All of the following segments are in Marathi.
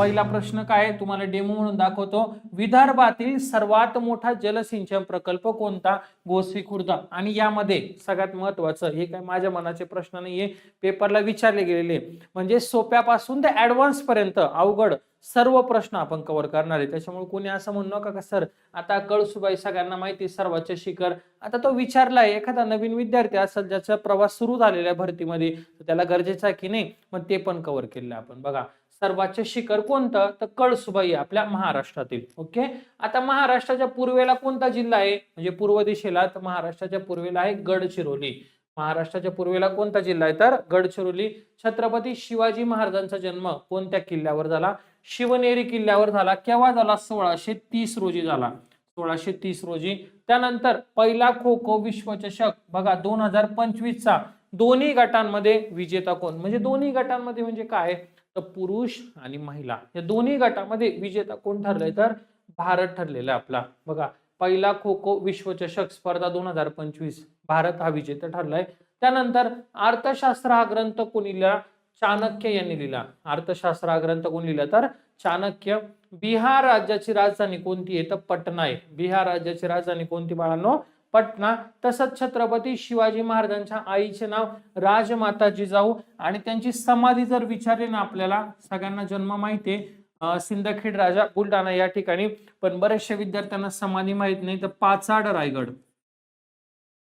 पहिला प्रश्न काय आहे तुम्हाला डेमो म्हणून दाखवतो. विदर्भातील सर्वात मोठा जलसिंचन प्रकल्प कोणता? गोसी खुर्द. आणि यामध्ये सगळ्यात महत्वाचं, हे काय माझ्या मनाचे प्रश्न नाहीये, पेपरला विचारले गेलेले, म्हणजे सोप्यापासून ते ऍडव्हान्स पर्यंत अवघड सर्व प्रश्न आपण कव्हर करणार आहे. त्याच्यामुळे कोणी असं म्हणू नका का सर आता कळसुबाई सगळ्यांना माहिती सर्वोच्च शिखर, आता तो विचारलाय एखादा नवीन विद्यार्थी असेल ज्याचा प्रवास सुरू झालेला आहे भरतीमध्ये, त्याला गरजेचं आहे की नाही, मग ते पण कव्हर केलं आपण. बघा सर्वोच्च शिखर कोणतं, तर कळसुबाई आपल्या महाराष्ट्रातील. ओके. आता महाराष्ट्राच्या पूर्वेला कोणता जिल्हा आहे, म्हणजे पूर्व दिशेला, तर महाराष्ट्राच्या पूर्वेला आहे गडचिरोली. महाराष्ट्राच्या पूर्वेला कोणता जिल्हा आहे, तर गडचिरोली. छत्रपती शिवाजी महाराजांचा जन्म कोणत्या किल्ल्यावर झाला? शिवनेरी किल्ल्यावर झाला. केव्हा झाला? 1630 रोजी झाला. 1630 रोजी. त्यानंतर पहिला खो खो विश्वचषक बघा 2025 चा दोन्ही गटांमध्ये विजेता कोण? म्हणजे दोन्ही गटांमध्ये म्हणजे काय, तर पुरुष आणि महिला या दोन्ही गटामध्ये विजेता कोण ठरलंय, तर भारत ठरलेला आपला. बघा पहिला खो खो विश्वचषक स्पर्धा 2025 भारत हा विजेता ठरलाय. त्यानंतर अर्थशास्त्र हा ग्रंथ कोणी लिहिला? चाणक्य यांनी लिहिला. अर्थशास्त्र हा ग्रंथ कोण लिहिला, तर चाणक्य. बिहार राज्याची राजधानी कोणती आहे, तर पटना आहे. बिहार राज्याची राजधानी कोणती बाळांनो? पटना. तसंच छत्रपती शिवाजी महाराजांच्या आईचे नाव राजमाता जिजाऊ, आणि त्यांची समाधी जर विचारली ना आपल्याला, सगळ्यांना जन्म माहितीये सिंदखेड राजा बुलढाणा या ठिकाणी, पण बऱ्याचशा विद्यार्थ्यांना समाधी माहित नाही, तर पाचाड रायगड.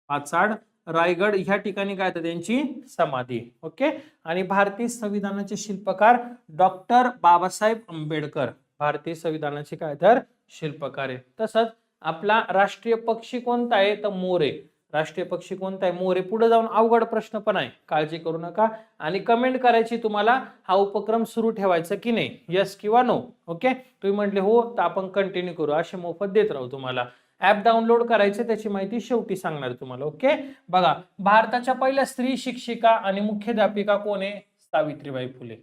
पाचाड रायगड ह्या ठिकाणी काय तर त्यांची समाधी. ओके. आणि भारतीय संविधानाचे शिल्पकार डॉक्टर बाबासाहेब आंबेडकर. भारतीय संविधानाचे काय तर शिल्पकार आहे. तसंच आपला राष्ट्रीय पक्षी कोणता आहे, तर मोर आहे. राष्ट्रीय पक्षी कोणता आहे? मोर आहे. पुढे जाऊन अवघड प्रश्न पण आहे, काळजी करू नका. आणि कमेंट करायची तुम्हाला हा उपक्रम सुरू ठेवायचा की नाही, यस किंवा नो. ओके. तुम्ही म्हटले हो तर आपण कंटिन्यू करू, असे मोफत देत राहू तुम्हाला. ऍप डाउनलोड करायचे, त्याची माहिती शेवटी सांगणार तुम्हाला. ओके. बघा भारताच्या पहिल्या स्त्री शिक्षिका आणि मुख्याध्यापिका कोण आहे? सावित्रीबाई फुले.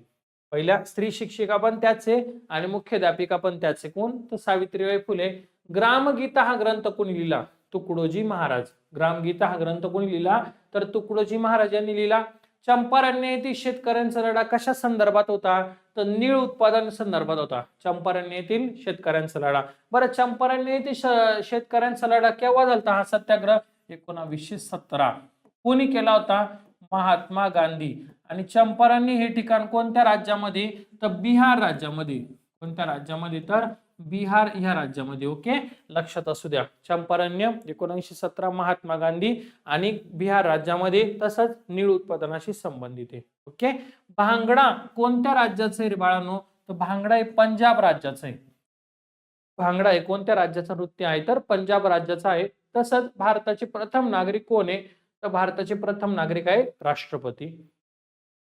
पहिल्या स्त्री शिक्षिका पण त्याच आहे आणि मुख्याध्यापिका पण त्याच आहे. कोण? तर सावित्रीबाई फुले. ग्रामगीता हा ग्रंथ कोणी लिहिला? तुकडोजी महाराज. ग्रामगीता हा ग्रंथ कोणी लिहिला? तर तुकडोजी महाराज यांनी लिहिला. चंपारण्य येथील शेतकऱ्यांचा लढा कशा संदर्भात होता? तर नीळ उत्पादन संदर्भात होता. चंपारण्य येथील शेतकऱ्यांचा लढा. बरं चंपारण्य येथील शेतकऱ्यांचा लढा केव्हा झाला हा सत्याग्रह? 1917. कोणी केला होता? महात्मा गांधी. आणि चंपारण्य हे ठिकाण कोणत्या राज्यामध्ये? तर बिहार राज्यामध्ये. कोणत्या राज्यामध्ये? तर बिहार ह्या राज्यामध्ये. ओके. लक्षात असू द्या. चंपारण्य 1917 महात्मा गांधी आणि बिहार राज्यामध्ये. तसंच नीळ उत्पादनाशी संबंधित आहे. ओके. भांगडा कोणत्या राज्याचं आहे रे बाळांनो? तर भांगडा हे पंजाब राज्याचं आहे. भांगडा हे कोणत्या राज्याचं नृत्य आहे? तर पंजाब राज्याचा आहे. तसंच भारताचे प्रथम नागरिक कोण आहे? तर भारताचे प्रथम नागरिक आहे राष्ट्रपती.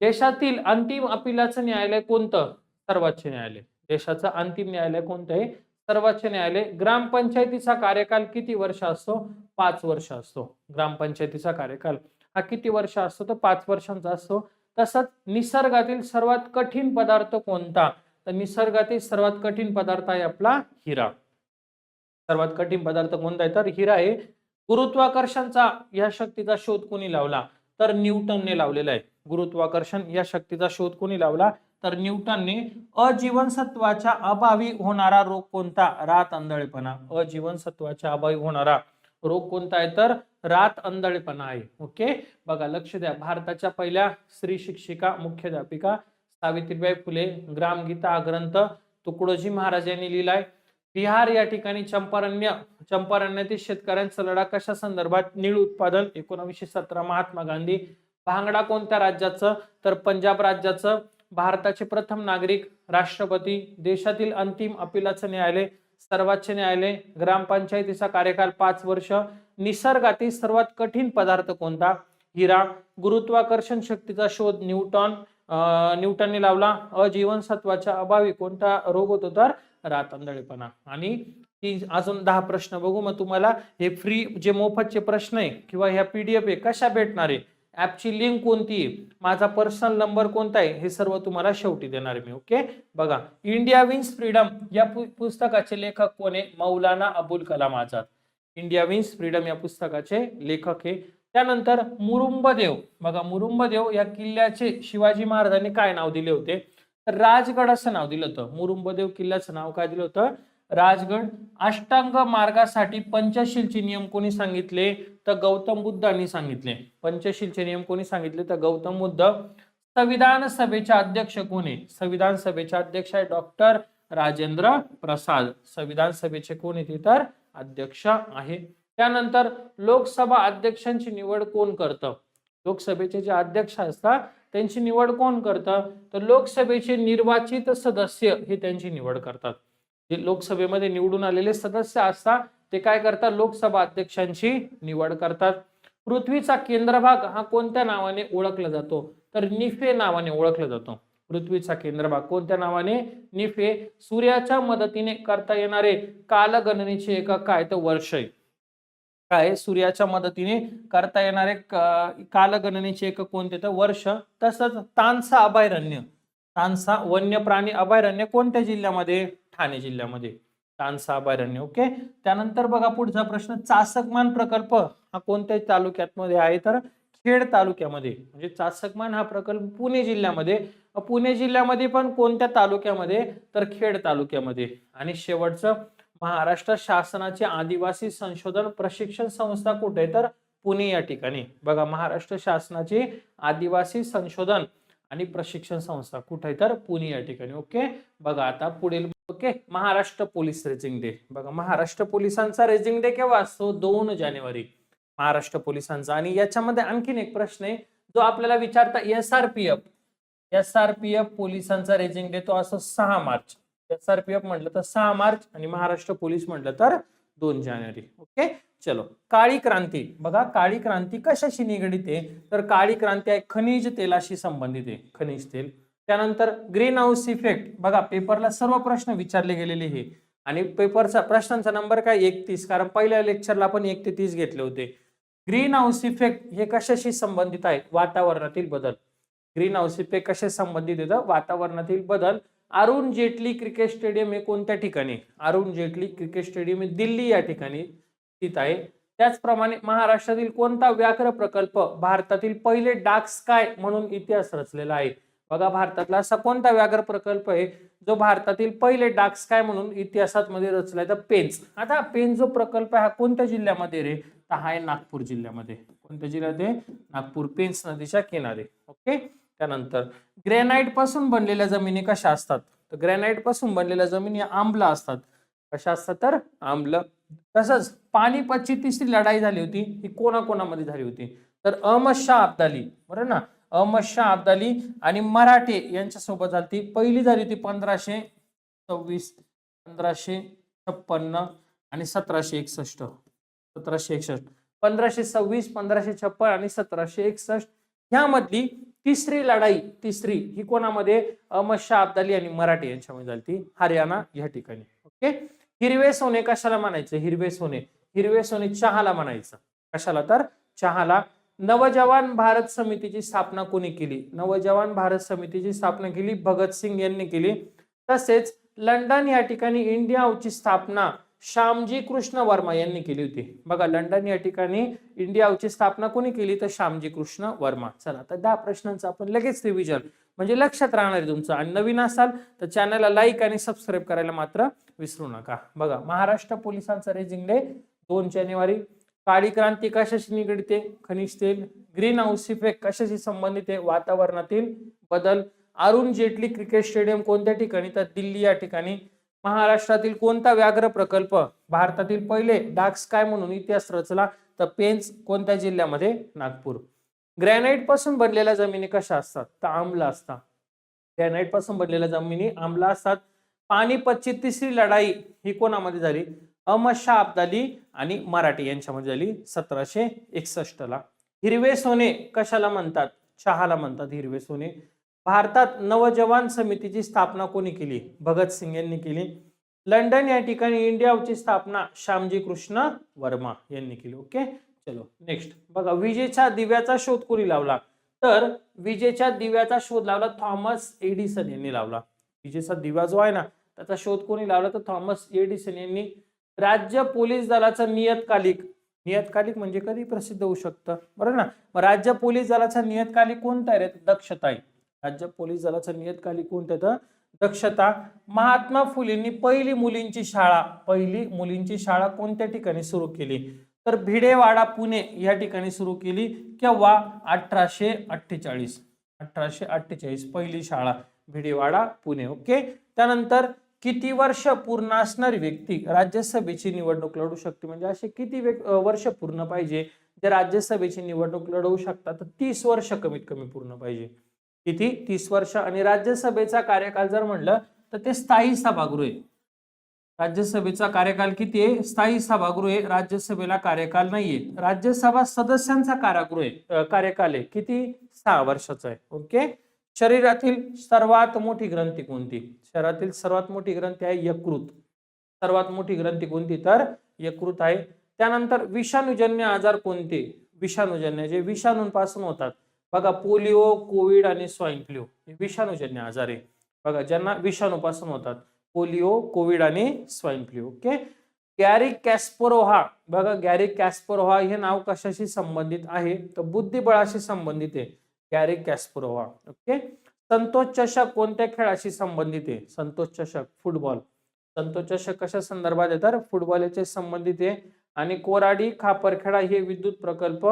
देशातील अंतिम अपिलाचं न्यायालय कोणतं? सर्वोच्च न्यायालय. देशाचं अंतिम न्यायालय कोणतं आहे? सर्वोच्च न्यायालय. ग्रामपंचायतीचा कार्यकाल किती वर्ष असतो? 5 वर्ष असतो. ग्रामपंचायतीचा कार्यकाल हा किती वर्ष असतो? तर 5 वर्षांचा असतो. तसंच निसर्गातील सर्वात कठीण पदार्थ कोणता? तर निसर्गातील सर्वात कठीण पदार्थ आहे आपला हिरा. सर्वात कठीण पदार्थ कोणता आहे? तर हिरा आहे. गुरुत्वाकर्षणचा या शक्तीचा शोध कोणी लावला? तर न्यूटनने लावलेला आहे. गुरुत्वाकर्षण या शक्तीचा शोध कोणी लावला? तर न्यूटनने. अजीवनसत्वाच्या अभावी होणारा रोग कोणता? रात आंधळेपणा. अजीवनसत्वाच्या अभावी होणारा रोग कोणता आहे? तर रात आंधळेपणा आहे. ओके. बघा लक्ष द्या. भारताच्या पहिल्या स्त्री शिक्षिका मुख्याध्यापिका सावित्रीबाई फुले. ग्रामगीता हा ग्रंथ तुकडोजी महाराज यांनी लिहिलाय. बिहार या ठिकाणी चंपारण्यातील शेतकऱ्यांचा लढा कशा संदर्भात? नीळ उत्पादन 1917 महात्मा गांधी. भांगडा कोणत्या राज्याचं? तर पंजाब राज्याचं. भारताचे प्रथम नागरिक राष्ट्रपती. देशातील अंतिम अपिलाचं न्यायालय सर्वोच्च न्यायालय. ग्रामपंचायतीचा कार्यकाल 5 वर्ष. निसर्गातील सर्वात कठीण पदार्थ कोणता? हिरा. गुरुत्वाकर्षण शक्तीचा शोध न्यूटनने लावला. अजीवनसत्वाच्या अभावी कोणता रोग होतो? तर रात आंधळेपणा. आणि अजून 10 प्रश्न बघू. मग तुम्हाला हे फ्री जे मोफतचे प्रश्न आहे किंवा ह्या PDF आहे कशा भेटणार आहे, ऍपची लिंक कोणती आहे, माझा पर्सनल नंबर कोणता आहे, हे सर्व तुम्हाला शेवटी देणार आहे मी. ओके. बघा इंडिया विन्स फ्रीडम या पुस्तकाचे लेखक कोण आहे? Maulana Abul Kalam Azad. India wins freedom या पुस्तकाचे लेखक आहे. त्यानंतर मुरुंबदेव. बघा मुरुंबदेव या किल्ल्याचे शिवाजी महाराजांनी काय नाव दिले होते? तर राजगड असं नाव दिलं होतं. मुरुंबदेव किल्ल्याचं नाव काय दिलं होतं? राजगड. अष्टांग मार्गासाठी पंचशीलचे नियम कोणी सांगितले? तर गौतम बुद्धांनी सांगितले. पंचशीलचे नियम कोणी सांगितले? तर गौतम बुद्ध. संविधान सभेचे अध्यक्ष कोण आहे? संविधान सभेचे अध्यक्ष आहे डॉक्टर राजेंद्र प्रसाद. संविधान सभेचे कोण आहे तर अध्यक्ष आहे. त्यानंतर लोकसभा अध्यक्षांची निवड कोण करतं? लोकसभेचे जे अध्यक्ष असतात त्यांची निवड कोण करतं? तर लोकसभेचे निर्वाचित सदस्य हे त्यांची निवड करतात. जे लोकसभेमध्ये निवडून आलेले सदस्य असतात ते काय करतात? लोकसभा अध्यक्षांची निवड करतात. पृथ्वीचा केंद्रभाग हा कोणत्या नावाने ओळखला जातो? तर निफे नावाने ओळखला जातो. पृथ्वीचा केंद्रभाग कोणत्या नावाने? निफे. सूर्याच्या मदतीने करता येणारे कालगणनेचे एकक काय? तर वर्ष आहे. काय? सूर्याच्या मदतीने करता येणारे कालगणनेचे एकक कोणते? तर वर्ष. तसंच तानसा अभयारण्य, तानसा वन्य प्राणी अभयारण्य कोणत्या जिल्ह्यामध्ये? ठाणे जिल्ह्यामध्ये तानसा अभयारण्य. ओके. त्यानंतर बघा पुढचा प्रश्न, चासकमान प्रकल्प हा कोणत्या तालुक्यात मध्ये आहे? तर खेड तालुक्यामध्ये. म्हणजे चासकमान हा प्रकल्प पुणे जिल्ह्यामध्ये. पुणे जिल्ह्यामध्ये पण कोणत्या तालुक्यामध्ये? तर खेड तालुक्यामध्ये. आणि शेवटचं, महाराष्ट्र शासनाचे आदिवासी संशोधन प्रशिक्षण संस्था कुठे आहे? तर पुणे या ठिकाणी. बघा, महाराष्ट्र शासनाची आदिवासी संशोधन आणि प्रशिक्षण संस्था कुठे आहे? तर पुणे या ठिकाणी. ओके. बघा आता पुढील, okay, Maharashtra police raising day. बघा, महाराष्ट्र पोलिसांचा रेजिंग डे केव्हा असतो? 2 जानेवारी महाराष्ट्र पोलिसांचा. आणि याच्यामध्ये आणखीन एक प्रश्न आहे जो आपल्याला विचारता, एसआरपीएफ पोलिसांचा रेजिंग डे तो असं 6 मार्च. एसआरपीएफ म्हटलं तर 6 मार्च आणि महाराष्ट्र पोलीस म्हटलं तर 2 जानेवारी. ओके. चलो, काळी क्रांती. बघा, काळी क्रांती कशाशी निगडित आहे? तर काळी क्रांती आहे खनिज तेलाशी संबंधित आहे, खनिज तेल. त्यानंतर ग्रीन हाऊस इफेक्ट. बघा, पेपरला सर्व प्रश्न विचारले गेलेले हे. आणि पेपरचा प्रश्नांचा नंबर काय? 31, कारण पहिल्या लेक्चरला आपण 1 ते 30 घेतले होते. ग्रीन हाऊस इफेक्ट हे कशाशी संबंधित आहे? वातावरणातील बदल. ग्रीन हाऊस इफेक्ट कशाशी संबंधित येतं? वातावरणातील बदल. अरुण जेटली क्रिकेट स्टेडियम हे कोणत्या ठिकाणी? अरुण जेटली क्रिकेट स्टेडियम हे दिल्ली या ठिकाणी स्थित आहे. त्याचप्रमाणे महाराष्ट्रातील कोणता व्याघ्र प्रकल्प भारतातील पहिले डार्क स्काय म्हणून इतिहास रचलेला आहे? बघा, भारतातला असा कोणता व्याघ्र प्रकल्प आहे जो भारतातील पहिले डार्क स्काय म्हणून इतिहासात मध्ये रचलाय? तर पेंच. आता पेंच जो प्रकल्प आहे हा कोणत्या जिल्ह्यामध्ये रे? तर हा आहे नागपूर जिल्ह्यामध्ये. कोणत्या जिल्ह्यात आहे? नागपूर. पेंच नदीच्या किनारे. ओके. त्यानंतर ग्रॅनाइट पासून बनलेल्या जमिनी कशा असतात? तर ग्रॅनाइट पासून बनलेल्या जमिनी आम्ल असतात. कशा असतात? तर आम्ल. तसंच पानिपतची तिसरी लढाई झाली होती ही कोणाकोणामध्ये झाली होती? तर अहमद शाह अब्दाली, बरोबर ना, अहमद शाह अब्दाली आणि मराठे यांच्या सोबत झाली. पहिली झाली होती 1526, 1556 आणि 1761. 1761, 1526, 1556 आणि 1761 ह्यामधली तिसरी लढाई, तिसरी ही कोणामध्ये? अहमद शाह अब्दाली आणि मराठे यांच्यामध्ये झाली ती हरियाणा या ठिकाणी. ओके. हिरवे सोने कशाला म्हणायचं? हिरवे सोने, हिरवे सोने चहाला म्हणायचं. कशाला? तर चहाला. नवजवान भारत समितीची स्थापना कोणी केली? नवजवान भारत समितीची स्थापना केली भगतसिंग यांनी केली. तसेच लंडन या ठिकाणी इंडिया हाऊसची स्थापना श्यामजी कृष्ण वर्मा यांनी केली होती. बघा, लंडन या ठिकाणी इंडिया हाऊसची स्थापना कोणी केली? तर श्यामजी कृष्ण वर्मा. चला, तर 10 प्रश्नांचं आपण लगेच रिव्हिजन, म्हणजे लक्षात राहणार आहे तुमचं. आणि नवीन असाल तर चॅनलला लाईक आणि सबस्क्राईब करायला मात्र विसरू नका. बघा, महाराष्ट्र पोलिसांचा रेजिंग डे 2 जानेवारी. काळी क्रांती कशाशी निगडित आहे? खनिज तेल. ग्रीन हाऊस इफेक्ट कशाशी संबंधित आहे? वातावरणातील बदल. अरुण जेटली क्रिकेट स्टेडियम कोणत्या ठिकाणी? तर दिल्ली या ठिकाणी. महाराष्ट्रातील कोणता व्याघ्र प्रकल्प भारतातील पहिले डार्क स्काय म्हणून इतिहास रचला? तर पेंच. कोणत्या जिल्ह्यामध्ये? नागपूर. ग्रॅनाइट पासून बनलेल्या जमिनी कशा असतात? तर आम्ल असतात. ग्रॅनाइट पासून बनलेल्या जमिनी आम्ल असतात. पानिपतची तिसरी लढाई ही कोणामध्ये झाली? अहमद शाह अब्दाली आणि मराठे यांच्यामध्ये झाली 1761 ला. हिरवे सोने कशाला म्हणतात? चहाला म्हणतात हिरवे सोने. भारतात नवजवान समितीची स्थापना कोणी केली? भगतसिंग यांनी केली. लंडन या ठिकाणी इंडिया हाऊसची स्थापना श्यामजी कृष्ण वर्मा यांनी केली. ओके. चलो नेक्स्ट. बघा, विजेच्या दिव्याचा शोध कोणी लावला? तर विजेच्या दिव्याचा शोध लावला थॉमस एडिसन यांनी लावला. विजेचा दिवा जो आहे ना त्याचा शोध कोणी लावला? तर थॉमस एडिसन यांनी. राज्य पोलीस दलाचा नियतकालिक, नियतकालिक म्हणजे कधी प्रसिद्ध होऊ शकतं, बरोबर ना. मग राज्य पोलीस दलाचा नियतकालिक कोणता आहे? दक्षता आहे. राज्य पोलीस दलाचं नियतकालिक कोणतं तर दक्षता. महात्मा फुलेंनी पहिली मुलींची शाळा कोणत्या ठिकाणी सुरू केली तर भिडेवाडा पुणे या ठिकाणी सुरू केली. केव्हा 1848 पहिली शाळा भिडेवाडा पुणे. ओके. त्यानंतर किती वर्ष पूर्ण असणारी व्यक्ती राज्यसभेची निवडणूक लढू शकते म्हणजे असे किती वर्ष पूर्ण पाहिजे जे राज्यसभेची निवडणूक लढवू शकतात तर 30 वर्ष कमीत कमी पूर्ण पाहिजे. किती 30 वर्ष. आणि राज्यसभेचा कार्यकाल जर म्हणलं तर ते स्थायी सभागृह आहे. राज्यसभेचा कार्यकाल किती आहे स्थायी सभागृह आहे. राज्यसभेला कार्यकाल नाहीये. राज्यसभा सदस्यांचा कार्यकाल आहे किती 6 वर्षाचा आहे. ओके. शरीरातील सर्वात मोठी ग्रंथी कोणती शरीरातील सर्वात मोठी ग्रंथी आहे यकृत. सर्वात मोठी ग्रंथी कोणती तर यकृत आहे. त्यानंतर विषाणूजन्य आजार कोणते विषाणूजन्य जे विषाणूंपासून होतात बघा पोलिओ कोविड आणि स्वाईन फ्लू हे विषाणूजन्य आजार आहे बघा ज्यांना विषाणूपासून होतात पोलिओ कोविड आणि स्वाईन फ्लू. ओके. गॅरी कॅस्परोव्हा बघा गॅरी कॅस्परोव्हा हे नाव कशाशी संबंधित आहे तर बुद्धिबळाशी संबंधित आहे गॅरी कॅस्परोव्हा. ओके. संतोष चषक कोणत्या खेळाशी संबंधित आहे संतोष चषक फुटबॉल. संतोष चषक कशा संदर्भात आहे तर फुटबॉल याचे संबंधित आहे. आणि कोराडी खापरखेडा हे विद्युत प्रकल्प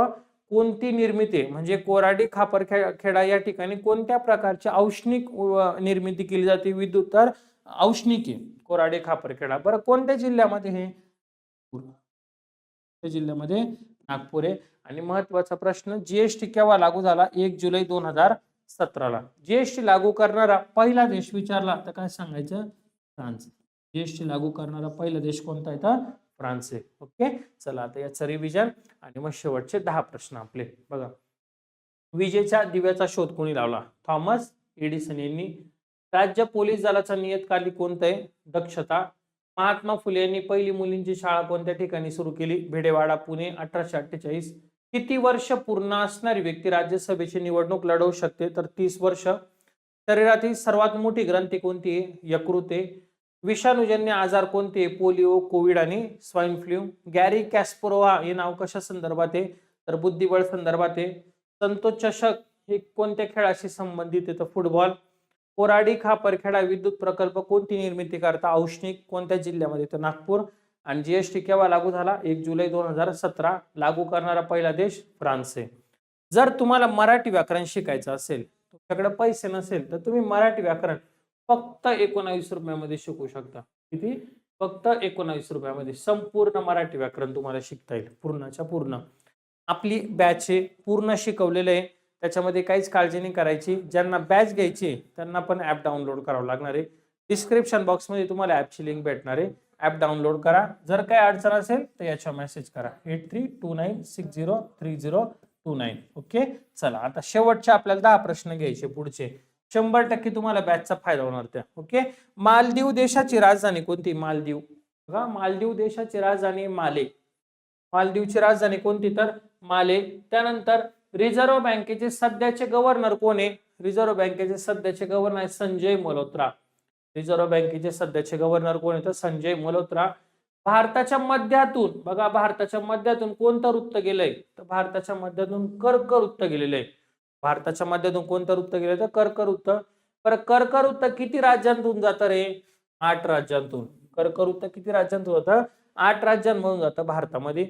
कोणती निर्मिती म्हणजे कोराडी खापरखेडा या ठिकाणी कोणत्या प्रकारची औष्णिक निर्मिती केली जाते विद्युत तर औष्णिक आहे कोराडी खापरखेडा. बरं कोणत्या जिल्ह्यामध्ये हे जिल्ह्यामध्ये नागपूर आहे. आणि महत्वाचा प्रश्न जीएसटी केव्हा लागू झाला 1 जुलै 2017 जीएसटी लागू करणारा पहिला देश विचारला तर काय सांगायचं फ्रान्स. जीएसटी लागू करणारा पहिला देश कोणता आहे तर फ्रान्स आहे. ओके. चला आता याचं रिव्हिजन आणि मग शेवटचे 10 प्रश्न आपले बघा. विजेच्या दिव्याचा शोध कोणी लावला थॉमस एडिसन यांनी. राज्य पोलीस दलाचा नियतकालिक कोणतं आहे दक्षता. महात्मा फुले यांनी पहिली मुलींची शाळा कोणत्या ठिकाणी सुरू केली भिडेवाडा पुणे 1848. किती वर्ष पूर्ण असणारी व्यक्ती राज्यसभेची निवडणूक लढवू शकते तर 30 वर्ष. शरीरातील सर्वात मोठी ग्रंथी कोणती आहे यकृत आहे. विषाणूजन्य आजार कोणते पोलिओ कोविड आणि स्वाईन फ्लू. गॅरी कॅस्परोव्हा हे नाव कशा संदर्भात आहे तर बुद्धिबळ संदर्भात आहे. संतोष चषक हे कोणत्या खेळाशी संबंधित आहे तर फुटबॉल. कोराडी खापरखेडा विद्युत प्रकल्प कोणती निर्मिती करता औष्णिक कोणत्या जिल्ह्यामध्ये तर नागपूर. आणि जीएसटी केव्हा लागू झाला 1 जुलै 2017 लागू करणारा पहिला देश फ्रान्स आहे. जर तुम्हाला मराठी व्याकरण शिकायचं असेल तुमच्याकडे पैसे नसेल तर तुम्ही मराठी व्याकरण फक्त 19 रुपयामध्ये शिकू शकता. किती फक्त 19 रुपयामध्ये संपूर्ण मराठी व्याकरण तुम्हाला शिकता येईल पूर्णच्या पूर्ण. आपली बॅच पूर्ण शिकवलेलं आहे त्याच्यामध्ये काहीच काळजी नाही करायची. ज्यांना बॅच घ्यायची त्यांना पण ऍप डाउनलोड करावं लागणार आहे. डिस्क्रिप्शन बॉक्समध्ये तुम्हाला ऍपची लिंक भेटणार आहे. ऍप डाउनलोड करा. जर काही अडचण असेल तर याच्या मेसेज करा 8329603029. ओके. चला आता शेवटचे आपल्याला 10 प्रश्न घ्यायचे पुढचे 100% तुम्हाला बॅचचा फायदा होणार त्या. ओके. मालदीव देशाची राजधानी कोणती मालदीव बघा मालदीव देशाची राजधानी माले. मालदीवची राजधानी कोणती तर माले. त्यानंतर रिझर्व्ह बँकेचे सध्याचे गव्हर्नर कोण आहे रिझर्व्ह बँकेचे सध्याचे गव्हर्नर संजय मल्होत्रा. रिझर्व्ह बँकेचे सध्याचे गव्हर्नर कोण आहे तर संजय मल्होत्रा. भारताच्या मध्यातून बघा भारताच्या मध्यातून कोणतं वृत्त गेलंय तर भारताच्या मध्यातून कर्कवृत्त गेलेलं आहे. भारताच्या मध्यातून कोणतं वृत्त गेलं तर कर्कवृत्त. पर कर्कवृत्त किती राज्यांतून जातं रे 8 राज्यांतून. कर्कवृत्त किती राज्यांतून जातं 8 राज्यांमधून जातं भारतामध्ये.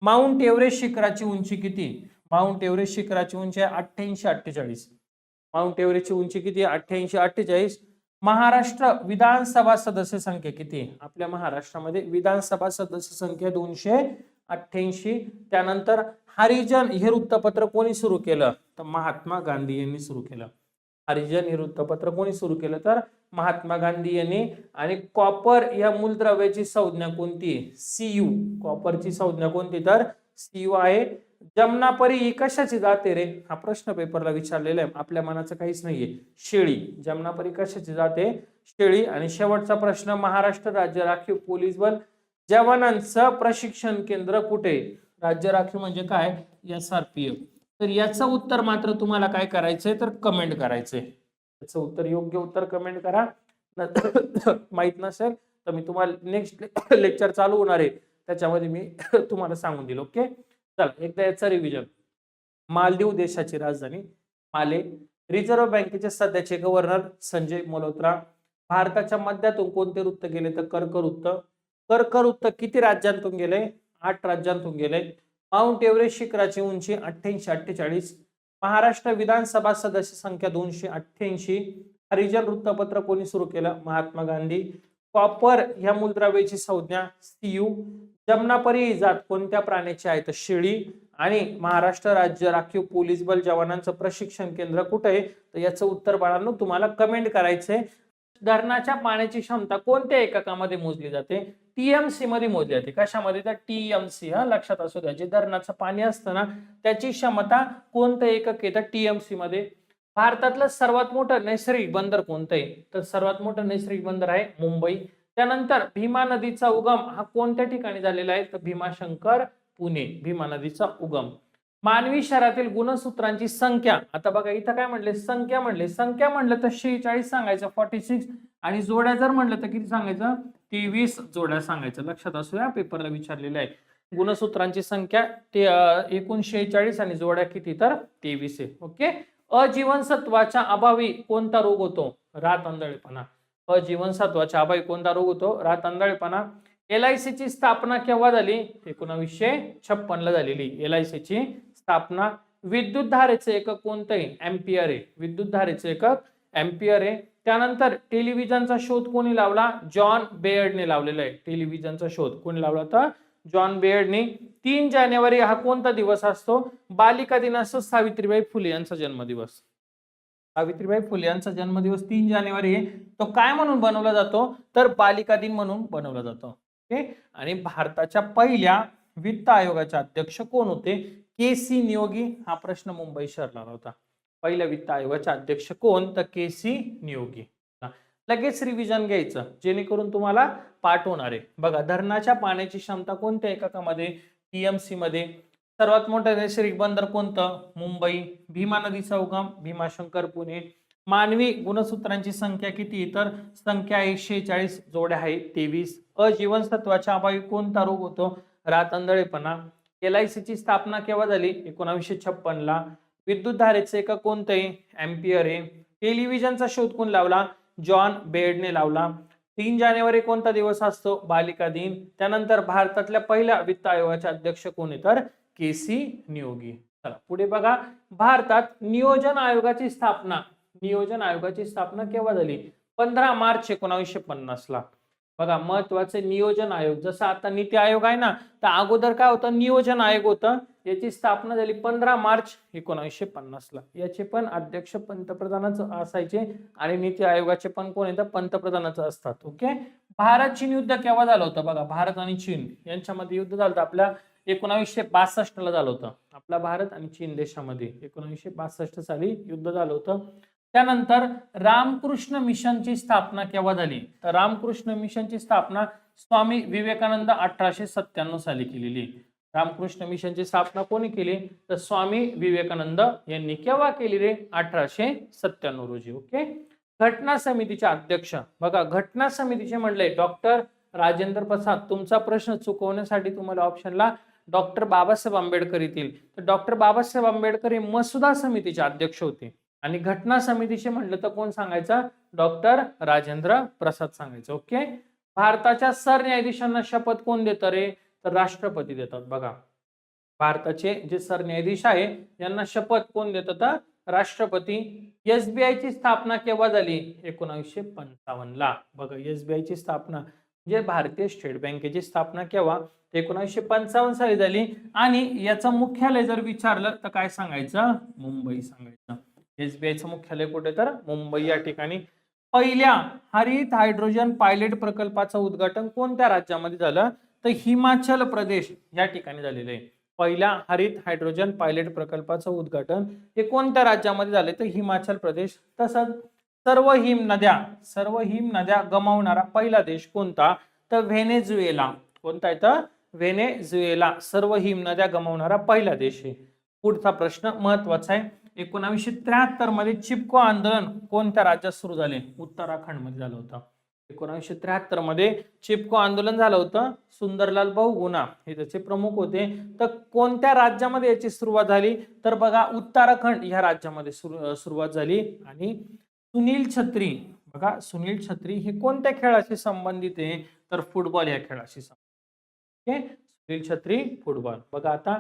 माउंट एव्हरेस्ट शिखराची उंची किती माउंट एव्हरेस्ट शिखराची उंची आहे 8848. माउंट एव्हरेस्टची उंची किती 8848. महाराष्ट्र विधानसभा सदस्य संख्या किती आपल्या महाराष्ट्रामध्ये विधानसभा सदस्य संख्या 288. त्यानंतर हरिजन हे वृत्तपत्र कोणी सुरू केलं तर महात्मा गांधी यांनी सुरू केलं. हरिजन हे वृत्तपत्र कोणी सुरू केलं तर महात्मा गांधी यांनी. आणि कॉपर या मूलद्रव्याची संज्ञा कोणती सीयू. कॉपरची संज्ञा कोणती तर सीयू आहे. जमनापरी ही कशाची जाते रे हा प्रश्न पेपरला विचारलेला आहे आपल्या मनाचं काहीच नाहीये. शेळी. जमनापरी कशाची जाते शेळी. आणि शेवटचा प्रश्न महाराष्ट्र राज्य राखीव पोलीस बल जवानांचं प्रशिक्षण केंद्र कुठे राज्य राखीव म्हणजे काय SRPF. तर याचं उत्तर मात्र तुम्हाला काय करायचंय तर कमेंट करायचंय. याचं उत्तर योग्य उत्तर कमेंट करा. माहित नसेल तर मी तुम्हाला नेक्स्ट लेक्चर चालू होणार आहे त्याच्यामध्ये मी तुम्हाला सांगून दिलं. ओके. चला एकदा याचा रिव्हिजन. मालदीव देशाची राजधानी माले. रिझर्व्ह बँकेचे सध्याचे गव्हर्नर संजय मल्होत्रा. भारताच्या मध्यातून कोणते वृत्त गेले तर कर्कवृत्त. कर्कवृत्त किती राज्यांतून गेले? 8 राज्यांतून गेले. माउंट एव्हरेस्ट शिखराची उंची 8848. महाराष्ट्र विधानसभा सदस्य संख्या 288. हरिजन वृत्तपत्र कोणी सुरू केलं? महात्मा गांधी. कॉपर ह्या मूलद्रव्याची संज्ञा Cu. जमनापरी ही जात कोणत्या प्राण्याची आहे तर शेळी. आणि महाराष्ट्र राज्य राखीव पोलीस बल जवानांचं प्रशिक्षण केंद्र कुठे आहे तर याचं उत्तर बाळांनो तुम्हाला कमेंट करायचंय. धरणाच्या पाण्याची क्षमता कोणत्या एककामध्ये मोजली जाते? टीएमसी मध्ये मोजली जाते. कशामध्ये तर टीएमसी. हा लक्षात असू द्या. जे धरणाचं पाणी असतं ना त्याची क्षमता कोणतं एकक आहे तर टीएमसी मध्ये. भारतातलं सर्वात मोठं नैसर्गिक बंदर कोणतं आहे तर सर्वात मोठं नैसर्गिक बंदर आहे मुंबई. त्यानंतर भीमा नदीचा उगम हा कोणत्या ठिकाणी झालेला आहे तर भीमाशंकर पुणे. भीमा नदीचा उगम. मानवी शरीरातील गुणसूत्रांची संख्या. आता बघा इथं काय म्हणले? संख्या म्हणले. संख्या म्हणलं तर 46 सांगायचं 46. आणि जोड्या जर म्हणलं तर किती सांगायचं? 23 जोड्या सांगायचं. लक्षात असू द्या पेपरला विचारलेलं आहे. गुणसूत्रांची संख्या ते एकूण 46 आणि जोड्या किती तर 23 आहे. ओके. अजीवनसत्वाच्या अभावी कोणता रोग होतो? रात आंधळेपणा. अजीवनसत्वाच्या अभावी कोणता रोग होतो? रात आंधळेपणा. LIC ची स्थापना केव्हा झाली? 1956 ला झालेली. LIC ची स्थापना. विद्युत धारेचे एकक कोणतं आहे? एम्पियर आहे. विद्युत धारेचे एकक एम्पियर आहे. त्यानंतर टेलिव्हिजनचा शोध कोणी लावला? जॉन बेयर्डने लावलेला आहे. टेलिव्हिजनचा शोध कोणी लावला तर जॉन बेयर्डने. 3 जानेवारी हा कोणता दिवस असतो? बालिका दिन असतो. सावित्रीबाई फुले यांचा जन्मदिवस. सावित्रीबाई फुले यांचा जन्मदिवस 3 जानेवारी आहे. तो काय म्हणून बनवला जातो तर बालिका दिन म्हणून बनवला जातो. ओके. आणि भारताच्या पहिल्या वित्त आयोगाचे अध्यक्ष कोण होते? KC नियोगी. हा प्रश्न मुंबई शहराला होता. पहिल्या वित्त आयोगाचे अध्यक्ष कोण तर KC नियोगी. लगेच रिव्हिजन घ्यायचं जेणेकरून तुम्हाला पाठ होणार आहे. बघा धरणाच्या पाण्याची क्षमता कोणत्या एककामध्ये? टीएमसी मध्ये. सर्वात मोठं नैसर्गिक बंदर कोणतं? मुंबई. भीमा नदीचा उगम भीमाशंकर पुणे. मानवी गुणसूत्रांची संख्या किती तर संख्या आहे 46. जोड्या आहे 23. अजीवनसत्वाच्या अभावी कोणता रोग होतो? रात आंधळेपणा. LIC ची स्थापना केव्हा झाली? 1956 ला. विद्युत धारेचे एकक कोणतं आहे? एम्पियर आहे. टेलिव्हिजनचा शोध कोण लावला? जॉन बेयर्डने लावला. 3 जानेवारी कोणता दिवस असतो? बालिका दिन. त्यानंतर भारतातल्या पहिल्या वित्त आयोगाचे अध्यक्ष कोण आहे तर KC नियोगी. चला पुढे बघा. भारतात नियोजन आयोगाची स्थापना. नियोजन आयोगाची स्थापना केव्हा झाली? 15 मार्च 1950 ला. बघा महत्वाचे नियोजन आयोग. जसं आता नीती आयोग आहे ना तर अगोदर काय होतं? नियोजन आयोग होतं. याची स्थापना झाली 15 मार्च 1950 ला. याचे पण अध्यक्ष पंतप्रधानाच असायचे आणि नीती आयोगाचे पण कोण येतं? पंतप्रधानाच असतात. ओके. भारत चीन युद्ध केव्हा झालं होतं? बघा भारत आणि चीन यांच्यामध्ये युद्ध झालं होतं आपल्या 1962 ला झालं होतं. आपला भारत आणि चीन देशामध्ये 1962 साली युद्ध झालं होतं. त्यानंतर रामकृष्ण मिशनची स्थापना केव्हा झाली तर रामकृष्ण मिशनची स्थापना स्वामी विवेकानंद 1897 साली केलेली. रामकृष्ण मिशनची स्थापना कोणी केली तर स्वामी विवेकानंद यांनी. केव्हा केली रे? 1897 रोजी. ओके. घटना समितीचे अध्यक्ष. बघा घटना समितीचे म्हणले डॉक्टर राजेंद्र प्रसाद. तुमचा प्रश्न चुकवण्यासाठी तुम्हाला ऑप्शनला डॉक्टर बाबासाहेब आंबेडकर येतील. तर डॉक्टर बाबासाहेब आंबेडकर हे मसुदा समितीचे अध्यक्ष होते. आणि घटना समितीचे म्हटलं तर कोण सांगायचं? डॉक्टर राजेंद्र प्रसाद सांगायचं. ओके. भारताच्या सरन्यायाधीशांना शपथ कोण देतं रे तर राष्ट्रपती देतात. बघा भारताचे जे सरन्यायाधीश आहे यांना शपथ कोण देतं तर राष्ट्रपती. SBI ची स्थापना केव्हा झाली? 1955 ला. बघा SBI ची स्थापना म्हणजे भारतीय स्टेट बँकेची स्थापना केव्हा? 1955 साली झाली. आणि याचं मुख्यालय जर विचारलं तर काय सांगायचं? मुंबई सांगायचं. SBI चं मुख्यालय कुठे तर मुंबई या ठिकाणी. पहिल्या हरित हायड्रोजन पायलट प्रकल्पाचं उद्घाटन कोणत्या राज्यामध्ये झालं तर हिमाचल प्रदेश या ठिकाणी झालेलं आहे. पहिल्या हरित हायड्रोजन पायलट प्रकल्पाचं उद्घाटन हे कोणत्या राज्यामध्ये झाले तर हिमाचल प्रदेश. तसंच सर्व हिम नद्या गमावणारा पहिला देश कोणता तर व्हेनेझुएला. कोणता आहे तर व्हेनेझुएला. सर्व हिम नद्या गमावणारा पहिला देश आहे. पुढचा प्रश्न महत्वाचा आहे. 1973 मध्ये चिपको आंदोलन कोणत्या राज्यात सुरू झाले? उत्तराखंड मध्ये झालं होतं. 1973 मध्ये चिपको आंदोलन झालं होतं. सुंदरलाल बहुगुणा हे त्याचे प्रमुख होते. तर कोणत्या राज्यामध्ये याची सुरुवात झाली तर बघा उत्तराखंड या राज्यामध्ये सुरुवात झाली. आणि सुनील छत्री बघा, सुनील छत्री हे कोणत्या खेळाशी संबंधित आहे तर फुटबॉल या खेळाशी संबंधित. ओके, सुनील छत्री फुटबॉल. बघा आता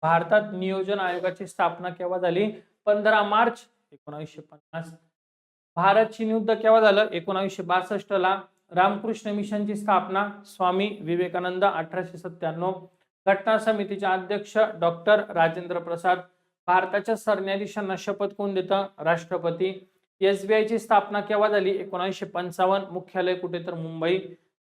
भारतात नियोजन आयोगाची स्थापना केव्हा झाली 15 मार्च 1950. भारत चीन युद्ध केव्हा झालं 1962 ला. रामकृष्ण मिशनची स्थापना स्वामी विवेकानंद 1897. घटना समितीचे अध्यक्ष डॉक्टर राजेंद्र प्रसाद. भारताच्या सरन्यायाधीशांना शपथ कोण देतं राष्ट्रपती. SBI ची स्थापना केव्हा झाली 1955. मुख्यालय कुठे तर मुंबई.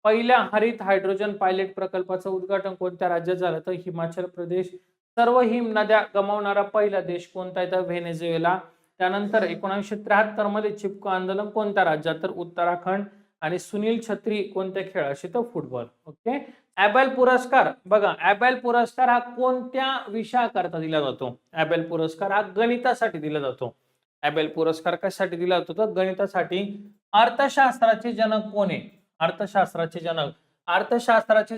पहिल्या हरित हायड्रोजन पायलट प्रकल्पाचं उद्घाटन कोणत्या राज्यात झालं तर हिमाचल प्रदेश. सर्व हिम नद्या गमावणारा पहिला देश कोणता आहे तर व्हेनेझुएला. त्यानंतर 1973 मध्ये चिपको आंदोलन कोणत्या राज्यात तर उत्तराखंड. आणि सुनील छत्री कोणत्या खेळाशी तर फुटबॉल. ओके, ॲबेल पुरस्कार बघा, ॲबेल पुरस्कार हा कोणत्या विषयाकरता दिला जातो. ॲबेल पुरस्कार हा गणितासाठी दिला जातो. ॲबेल पुरस्कार कशासाठी दिला जातो तर गणितासाठी. अर्थशास्त्राचे जनक कोण आहे. अर्थशास्त्राचे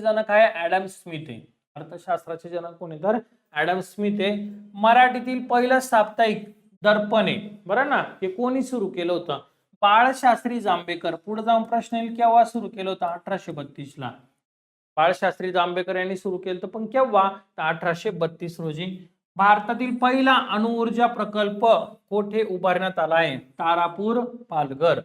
जनक आहे ॲडम स्मिथ आहे. अर्थशास्त्राचे जनक कोण आहे तर ॲडम स्मिथ आहे. मराठीतील पहिलं साप्ताहिक दर्पण आहे बरं ना, हे कोणी सुरू केलं होतं बाळशास्त्री जांभेकर. पुढे जाऊन प्रश्न येईल केव्हा सुरू केलं होतं 1832 ला. बाळशास्त्री जांभेकर यांनी सुरू केलं होतं पण केव्हा तर 1832 रोजी. भारतातील पहिला अणुऊर्जा प्रकल्प कोठे उभारण्यात आला आहे तारापूर पालघर.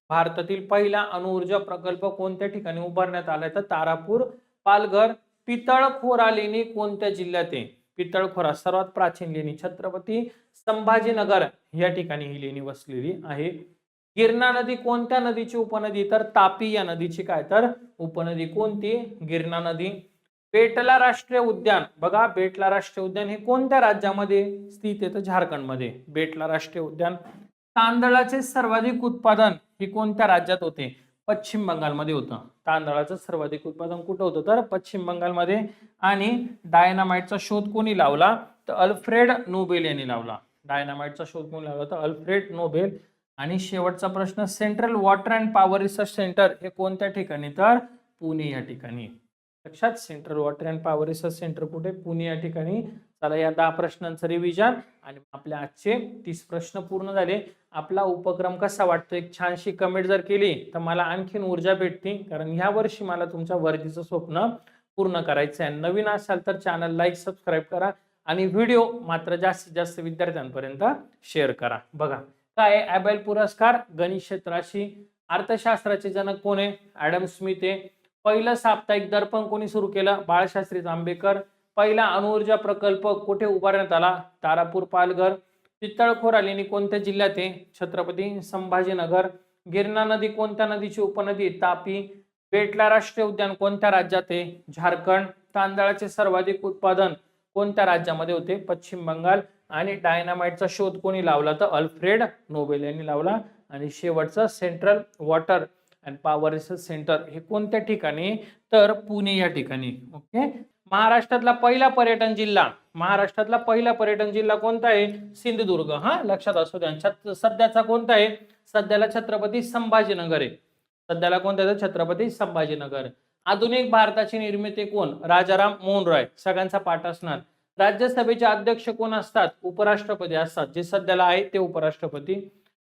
भारतातील पहिला अणुऊर्जा प्रकल्प कोणत्या ठिकाणी उभारण्यात आलाय तर तारापूर पालघर. पितळखोरा लेणी कोणत्या जिल्ह्यात आहे. पितळखोरा सर्वात प्राचीन लेणी छत्रपती संभाजीनगर या ठिकाणी ही लेणी वसलेली आहे. गिरणा नदी कोणत्या नदीची उपनदी तर तापी या नदीची काय तर उपनदी कोणती गिरणा नदी. बेटला राष्ट्रीय उद्यान बघा, बेटला राष्ट्रीय उद्यान हे कोणत्या राज्यामध्ये स्थित आहे तर झारखंड मध्ये बेटला राष्ट्रीय उद्यान. तांदळाचे सर्वाधिक उत्पादन हे कोणत्या राज्यात होते पश्चिम बंगालमध्ये होतं. तांदळाचं सर्वाधिक उत्पादन कुठं होतं तर पश्चिम बंगालमध्ये. आणि डायनामाइटचा शोध कोणी लावला तर अल्फ्रेड नोबेल यांनी लावला. डायनामाइटचा शोध कोणी लावला तर अल्फ्रेड नोबेल. आणि शेवटचा प्रश्न, central water and power research centre हे कोणत्या ठिकाणी तर पुणे या ठिकाणी. लक्षात, central water and power research centre कुठे पुणे या ठिकाणी. चला या 10 प्रश्नांचं रिव्हिजन आणि आपले आजचे 30 प्रश्न पूर्ण झाले. आपला उपक्रम कसा वाटतो एक छानशी कमेंट जर केली तर मला आणखीन ऊर्जा भेटते, कारण ह्या वर्षी मला तुमच्या वर्दीचं स्वप्न पूर्ण करायचं आहे. नवीन असाल तर चॅनल लाईक सबस्क्राईब करा आणि व्हिडिओ मात्र जास्तीत जास्त विद्यार्थ्यांपर्यंत शेअर करा. बघा काय ॲबेल पुरस्कार गणित क्षेत्राशी. अर्थशास्त्राचे जनक कोण आहे ॲडम स्मिथ आहे. पहिलं साप्ताहिक दर्पण कोणी सुरू केलं बाळशास्त्री जांभेकर. पहिला अणुऊर्जा प्रकल्प कुठे उभारण्यात आला तारापूर पालघर. पितळखोरा लेणी कोणत्या जिल्ह्यात आहे छत्रपती संभाजीनगर. गिरणा नदी कोणत्या नदीची उपनदी तापी. बेटला राष्ट्रीय उद्यान कोणत्या राज्यात आहे झारखंड. तांदळाचे सर्वाधिक उत्पादन कोणत्या राज्यामध्ये होते पश्चिम बंगाल. आणि डायनामाइटचा शोध कोणी लावला तर अल्फ्रेड नोबेल यांनी लावला. आणि शेवटचं central water and power research centre हे कोणत्या ठिकाणी तर पुणे या ठिकाणी. ओके, महाराष्ट्रातला पहिला पर्यटन जिल्हा कोणता आहे सिंधुदुर्ग. हा लक्षात असू द्या. सध्याचा कोणता आहे सध्याला छत्रपती संभाजीनगर आहे. सध्याला कोणता आहे छत्रपती संभाजीनगर. आधुनिक भारताची निर्मिती कोण राजाराम मोहन रॉय. सगळ्यांचा पाठ असणार. राज्यसभेचे अध्यक्ष कोण असतात उपराष्ट्रपती असतात. जे सध्याला आहे ते उपराष्ट्रपती.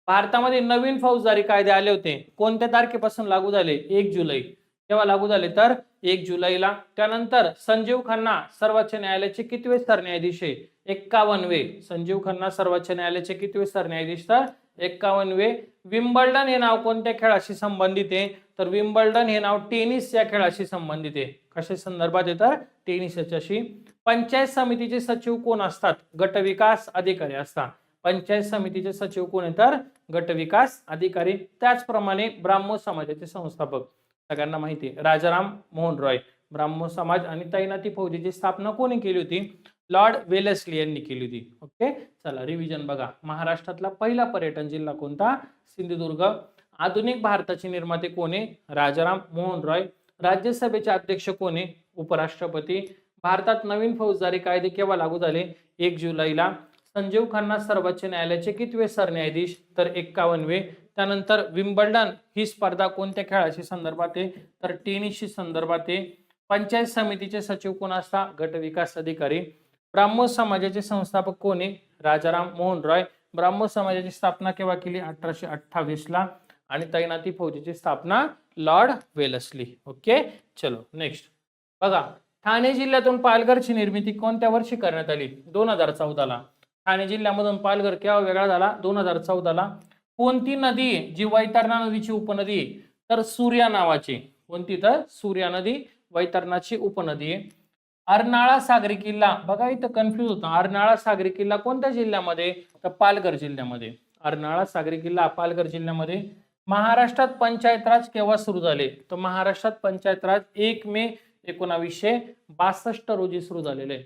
भारतामध्ये नवीन फौजदारी कायदे आले होते कोणत्या तारखेपासून लागू झाले 1 जुलै. केव्हा लागू झाले तर 1 जुलैला. त्यानंतर संजीव खन्ना सर्वोच्च न्यायालयाचे कितवे सरन्यायाधीश आहे 51वे. संजीव खन्ना सर्वोच्च न्यायालयाचे कितवे सरन्यायाधीश तर 51वे. विम्बल्डन हे नाव कोणत्या खेळाशी संबंधित आहे तर विम्बल्डन हे नाव टेनिस या खेळाशी संबंधित आहे. कशा संदर्भात आहे तर टेनिस याच्याशी. पंचायत समितीचे सचिव कोण असतात गट विकास अधिकारी असतात. पंचायत समितीचे सचिव कोण आहे तर गट विकास अधिकारी. त्याचप्रमाणे ब्राह्मो समाजाचे संस्थापक सगळ्यांना माहिती आहे राजाराम मोहन रॉय. ब्राह्मो समाज आणि तैनाती फौजेची स्थापना कोणी केली होती लॉर्ड वेलेस्ली यांनी केली होती. ओके, चला रिव्हिजन बघा. महाराष्ट्रातला पहिला पर्यटन जिल्हा कोणता सिंधुदुर्ग. आधुनिक भारताचे निर्माते कोण आहे राजाराम मोहन रॉय. राज्यसभेचे अध्यक्ष कोण आहे उपराष्ट्रपती. भारतात नवीन फौजदारी कायदे केव्हा लागू झाले 1 जुलैला. संजीव खन्ना सर्वोच्च न्यायालयाचे कितवे सरन्यायाधीश? तर 51वे. त्यानंतर विम्बल्डन ही स्पर्धा कोणत्या खेळाशी संदर्भात आहे? तर टेनिसशी संदर्भात आहे. पंचायत समितीचे सचिव कोण असतात? गट विकास अधिकारी. ब्राह्मो समाजाचे संस्थापक कोण आहे? राजाराम मोहन रॉय. ब्राह्मो समाजाची स्थापना केव्हा केली? 1828 ला. आणि तैनाती फौजेची स्थापना लॉर्ड वेलस्ली. ओके, चलो नेक्स्ट बघा. ठाणे जिल्ह्यातून पालघरची निर्मिती कोणत्या वर्षी करण्यात आली? 2014 ला. ठाणे जिल्ह्यामधून पालघर केव्हा वेगळा झाला? 2014 ला. कोणती नदी आहे जी वैतरणा नदीची उपनदी आहे? तर सूर्या नावाची. कोणती? तर सूर्या नदी वैतरणाची उपनदी आहे. अर्नाळा सागरी किल्ला, बघा इथं कन्फ्युज होतं. अर्नाळा सागरी किल्ला कोणत्या जिल्ह्यामध्ये? तर पालघर जिल्ह्यामध्ये. अर्नाळा सागरी किल्ला पालघर जिल्ह्यामध्ये. महाराष्ट्रात पंचायत राज केव्हा सुरू झाले? तर महाराष्ट्रात पंचायत राज 1 मे 1962 रोजी सुरू झालेले आहे.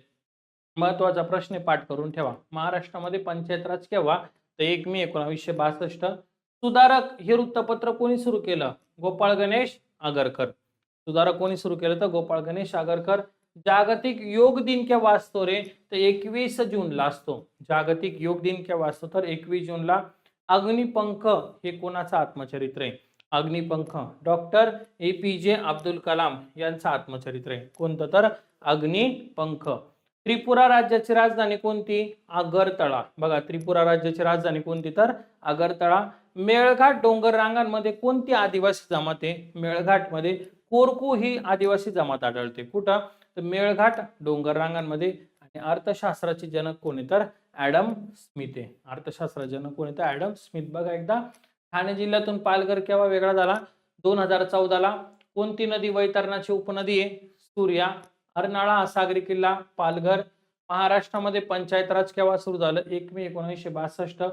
महत्वाचा प्रश्न पाठ करून ठेवा. महाराष्ट्रामध्ये पंचायत राज केव्हा? तर 1 मे 1962. सुधारक हे वृत्तपत्र कोणी सुरू केलं? गोपाळ गणेश आगरकर. सुधारक कोणी सुरू केलं? तर गोपाळ गणेश आगरकर. जागतिक योग दिन केव्हा असतो रे? तर 21 जूनला असतो. जागतिक योग दिन केव्हा असतो? तर 21 जूनला. अग्निपंख हे कोणाचं आत्मचरित्र आहे? अग्निपंख डॉक्टर APJ अब्दुल कलाम यांचं आत्मचरित्र आहे. कोणतं? तर अग्निपंख. त्रिपुरा राज्याची राजधानी कोणती? आगरतळा. बघा त्रिपुरा राज्याची राजधानी कोणती? तर आगरतळा. मेळघाट डोंगर रांगांमध्ये कोणती आदिवासी जमात आहे? मेळघाटमध्ये कोरकू ही आदिवासी जमात आढळते. कुठं? तर मेळघाट डोंगर रांगांमध्ये. आणि अर्थशास्त्राचे जनक कोण आहे? तर ऍडम स्मिथ आहे. अर्थशास्त्राचे जनक कोण आहे? तर ऍडम स्मिथ. बघा एकदा. ठाणे जिल्ह्यातून पालघर केव्हा वेगळा झाला? 2014 ला. कोणती नदी वैतरणाची उपनदी आहे? सूर्या. अर्नाळा सागरी किल्ला पालघर. महाराष्ट्रामध्ये पंचायत राज केव्हा सुरू झालं? 1 मे 1962.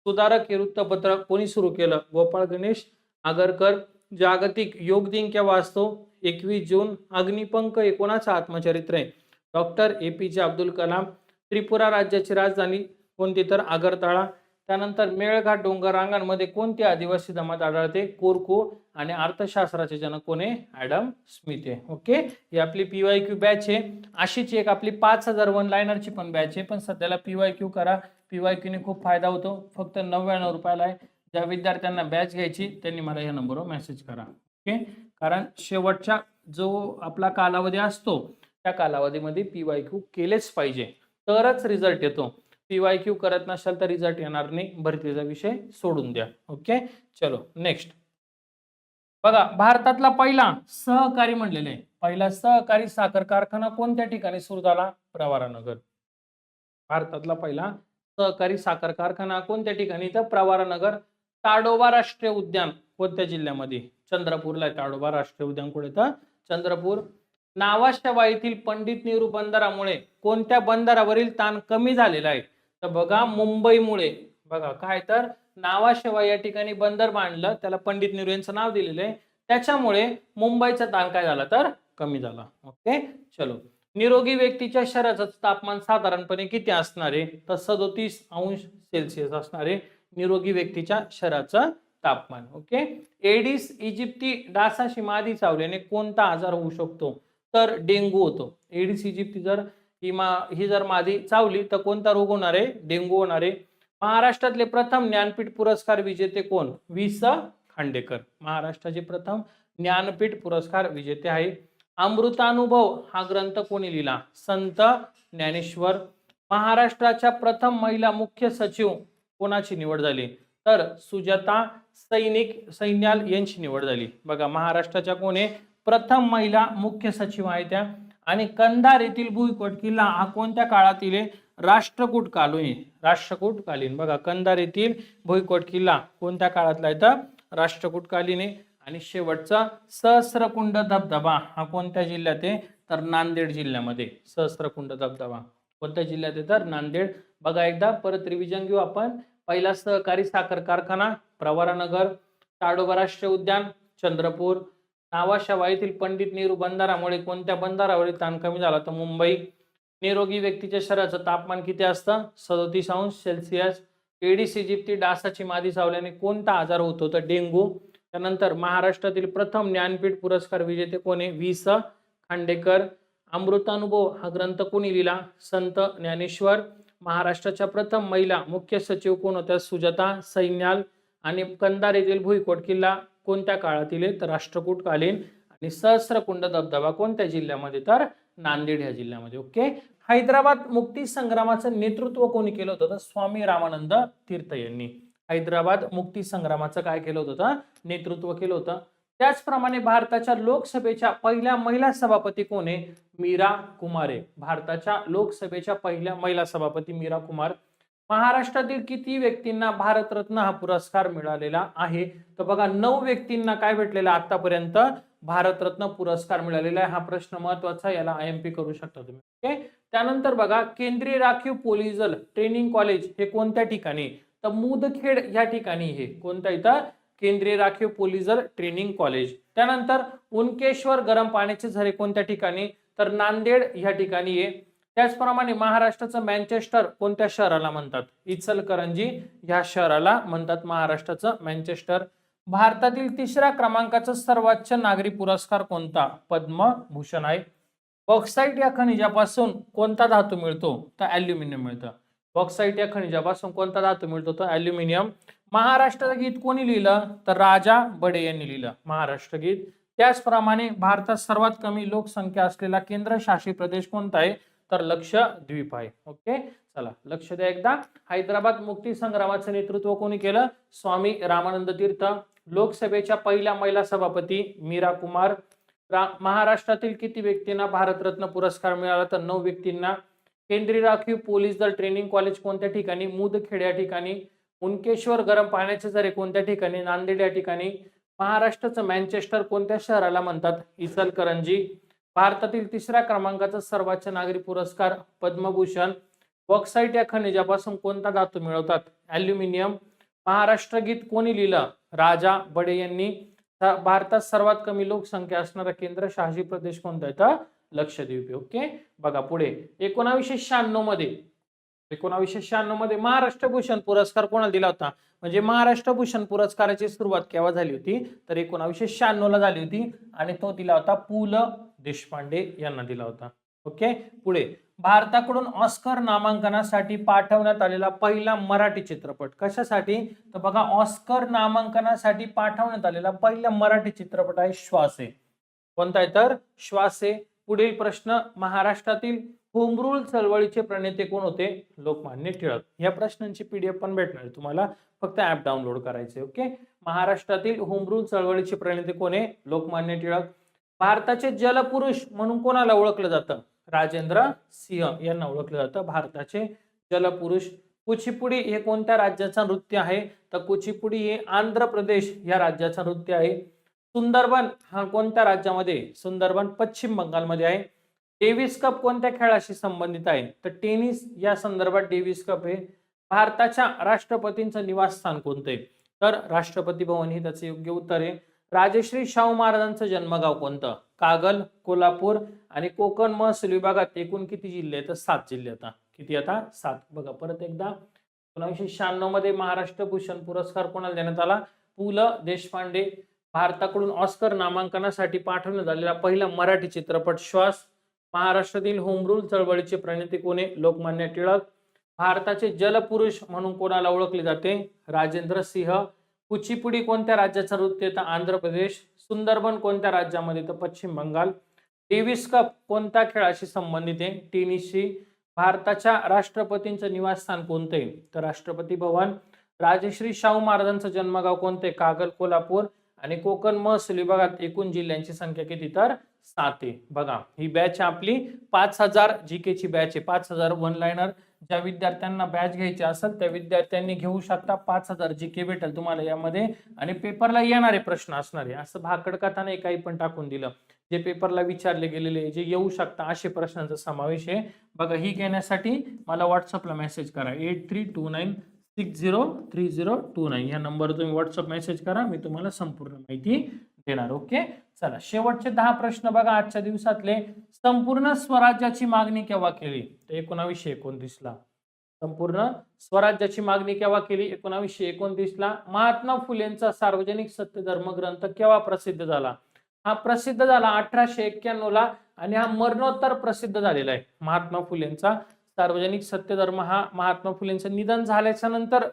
सुधारक हे वृत्तपत्र कोणी सुरू केलं? गोपाळ गणेश आगरकर. जागतिक योग दिन केव्हा असतो? 21 जून. अग्निपंख हे कोणाचं आत्मचरित्र आहे? Doctor APJ Abdul Kalam. त्रिपुरा राज्याची राजधानी कोणती? तर आगरतळा. त्यानंतर मेळघाट डोंगर रांगांमध्ये कोणती आदिवासी जमात आढळते? कोरकू. आणि अर्थशास्त्राचे जनक कोण आहे? ऍडम स्मिथ आहे. ओके, ही आपली PYQ बॅच आहे. अशीच एक आपली 5000 वन लाइनरची पण बॅच आहे, पण सध्याला PYQ करा. PYQ ने खूप फायदा होतो. फक्त 99 रुपयाला आहे. ज्या विद्यार्थ्यांना बॅच घ्यायची त्यांनी मला या नंबरवर मेसेज करा. ओके, कारण शेवटचा जो आपला कालावधी असतो त्या कालावधीमध्ये PYQ केलेच पाहिजे, तरच रिझल्ट येतो. PYQ करत नसाल तर रिझल्ट येणार नाही. भरतीचा विषय सोडून द्या. ओके, चलो नेक्स्ट बघा. भारतातला पहिला सहकारी म्हणलेले पहिला सहकारी साखर कारखाना कोणत्या ठिकाणी सुरू झाला? प्रवारानगर. भारतातला पहिला सहकारी साखर कारखाना कोणत्या ठिकाणी? तर प्रवारानगर. ताडोबा राष्ट्रीय उद्यान कोणत्या जिल्ह्यामध्ये? चंद्रपूरला आहे. ताडोबा राष्ट्रीय उद्यान कुठे? तर चंद्रपूर. नावाशेवा येथील पंडित नेहरू बंदरामुळे कोणत्या बंदरावरील ताण कमी झालेला आहे? तर बघा मुंबईमुळे. बघा काय? तर नावाशेवा या ठिकाणी बंदर बांधलं, त्याला पंडित नेहरू यांचं नाव दिलेलं आहे. त्याच्यामुळे मुंबईचा ताण काय झाला? तर कमी झाला. ओके, चलो. निरोगी व्यक्तीच्या शरीराचं तापमान साधारणपणे किती असणार आहे? तर 37 अंश सेल्सिअस असणार आहे निरोगी व्यक्तीच्या शरीराचं तापमान. ओके. एडिस इजिप्ती डासाची मादी चावल्याने कोणता आजार होऊ शकतो? तर डेंगू होतो. एडिस इजिप्ती जर ही जर मादी चावली तर कोणता रोग होणार आहे? डेंगू होणार आहे. महाराष्ट्रातले प्रथम ज्ञानपीठ पुरस्कार विजेते कोण? वि.स. खांडेकर. महाराष्ट्राचे प्रथम ज्ञानपीठ पुरस्कार विजेते आहे. अमृतानुभव हा ग्रंथ कोणी लिहिला? संत ज्ञानेश्वर. महाराष्ट्राच्या प्रथम महिला मुख्य सचिव कोणाची निवड झाली? तर सुजाता सैन्याल यांची निवड झाली. बघा महाराष्ट्राच्या कोण आहे? प्रथम महिला मुख्य सचिव आहे त्या. आणि कंधार येथील भुईकोट किल्ला हा कोणत्या काळातील आहे? राष्ट्रकूट कालीन. राष्ट्रकूट कालीन. बघा कंधार येथील भुईकोट किल्ला कोणत्या काळातला आहे? तर राष्ट्रकूट कालीन आहे. आणि शेवटचा सहस्रकुंड धबधबा हा कोणत्या जिल्ह्यात आहे? तर नांदेड जिल्ह्यामध्ये. सहस्रकुंड धबधबा कोणत्या जिल्ह्यात आहे? तर नांदेड. बघा एकदा परत रिव्हिजन घेऊ आपण. पहिला सहकारी साखर कारखाना प्रवरानगर. ताडोबा राष्ट्रीय उद्यान चंद्रपूर. नावाशेवा येथील पंडित नेहरू बंदरामुळे कोणत्या बंदरावरील ताण कमी झाला? तर मुंबई. निरोगी व्यक्तीच्या शरीराचं तापमान किती असतं? 37 अंश सेल्सिअस. एडिस इजिप्ती डासाची मादी चावल्याने कोणता आजार होतो? तर डेंगू. त्यानंतर महाराष्ट्रातील प्रथम ज्ञानपीठ पुरस्कार विजेते कोण आहे? वि.स. खांडेकर. अमृतानुभव हा ग्रंथ कोणी लिहिला? संत ज्ञानेश्वर. महाराष्ट्राच्या प्रथम महिला मुख्य सचिव कोण होत्या? सुजाता सैन्याल. आणि कंधार येथील भुईकोट किल्ला कोणत्या काळातील आहे? तर राष्ट्रकूटकालीन. आणि सहस्रकुंड धबधबा कोणत्या जिल्ह्यामध्ये? तर नांदेड ह्या जिल्ह्यामध्ये. ओके. हैदराबाद मुक्ती संग्रामाचं नेतृत्व कोणी केलं होतं? तर स्वामी रामानंद तीर्थ यांनी हैदराबाद मुक्ती संग्रामाचं काय केलं होतं? नेतृत्व केलं होतं. त्याचप्रमाणे भारताच्या लोकसभेच्या पहिल्या महिला सभापती कोण आहे? मीरा कुमार आहे. भारताच्या लोकसभेच्या पहिल्या महिला सभापती मीरा कुमार. महाराष्ट्रातील किती व्यक्तींना भारतरत्न हा पुरस्कार मिळालेला आहे? तर बघा 9 व्यक्तींना काय भेटलेला आतापर्यंत भारतरत्न पुरस्कार मिळालेला आहे. हा प्रश्न महत्वाचा, याला IMP करू शकता तुम्ही. ओके. त्यानंतर बघा केंद्रीय राखीव पोलीस दल ट्रेनिंग कॉलेज हे कोणत्या ठिकाणी? तर मुदखेड या ठिकाणी. हे कोणत्या इथं? केंद्रीय राखीव पोलीस दल ट्रेनिंग कॉलेज. त्यानंतर उनकेश्वर गरम पाण्याचे झरे कोणत्या ठिकाणी? तर नांदेड या ठिकाणी आहे. त्याचप्रमाणे महाराष्ट्राचं मँचेस्टर कोणत्या शहराला म्हणतात? इचलकरंजी या शहराला म्हणतात महाराष्ट्राचं मँचेस्टर. भारतातील 3ऱ्या क्रमांकाचा सर्वोच्च नागरी पुरस्कार कोणता? पद्मभूषण आहे. बॉक्साईट या खनिजापासून कोणता धातू मिळतो? तर ॲल्युमिनियम मिळतं. बॉक्साईट या खनिजापासून कोणता धातू मिळतो? तर ॲल्युमिनियम. महाराष्ट्र गीत कोणी लिहिलं? तर राजा बडे यांनी लिहिलं महाराष्ट्र गीत. त्याचप्रमाणे भारतात सर्वात कमी लोकसंख्या असलेला केंद्रशासित प्रदेश कोणता आहे? तर लक्षद्वीप आहे. ओके. चला लक्ष द्या एकदा. हैदराबाद मुक्ती संग्रामाचं नेतृत्व कोणी केलं? स्वामी रामानंद तीर्थ. लोकसभेच्या पहिल्या महिला सभापती मीरा कुमार. महाराष्ट्रातील किती व्यक्तींना भारतरत्न पुरस्कार मिळाला? तर 9 व्यक्तींना. केंद्रीय राखीव पोलीस दल ट्रेनिंग कॉलेज कोणत्या ठिकाणी? मुदखेड या ठिकाणी. उनकेश्वर गरम पाण्याचे झरे कोणत्या ठिकाणी? नांदेड या ठिकाणी. महाराष्ट्राचं मँचेस्टर कोणत्या शहराला म्हणतात? इचलकरंजी. भारतातील 3ऱ्या क्रमांकाचा सर्वोच्च नागरी पुरस्कार पद्मभूषण. बॉक्साईट या खनिजापासून कोणता धातू मिळवतात? ॲल्युमिनियम. महाराष्ट्र गीत कोणी लिहिलं? राजा बडे यांनी. भारतात सर्वात कमी लोकसंख्या असणारा केंद्रशासित प्रदेश कोणता आहे? तर लक्षद्वीप. ओके. बघा पुढे 1996 मध्ये महाराष्ट्र भूषण पुरस्कार कोणाला दिला होता? म्हणजे महाराष्ट्र भूषण पुरस्काराची सुरुवात केव्हा झाली होती? तर 1996 ला झाली होती. आणि तो दिला होता पु ल देशपांडे यांना दिला होता. ओके. पुढे भारताकडून ऑस्कर नामांकनासाठी पाठवण्यात आलेला पहिला मराठी चित्रपट कशासाठी? तर बघा ऑस्कर नामांकनासाठी पाठवण्यात आलेला पहिला मराठी चित्रपट आहे श्वासे. कोणता आहे? तर श्वासे. पुढील प्रश्न महाराष्ट्रातील होम रूल चळवळीचे प्रणेते कोण होते? लोकमान्य टिळक. या प्रश्नांची PDF पण भेटणार आहे तुम्हाला, फक्त ऍप डाउनलोड करायचे. ओके. महाराष्ट्रातील होम रूल चळवळीचे प्रणेते कोण आहे? लोकमान्य टिळक. भारताचे जलपुरुष म्हणून कोणाला ओळखलं जातं? राजेंद्र सिंह यांना ओळखलं जातं भारताचे जलपुरुष. कुचिपुडी हे कोणत्या राज्याचं नृत्य आहे? तर कुचिपुडी हे आंध्र प्रदेश या राज्याचं नृत्य आहे. सुंदरबन हा कोणत्या राज्यामध्ये? सुंदरबन पश्चिम बंगालमध्ये आहे. डेव्हिस कप कोणत्या खेळाशी संबंधित आहे? तर टेनिस या संदर्भात डेव्हिस कप आहे. भारताच्या राष्ट्रपतींचं निवासस्थान कोणतं आहे? तर राष्ट्रपती भवन हे त्याचे योग्य उत्तर आहे. राजश्री शाहू महाराजांचं जन्मगाव कोणतं? कागल, कोल्हापूर. आणि कोकण महसूल विभागात एकूण किती जिल्हे आहेत? तर 7 जिल्हे. आता किती? आता 7. बघा परत एकदा 1996 मध्ये महाराष्ट्र भूषण पुरस्कार कोणाला देण्यात आला? पु ल देशपांडे. भारताकडून ऑस्कर नामांकनासाठी पाठवण्यात आलेला पहिला मराठी चित्रपट श्वास. महाराष्ट्रातील होम रूल चळवळीचे प्रणेते कोण आहे? लोकमान्य टिळक. भारताचे जलपुरुष म्हणून कोणाला ओळखले जाते? राजेंद्र सिंह. कुचिपुडी कोणत्या राज्याचं नृत्य? तर आंध्र प्रदेश. सुंदरबन कोणत्या राज्यामध्ये? तर पश्चिम बंगाल. डेव्हिस कप कोणत्या खेळाशी संबंधित आहे? टेनिसशी. भारताच्या राष्ट्रपतींचं निवासस्थान कोणतं आहे? तर राष्ट्रपती भवन. राजश्री शाहू महाराजांचं जन्मगाव कोणते? कागल, कोल्हापूर. आणि कोकण महसूल विभागात एकूण जिल्ह्यांची संख्या किती? तर 7 आहे. बघा ही बॅच आपली 5000 GK ची बॅच आहे. 5000 वन लाइनर. ज्या विद्यार्थ्यांना बॅच घ्यायची असेल त्या विद्यार्थ्यांनी घेऊ शकता. 5000 GK भेटेल तुम्हाला यामध्ये. आणि पेपरला येणारे प्रश्न असणार आहे, असं भाकड कथा नाही काही पण टाकून दिलं. जे पेपरला विचारले गेलेले जे येऊ शकता असे प्रश्नांचा समावेश आहे. बघा ही घेण्यासाठी मला व्हॉट्सअपला मेसेज करा 8329603029 या नंबरवर तुम्ही व्हॉट्सअप मेसेज करा. मी तुम्हाला संपूर्ण माहिती देणार. ओके. चला शेवटचे 10 प्रश्न बघा आजच्या दिवसातले. संपूर्ण स्वराज्याची मागणी केव्हा केली? तर 1929 ला. संपूर्ण स्वराज्याची मागणी केव्हा केली? 1929 ला. महात्मा फुलेंचा सार्वजनिक सत्यधर्म ग्रंथ केव्हा प्रसिद्ध झाला? हा प्रसिद्ध झाला 1891 ला. आणि हा मरणोत्तर प्रसिद्ध झालेला आहे. महात्मा फुलेंचा सार्वजनिक सत्यधर्म हा महात्मा फुलेंचं निधन झाल्याच्या नंतर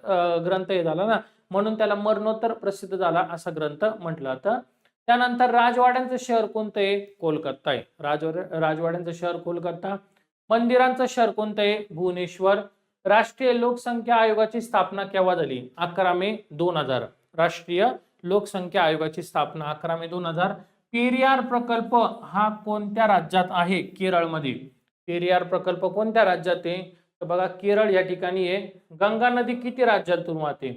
ग्रंथ हे झाला ना, म्हणून त्याला मरणोत्तर प्रसिद्ध झाला असा ग्रंथ म्हटलं जातं. त्यानंतर राजवाड्यांचं शहर कोणतं आहे? कोलकाता आहे. राजवाड्यांचं शहर कोलकाता. मंदिरांचं शहर कोणतं आहे? भुवनेश्वर. राष्ट्रीय लोकसंख्या आयोगाची स्थापना केव्हा झाली? 11 मे 2000. राष्ट्रीय लोकसंख्या आयोगाची स्थापना 11 मे 2000. पेरियार प्रकल्प हा कोणत्या राज्यात आहे? केरळमध्ये. पेरियार प्रकल्प कोणत्या राज्यात आहे? तर बघा केरळ या ठिकाणी आहे. गंगा नदी किती राज्यांतून वाहते?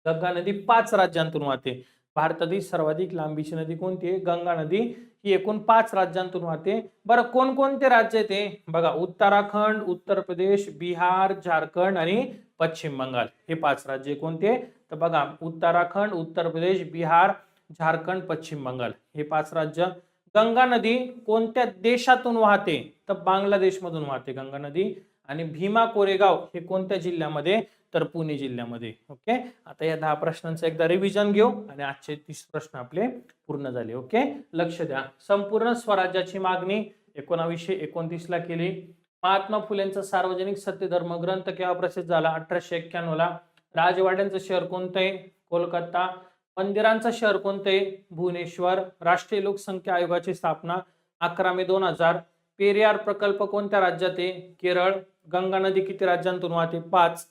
गंगा नदी 5 राज्यांतून वाहते. भारतातील सर्वाधिक लांबीची नदी कोणती आहे? गंगा नदी. ही एकूण 5 राज्यांतून वाहते. बरं कोणकोणते राज्य आहेत? बघा उत्तराखंड, उत्तर प्रदेश, बिहार, झारखंड आणि पश्चिम बंगाल. हे 5 राज्य कोणते? तर बघा उत्तराखंड, उत्तर प्रदेश, बिहार, झारखंड, पश्चिम बंगाल हे 5 राज्य. गंगा नदी कोणत्या देशातून वाहते? तर बांगलादेश मधून वाहते गंगा नदी. आणि भीमा कोरेगाव हे कोणत्या जिल्ह्यामध्ये? तर पुणे जिल्ह्यामध्ये. ओके, आता या 10 प्रश्नांचं एकदा रिव्हिजन घेऊ आणि आजचे 30 प्रश्न आपले पूर्ण झाले. ओके, लक्ष द्या. संपूर्ण स्वराज्याची मागणी 1929 ला केली. महात्मा फुलेंचा सार्वजनिक सत्यधर्म ग्रंथ केव्हा प्रसिद्ध झाला? 1891 ला. राजवाड्यांचं शहर कोणतं आहे? कोलकाता. मंदिरांचं शहर कोणतं आहे? भुवनेश्वर. राष्ट्रीय लोकसंख्या आयोगाची स्थापना 11 मे 2000. पेरियार प्रकल्प कोणत्या राज्यात आहे? केरळ. गंगा नदी किती राज्यांतून वाहते? 5.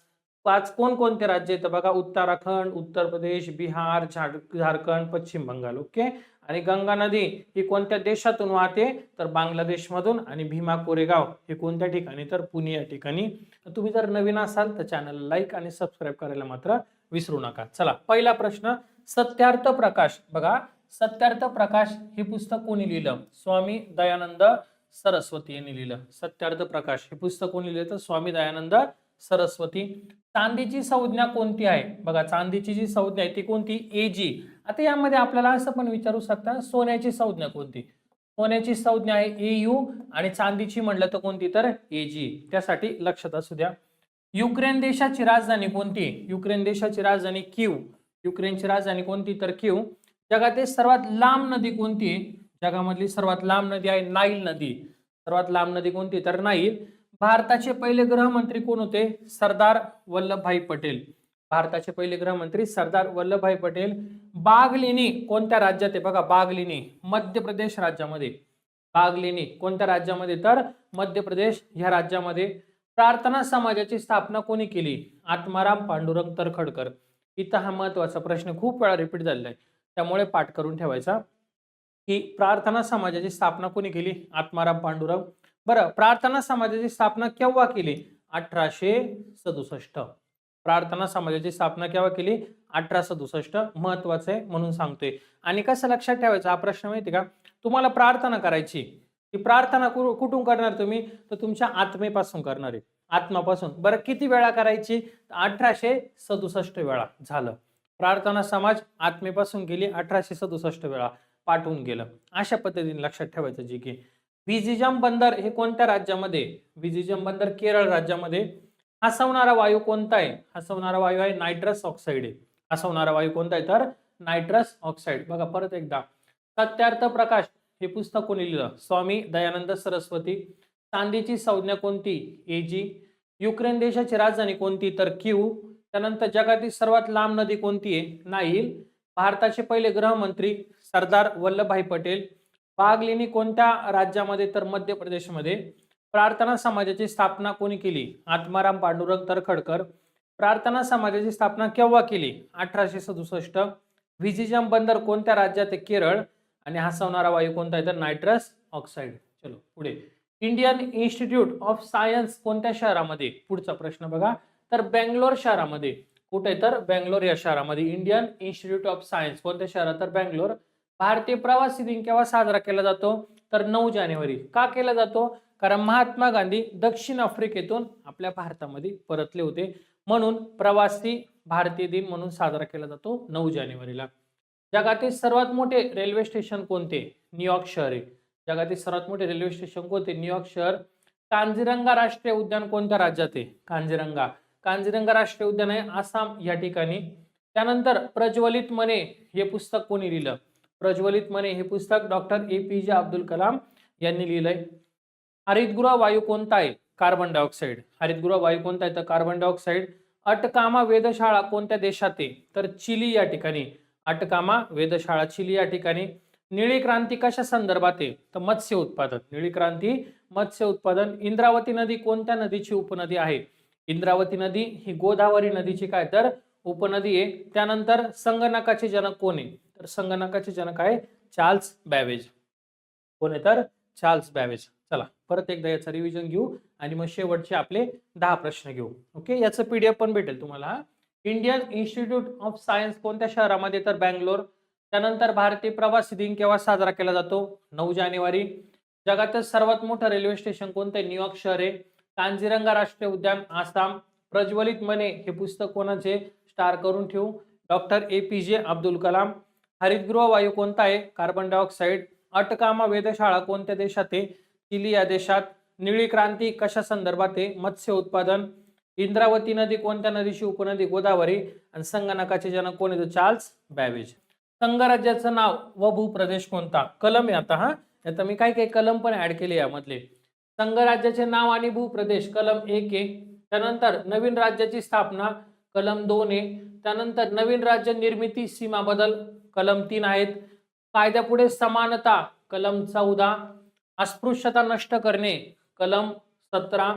5 कोणकोणते राज्य आहेत? बघा उत्तराखंड, उत्तर प्रदेश, बिहार, झारखंड, पश्चिम बंगाल. ओके, आणि गंगा नदी ही कोणत्या देशातून वाहते? तर बांगलादेश मधून. आणि भीमा कोरेगाव हे कोणत्या ठिकाणी? तर पुणे या ठिकाणी. तुम्ही जर नवीन असाल तर चॅनलला लाईक आणि सबस्क्राईब करायला मात्र विसरू नका. चला, पहिला प्रश्न. सत्यार्थ प्रकाश. बघा सत्यार्थ प्रकाश हे पुस्तक कोणी लिहिलं? स्वामी दयानंद सरस्वती यांनी लिहिलं. सत्यार्थ प्रकाश हे पुस्तक कोणी लिहिलं? तर स्वामी दयानंद सरस्वती. चांदीची संज्ञा कोणती आहे? बघा चांदीची जी संज्ञा आहे ती कोणती? Ag. आता यामध्ये आपल्याला असं पण विचारू शकता सोन्याची संज्ञा कोणती? सोन्याची संज्ञा आहे Au आणि चांदीची म्हटलं तर कोणती? तर Ag. त्यासाठी लक्षात असू द्या. युक्रेन देशाची राजधानी कोणती? युक्रेन देशाची राजधानी कीव. युक्रेनची राजधानी कोणती? तर कीव. जगातील सर्वात लांब नदी कोणती? जगामधली सर्वात लांब नदी आहे नाईल नदी. सर्वात लांब नदी कोणती? तर नाईल. भारताचे पहिले गृहमंत्री कोण होते? सरदार वल्लभभाई पटेल. भारताचे पहिले गृहमंत्री सरदार वल्लभभाई पटेल. बागलेनी कोणत्या राज्यात आहे? बघा बागलेनी मध्य प्रदेश राज्यामध्ये. बागलेनी कोणत्या राज्यामध्ये? तर मध्य प्रदेश ह्या राज्यामध्ये. प्रार्थना समाजाची स्थापना कोणी केली? आत्माराम पांडुरंग तर्खडकर. इथं हा महत्वाचा प्रश्न खूप वेळा रिपीट झालेला आहे, त्यामुळे पाठ करून ठेवायचा की प्रार्थना समाजाची स्थापना कोणी केली? आत्माराम पांडुरंग. बरं, प्रार्थना समाजाची स्थापना केव्हा केली? 1867. प्रार्थना समाजाची स्थापना केव्हा केली? 1867. महत्वाचं आहे म्हणून सांगतोय. आणि कसं लक्षात ठेवायचं हा प्रश्न माहिती का? तुम्हाला प्रार्थना करायची, ती प्रार्थना कुठून करणार तुम्ही? तर तुमच्या आत्मेपासून करणार आहे, आत्मापासून. बरं किती वेळा करायची? 1867 वेळा. झालं. प्रार्थना समाज आत्मेपासून गेली 1867 वेळा, पाठवून गेलं. अशा पद्धतीने लक्षात ठेवायचं. जी की विझिजम बंदर हे कोणत्या राज्यामध्ये? विझिजम बंदर केरळ राज्यामध्ये. हसवणारा वायू कोणता आहे? हसवणारा वायू आहे नायट्रस ऑक्साईड. हसवणारा वायू कोणता आहे? तर नायट्रस ऑक्साईड. बघा परत एकदा. सत्यार्थ प्रकाश हे पुस्तक कोणी लिहिलं? स्वामी दयानंद सरस्वती. चांदीची संज्ञा कोणती? Ag. युक्रेन देशाची राजधानी कोणती? तर कीव. त्यानंतर जगातील सर्वात लांब नदी कोणती आहे? नाईल. भारताचे पहिले गृहमंत्री सरदार वल्लभभाई पटेल. बागलेनी कोणत्या राज्यामध्ये? तर मध्य प्रदेशमध्ये. प्रार्थना समाजाची स्थापना कोणी केली? आत्माराम पांडुरंग तर्खडकर. प्रार्थना समाजाची स्थापना केव्हा केली? 1867. विझिजम बंदर कोणत्या राज्यात आहे? केरळ. आणि हसवणारा वायू कोणता आहे? तर नायट्रस ऑक्साईड. चलो पुढे. इंडियन इन्स्टिट्यूट ऑफ सायन्स कोणत्या शहरामध्ये? पुढचा प्रश्न बघा. तर बेंगलोर शहरामध्ये. कुठे? तर बेंगलोर या शहरामध्ये इंडियन इन्स्टिट्यूट ऑफ सायन्स. कोणत्या शहरात? तर बेंगलोर. भारतीय प्रवासी दिन केव्हा साजरा केला जातो? तर 9 जानेवारी. का केला जातो? कारण महात्मा गांधी दक्षिण आफ्रिकेतून आपल्या भारतामध्ये परतले होते, म्हणून प्रवासी भारतीय दिन म्हणून साजरा केला जातो 9 जानेवारीला. जगातील सर्वात मोठे रेल्वे स्टेशन कोणते? न्यूयॉर्क शहर आहे. जगातील सर्वात मोठे रेल्वे स्टेशन कोणते? न्यूयॉर्क शहर. कांजीरंगा राष्ट्रीय उद्यान कोणत्या राज्यात आहे? कांजीरंगा. कांजीरंगा राष्ट्रीय उद्यान आहे आसाम या ठिकाणी. त्यानंतर प्रज्वलित मने हे पुस्तक कोणी लिहिलं? प्रज्वलित मने हे पुस्तक डॉक्टर APJ अब्दुल कलाम यांनी लिहिलंय. हरितगृह वायू कोणता आहे? Carbon dioxide. हरितगृह वायू कोणता आहे तर कार्बन डायऑक्साईड. अटकामा वेधशाळा कोणत्या देशात आहे तर चिली या ठिकाणी. अटकामा वेधशाळा चिली या ठिकाणी. निळी क्रांती कशा संदर्भात आहे तर मत्स्य उत्पादन. निळी क्रांती मत्स्य उत्पादन. इंद्रावती नदी कोणत्या नदीची उपनदी आहे. इंद्रावती नदी ही गोदावरी नदीची काय तर उपनदी आहे. त्यानंतर संगणकाचे जनक कोण आहे तर संगणकाचे जनक आहे चार्ल्स बॅबेज. कोण आहे तर चार्ल्स बॅबेज. चला परत एकदा याचा रिव्हिजन घेऊ आणि मग शेवटचे आपले 10 प्रश्न घेऊ. ओके, याचं पीडीएफ पण भेटेल तुम्हाला. इंडियन इन्स्टिट्यूट ऑफ सायन्स कोणत्या शहरामध्ये तर बँगलोर. त्यानंतर भारतीय प्रवासी दिन केव्हा साजरा केला जातो 9 जानेवारी. जगातील सर्वात मोठं रेल्वे स्टेशन कोणतं आहे न्यूयॉर्क शहर आहे. कांजीरंगा राष्ट्रीय उद्यान आसाम. प्रज्वलित मने हे पुस्तक कोणाचे स्टार करून ठेवू डॉक्टर APJ अब्दुल कलाम. हरितगृह वायू कोणता आहे कार्बन डायऑक्साईड. अटकामा वेधशाळा कोणत्या देशात आहे चिली या देशात. निळी क्रांती कशा संदर्भात आहे मत्स्य उत्पादन. इंद्रावती नदी कोणत्या नदीची उपनदी गोदावरी. आणि संगणकाचे जनक कोण आहे चार्ल्स बॅबेज. संघराज्याचं नाव व भूप्रदेश कोणता कलम आहे आता. आता मी काही कलम पण ऍड केले यामधले. संघराज्याचे नाव आणि भूप्रदेश कलम 1 आहे. त्यानंतर नवीन राज्याची स्थापना कलम 2 आहे. त्यानंतर नवीन राज्य निर्मिती सीमा बदल कलम 3 आहेत. कायद्यापुढे समानता कलम 14. अस्पृश्यता नष्ट करणे कलम 17.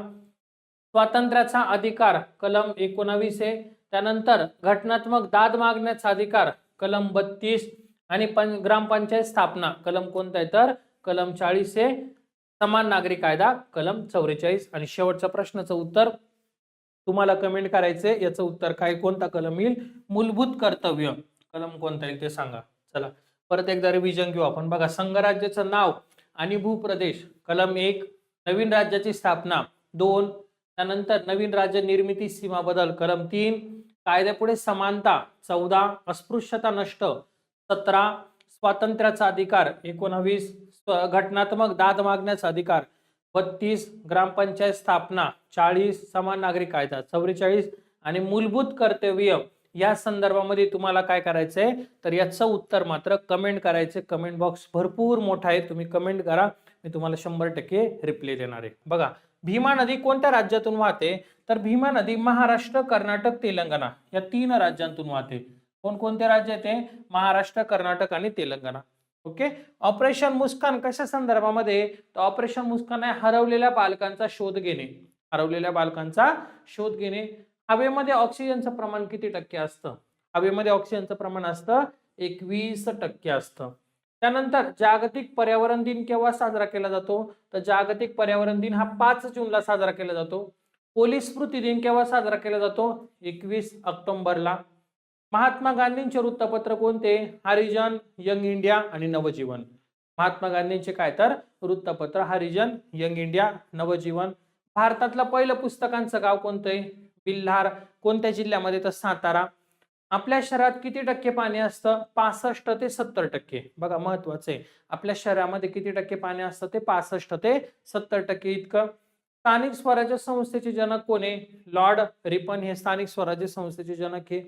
स्वातंत्र्याचा अधिकार कलम 19 आहे. त्यानंतर घटनात्मक दाद मागण्याचा अधिकार कलम 32 आणि ग्रामपंचायत स्थापना कलम कोणता आहे तर कलम 40 आहे. समान नागरी कायदा कलम 44. आणि शेवटच्या प्रश्नाचं उत्तर तुम्हाला कमेंट करायचे. याचं उत्तर काय कोणता कलम येईल मूलभूत कर्तव्य कलम कोणता येईल ते सांगा. चला परत एकदा रिव्हिजन घेऊ आपण. बघा संघराज्याचं नाव आणि भूप्रदेश कलम 1. नवीन राज्याची स्थापना 2. त्यानंतर नवीन राज्य निर्मिती सीमा बदल कलम 3. कायद्यापुढे समानता 14. अस्पृश्यता नष्ट 17. स्वातंत्र्याचा अधिकार 19. घटनात्मक दाद मागण्याचा अधिकार 32. ग्रामपंचायत स्थापना 40. समान नागरी कायदा 44. आणि मूलभूत कर्तव्य या संदर्भामध्ये तुम्हाला काय करायचंय तर याचं उत्तर मात्र कमेंट करायचे. कमेंट बॉक्स भरपूर मोठा आहे, तुम्ही कमेंट करा, मी तुम्हाला 100% रिप्लाय देणार आहे. बघा भीमा नदी कोणत्या राज्यातून वाहते तर भीमा नदी महाराष्ट्र कर्नाटक तेलंगणा या 3 राज्यांतून वाहते. कोणकोणते राज्य आहेत ते महाराष्ट्र कर्नाटक आणि तेलंगणा. ओके. ऑपरेशन मुस्कान कशा संदर्भामध्ये तर ऑपरेशन मुस्कान आहे हरवलेल्या बालकांचा शोध घेणे. हरवलेल्या बालकांचा शोध घेणे. हवेमध्ये ऑक्सिजनचं प्रमाण किती टक्के असतं हवेमध्ये ऑक्सिजनचं प्रमाण असतं 21% असतं. त्यानंतर जागतिक पर्यावरण दिन केव्हा साजरा केला जातो तर जागतिक पर्यावरण दिन हा 5 जूनला साजरा केला जातो. पोलीस स्मृती दिन केव्हा साजरा केला जातो 21 ऑक्टोबरला. महात्मा गांधींचे वृत्तपत्र कोणते हरिजन, यंग इंडिया आणि नवजीवन. महात्मा गांधींचे काय तर वृत्तपत्र हरिजन, यंग इंडिया, नवजीवन. भारतातलं पहिलं पुस्तकांचं गाव कोणतं आहे बिल्हार. कोणत्या जिल्ह्यामध्ये तर सातारा. आपल्या शहरात किती टक्के पाणी असतं 65 ते 70%. बघा महत्वाचं आहे आपल्या शहरामध्ये किती टक्के पाणी असतं ते 65 ते 70% इतकं. स्थानिक स्वराज्य संस्थेचे जनक कोण आहे लॉर्ड रिपन हे स्थानिक स्वराज्य संस्थेचे जनक आहे.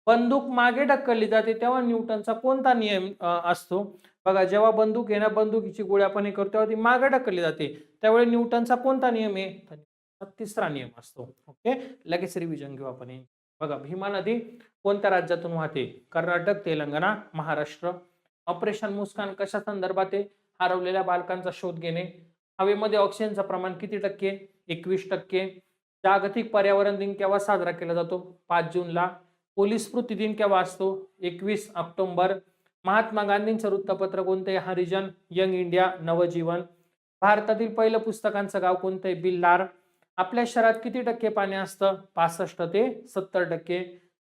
बंदूक मागे ढकलली जाते तेव्हा न्यूटनचा कोणता नियम असतो बघा जेव्हा बंदूक आहे ना बंदुकीची गोळी आपण हे करतो तेव्हा ती मागे ढकलली जाते त्यावेळी न्यूटनचा कोणता नियम आहे 3रा नियम असतो. ओके लगेच रिव्हिजन घेऊ आपण. बघा भीमा नदी कोणत्या राज्यातून वाहते कर्नाटक, तेलंगणा, महाराष्ट्र. ऑपरेशन मुस्कान कशा संदर्भात आहे हरवलेल्या बालकांचा शोध घेणे. हवेमध्ये ऑक्सिजनचं प्रमाण किती टक्के 21%. जागतिक पर्यावरण दिन केव्हा साजरा केला जातो 5 जूनला. पोलीस स्मृती दिन केव्हा असतो 21 ऑक्टोबर. महात्मा गांधींचं वृत्तपत्र कोणते हरिजन, यंग इंडिया, नवजीवन. भारतातील पहिलं पुस्तकांचं गाव कोणतं आहे बिल्हार. आपल्या शहरात किती टक्के पाणी असतं 65 ते 70%.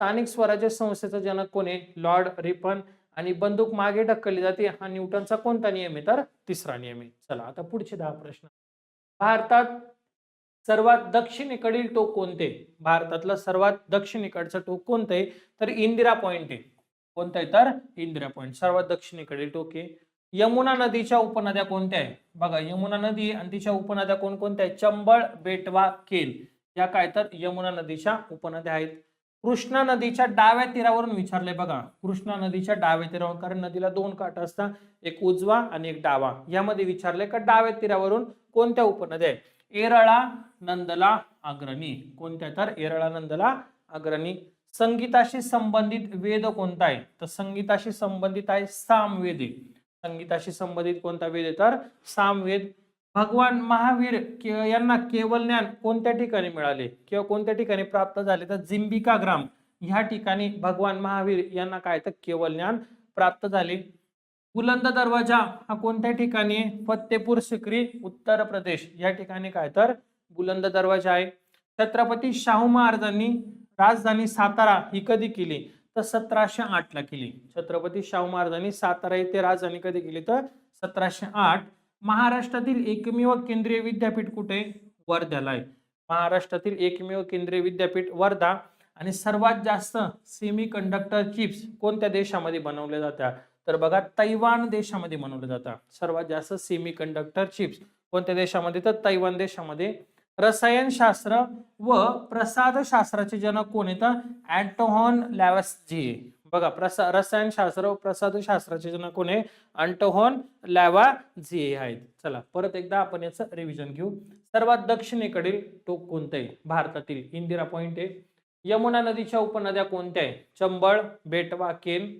स्थानिक स्वराज्य संस्थेचा जनक कोण आहे लॉर्ड रिपन. आणि बंदूक मागे ढकलली जाते हा न्यूटनचा कोणता नियम आहे तर 3रा नियम आहे. चला आता पुढचे 10 प्रश्न. भारतात सर्वात दक्षिणेकडील टोक कोणते भारतातलं सर्वात दक्षिणेकडचं टोक कोणतं आहे तर इंदिरा पॉइंट आहे. कोणतं आहे तर इंदिरा पॉइंट सर्वात दक्षिणेकडील टोक आहे. यमुना नदीच्या उपनद्या कोणत्या आहे बघा यमुना नदी आणि तिच्या उपनद्या कोणकोणत्या आहेत चंबळ, बेटवा, केल या काय तर यमुना नदीच्या उपनद्या आहेत. कृष्णा नदीच्या डाव्या तीरावरून विचारले बघा कृष्णा नदीच्या डाव्या तीरावर कारण नदीला 2 काठ असतात एक उजवा आणि एक डावा. यामध्ये विचारले का डाव्या तीरावरून कोणत्या उपनद्या आहे एरळा नंदला अग्रणी. कोणत्या? तर एरळा नंदला अग्रणी. संगीताशी संबंधित वेद कोणता आहे? तर संगीताशी संबंधित आहे सामवेद. संगीताशी संबंधित कोणता वेद आहे? तर सामवेद. भगवान महावीर यांना केवळ ज्ञान कोणत्या ठिकाणी मिळाले किंवा कोणत्या ठिकाणी प्राप्त झाले? तर जिंबिका ग्राम ह्या ठिकाणी भगवान महावीर यांना काय तर केवळ ज्ञान प्राप्त झाले. बुलंद दरवाजा हा कोणत्या ठिकाणी आहे? फतेपूर सिक्री उत्तर प्रदेश या ठिकाणी काय तर बुलंद दरवाजा आहे. छत्रपती शाहू महाराजांनी राजधानी सातारा ही कधी केली? तर 1708 ला केली. छत्रपती शाहू महाराजांनी सातारा येथे राजधानी कधी केली? तर 1708. महाराष्ट्रातील एकमेव केंद्रीय विद्यापीठ कुठे? वर्ध्याला आहे. महाराष्ट्रातील एकमेव केंद्रीय विद्यापीठ वर्धा. आणि सर्वात जास्त सेमी कंडक्टर चिप्स कोणत्या देशामध्ये बनवल्या जातात? तर बघा तैवान देशामध्ये बनवले जातात. सर्वात जास्त सेमी कंडक्टर चिप्स कोणत्या देशामध्ये? तर तैवान देशामध्ये. रसायनशास्त्र व प्रसादशास्त्राचे जनक कोण आहेत? अँटोहन लॅवॅसियर. बघा रसायनशास्त्र व प्रसादशास्त्राचे जनक कोण आहे? अँटोहन लॅवॅसियर आहेत. चला परत एकदा आपण याचं रिव्हिजन घेऊ. सर्वात दक्षिणेकडील टोक कोणतं आहे? भारतातील इंदिरा पॉइंट आहे. यमुना नदीच्या उपनद्या कोणत्या आहे? चंबळ, बेटवा, केन.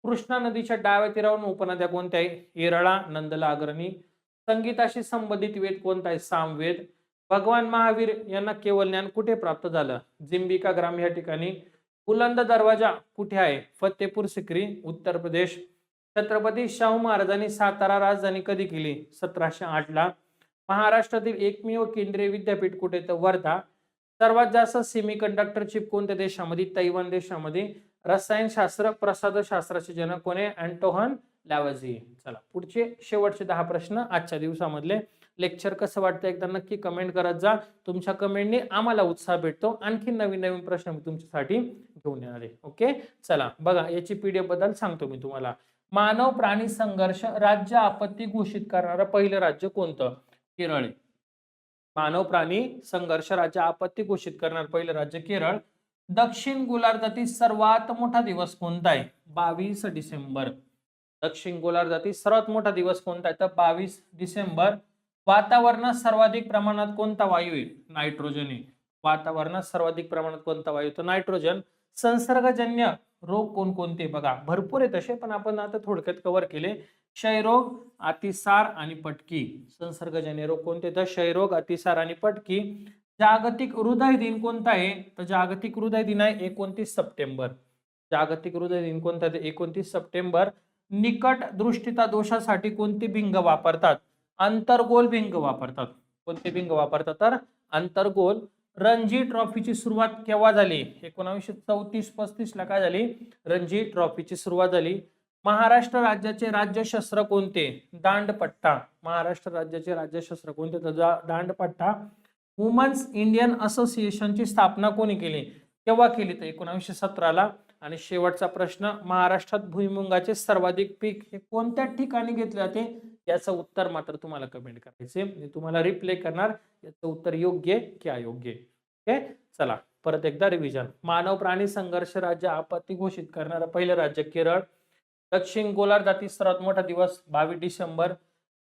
कृष्णा नदीच्या डाव्या तीरावरून उपनद्या कोणत्या आहे? एरळा, नंदला अग्रणी. संगीताशी संबंधित वेद कोणता आहे? सामवेद. भगवान महावीर यांना केवळ ज्ञान कुठे प्राप्त झालं? जिंबिका ग्राम या ठिकाणी. बुलंद दरवाजा कुठे आहे? फतेपूर सिक्री उत्तर प्रदेश. छत्रपती शाहू महाराजांनी सातारा राजधानी कधी केली? 1708 ला. महाराष्ट्रातील एकमेव केंद्रीय विद्यापीठ कुठे? तर वर्धा. सर्वात जास्त सेमी कंडक्टर चिप कोणत्या देशामध्ये? तैवान देशामध्ये. रसायनशास्त्र प्रसादशास्त्राचे जनक कोण आहे? अँटोहन लॅवॅसियर. चला पुढचे शेवटचे 10 प्रश्न आजच्या दिवसामधले. लेक्चर कसं वाटतं एकदा नक्की कमेंट करत जा. तुमच्या कमेंटने आम्हाला उत्साह भेटतो. आणखी नवीन नवीन प्रश्न मी तुमच्यासाठी घेऊन येणार आहे. ओके चला बघा याची पीडीएफ बद्दल सांगतो मी तुम्हाला. मानव प्राणी संघर्ष राज्य आपत्ती घोषित करणारं पहिलं राज्य कोणतं? केरळ. मानव प्राणी संघर्ष राज्य आपत्ती घोषित करणार पहिलं राज्य केरळ. दक्षिण गोलार्धातील सर्वात मोठा दिवस कोणता आहे? 22 डिसेंबर. दक्षिण गोलार्धातील सर्वात मोठा दिवस कोणता आहे? तर 22 डिसेंबर. वातावरणात सर्वाधिक प्रमाणात कोणता वायू आहे? नायट्रोजन आहे. वातावरणात सर्वाधिक प्रमाणात कोणता वायू? तर नायट्रोजन. संसर्गजन्य रोग कोणकोणते? बघा भरपूर आहे तसे पण आपण आता थोडक्यात कव्हर केले. क्षयरोग, अतिसार आणि पटकी. संसर्गजन्य रोग कोणते? तर क्षयरोग, अतिसार आणि पटकी. जागतिक हृदय दिन कोणता आहे? तर जागतिक हृदय दिन आहे 29 सप्टेंबर. जागतिक हृदय दिन कोणता आहे? 29 सप्टेंबर. निकट दृष्टिता दोषासाठी कोणते भिंग वापरतात? अंतर्गोल भिंग वापरतात. कोणते भिंग वापरतात? तर अंतर्गोल. रणजी ट्रॉफीची सुरुवात केव्हा झाली? 1934-35 ला काय झाली? रणजी ट्रॉफीची सुरुवात झाली. महाराष्ट्र राज्याचे राज्यशस्त्र कोणते? दांडपट्टा. महाराष्ट्र राज्याचे राज्यशस्त्र कोणते? तर दांडपट्टा. वुमन्स इंडियन असोसिएशनची स्थापना कोणी केली? केव्हा केली? तर 1917 ला. आणि शेवटचा प्रश्न, महाराष्ट्रात भुईमुगाचे सर्वाधिक पीक हे कोणत्या ठिकाणी घेतले जाते? याचं उत्तर मात्र तुम्हाला कमेंट करायचे. मी तुम्हाला रिप्ले करणार याचं उत्तर योग्य की अयोग्य. ओके चला परत एकदा रिव्हिजन. मानव प्राणी संघर्ष राज्य आपत्ती घोषित करणारं पहिलं राज्य केरळ. दक्षिण गोलार्धातील सर्वात मोठा दिवस 22 डिसेंबर.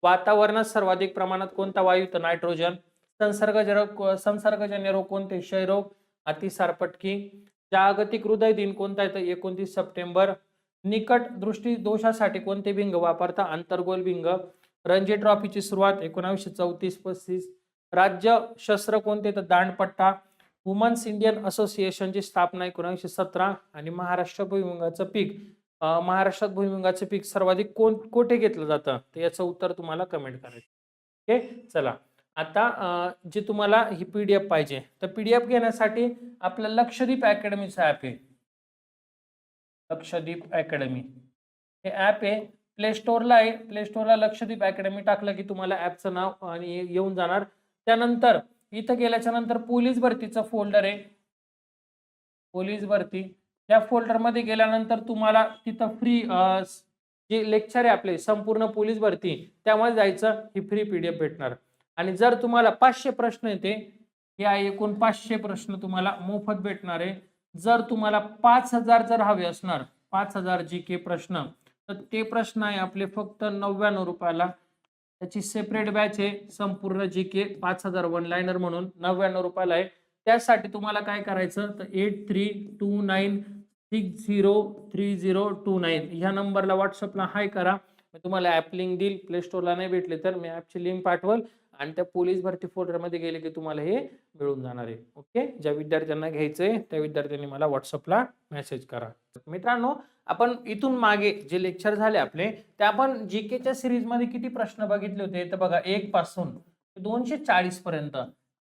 वातावरणात सर्वाधिक प्रमाणात कोणता वायू? तर नायट्रोजन. संसर्गजन्य रोग कोणते? क्षयरोग, अतिसार, पटकी. जागतिक हृदय दिन कोणता आहे? तर 29 सप्टेंबर. निकट दृष्टी दोषासाठी कोणते भिंग वापरता? अंतर्गोल भिंग. रणजी ट्रॉफीची सुरुवात 1934-35. राज्य शस्त्र कोणते? तर दांडपट्टा. वुमन्स इंडियन असोसिएशनची स्थापना 1917. आणि महाराष्ट्रात भुईमुगाचं पीक सर्वाधिक कोठे घेतलं जातं? तर याचं उत्तर तुम्हाला कमेंट करायचं. ओके चला आता जे तुम्हाला ही पीडीएफ पाहिजे तर पीडीएफ घेण्यासाठी आपलं लक्षदीप अकॅडमीचं ऍप आहे. लक्षदीप अकॅडमी हे ऍप आहे. प्ले स्टोअरला आहे. प्ले स्टोअरला लक्षदीप अकॅडमी टाकलं की तुम्हाला ऍपचं नाव आणि येऊन जाणार. त्यानंतर इथं गेल्याच्या नंतर पोलीस भरतीचं फोल्डर आहे. पोलीस भरती या फोल्डरमध्ये गेल्यानंतर तुम्हाला तिथं फ्री जे लेक्चर आहे आपले संपूर्ण पोलीस भरती त्यामध्ये जायचं. ही फ्री पीडीएफ भेटणार. आणि जर तुम्हाला 500 प्रश्न येते या एकूण 500 प्रश्न तुम्हाला मोफत भेटणार आहे. जर तुम्हाला 5000 जर हवे असणार 5000 GK प्रश्न तर ते प्रश्न आहे आपले फक्त 99 रुपयाला. त्याची सेपरेट बॅच आहे संपूर्ण GK 5000 वन लाईनर म्हणून 99 रुपयाला आहे. त्यासाठी तुम्हाला काय करायचं तर 8329603029 ह्या नंबरला व्हॉट्सअपला हाय करा. मी तुम्हाला ऍप लिंक देईल. प्ले स्टोरला नाही भेटले तर मी ऍपची लिंक पाठवल आणि त्या पोलीस भरती फोल्डरमध्ये गेले की तुम्हाला हे मिळून जाणार आहे. ओके, ज्या विद्यार्थ्यांना घ्यायचंय त्या विद्यार्थ्यांनी मला व्हॉट्सअपला मेसेज करा. मित्रांनो, आपण इथून मागे जे लेक्चर झाले आपले ते आपण जीकेच्या सिरीज मध्ये किती प्रश्न बघितले होते तर बघा 1 पासून 240 पर्यंत.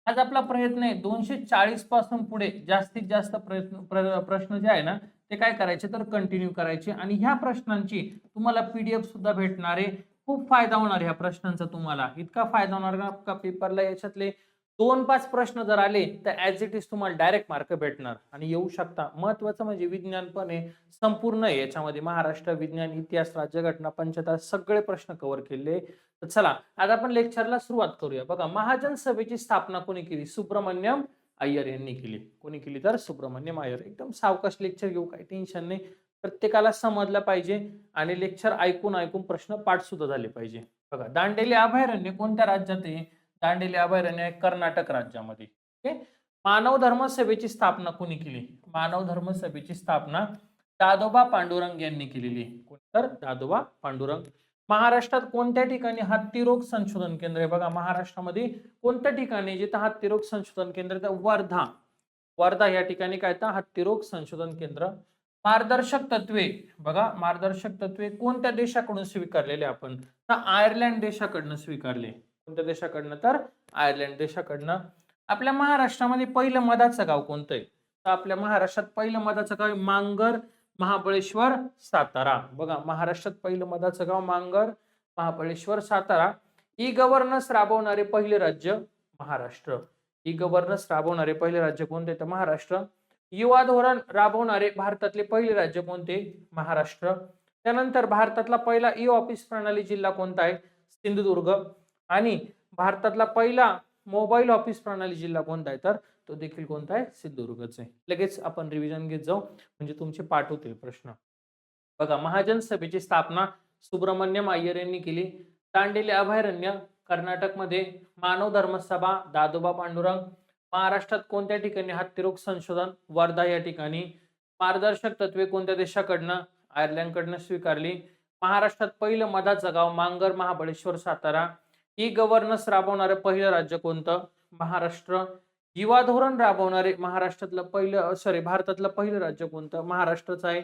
आज आपला प्रयत्न आहे 240 पासून पुढे जास्तीत जास्त प्रश्न जे आहे ना ते काय करायचे तर कंटिन्यू करायचे आणि ह्या प्रश्नांची तुम्हाला PDF सुद्धा भेटणार आहे. खूप फायदा होणार ह्या प्रश्नांचा तुम्हाला. इतका फायदा होणार का पेपरला याच्यातले 2-5 प्रश्न जर आले तर ऍज इट इज तुम्हाला डायरेक्ट मार्क भेटणार आणि येऊ शकता. महत्वाचं म्हणजे विज्ञान पण आहे संपूर्ण आहे याच्यामध्ये. महाराष्ट्र, विज्ञान, इतिहास, राज्यघटना, पंचतारा सगळे प्रश्न कव्हर केले. तर चला आज आपण लेक्चरला सुरुवात करूया. बघा, महाजन सभेची स्थापना कोणी केली? सुब्रमण्यम अय्यर यांनी केली. कोणी केली तर सुब्रमण्यम अय्यर. एकदम सावकाश लेक्चर घेऊ, काही टेन्शन नाही. प्रत्येकाला समजलं पाहिजे आणि लेक्चर ऐकून ऐकून प्रश्न पाठ सुद्धा झाले पाहिजे. बघा, दांडेली अभयारण्य कोणत्या राज्यात आहे? दांडेली अभयारण्य आहे कर्नाटक राज्यामध्ये. ओके, मानव धर्म सभेची स्थापना कोणी केली? मानव धर्म सभेची स्थापना दादोबा पांडुरंग यांनी केलेली. कोण तर दादोबा पांडुरंग. महाराष्ट्रात कोणत्या ठिकाणी हत्तीरोग संशोधन केंद्र आहे? बघा, महाराष्ट्रामध्ये कोणत्या ठिकाणी जिथे हत्तीरोग संशोधन केंद्र तर वर्धा. वर्धा या ठिकाणी काय तर हत्तीरोग संशोधन केंद्र. मार्गदर्शक तत्वे, बघा मार्गदर्शक तत्वे कोणत्या देशाकडून स्वीकारलेले आपण? तर आयर्लंड देशाकडनं स्वीकारले. कोणत्या देशाकडनं तर आयर्लंड देशाकडनं. आपल्या महाराष्ट्रामध्ये पहिलं मधाचं गाव कोणतं आहे? तर आपल्या महाराष्ट्रात पहिलं मधाचं गाव मांगर, महाबळेश्वर, सातारा. बघा, महाराष्ट्रात पहिलं मधाचं गाव मांगर, महाबळेश्वर, सातारा. ई गव्हर्नन्स राबवणारे पहिले राज्य महाराष्ट्र. ई गव्हर्नन्स राबवणारे पहिले राज्य कोणते? तर महाराष्ट्र. युवा धोरण राबवणारे भारतातले पहिले राज्य कोणते? महाराष्ट्र. त्यानंतर भारतातला पहिला ई ऑफिस प्रणाली जिल्हा कोणता आहे? सिंधुदुर्ग. आणि भारतातला पहिला मोबाईल ऑफिस प्रणाली जिल्हा कोणता आहे? तर तो देखील कोणता आहे? सिंधुदुर्गच आहे. लगेच आपण रिव्हिजन घेत जाऊ म्हणजे तुमचे पाठ होतील प्रश्न. बघा, महाजन सभेची स्थापना सुब्रमण्यम अय्यर यांनी केली. दांडेली अभयारण्य कर्नाटकमध्ये. मानव धर्म सभा दादोबा पांडुरंग. महाराष्ट्रात कोणत्या ठिकाणी हत्तीरोग संशोधन? वर्धा या ठिकाणी. मार्गदर्शक तत्वे कोणत्या देशाकडनं? आयर्लंडकडनं स्वीकारली. महाराष्ट्रात पहिलं मधाचं गाव मांगर, महाबळेश्वर, सातारा. ई गव्हर्नन्स राबवणारे पहिलं राज्य कोणतं? महाराष्ट्र. युवा धोरण राबवणारे महाराष्ट्रातलं पहिलं भारतातलं पहिलं राज्य कोणतं? महाराष्ट्रच आहे.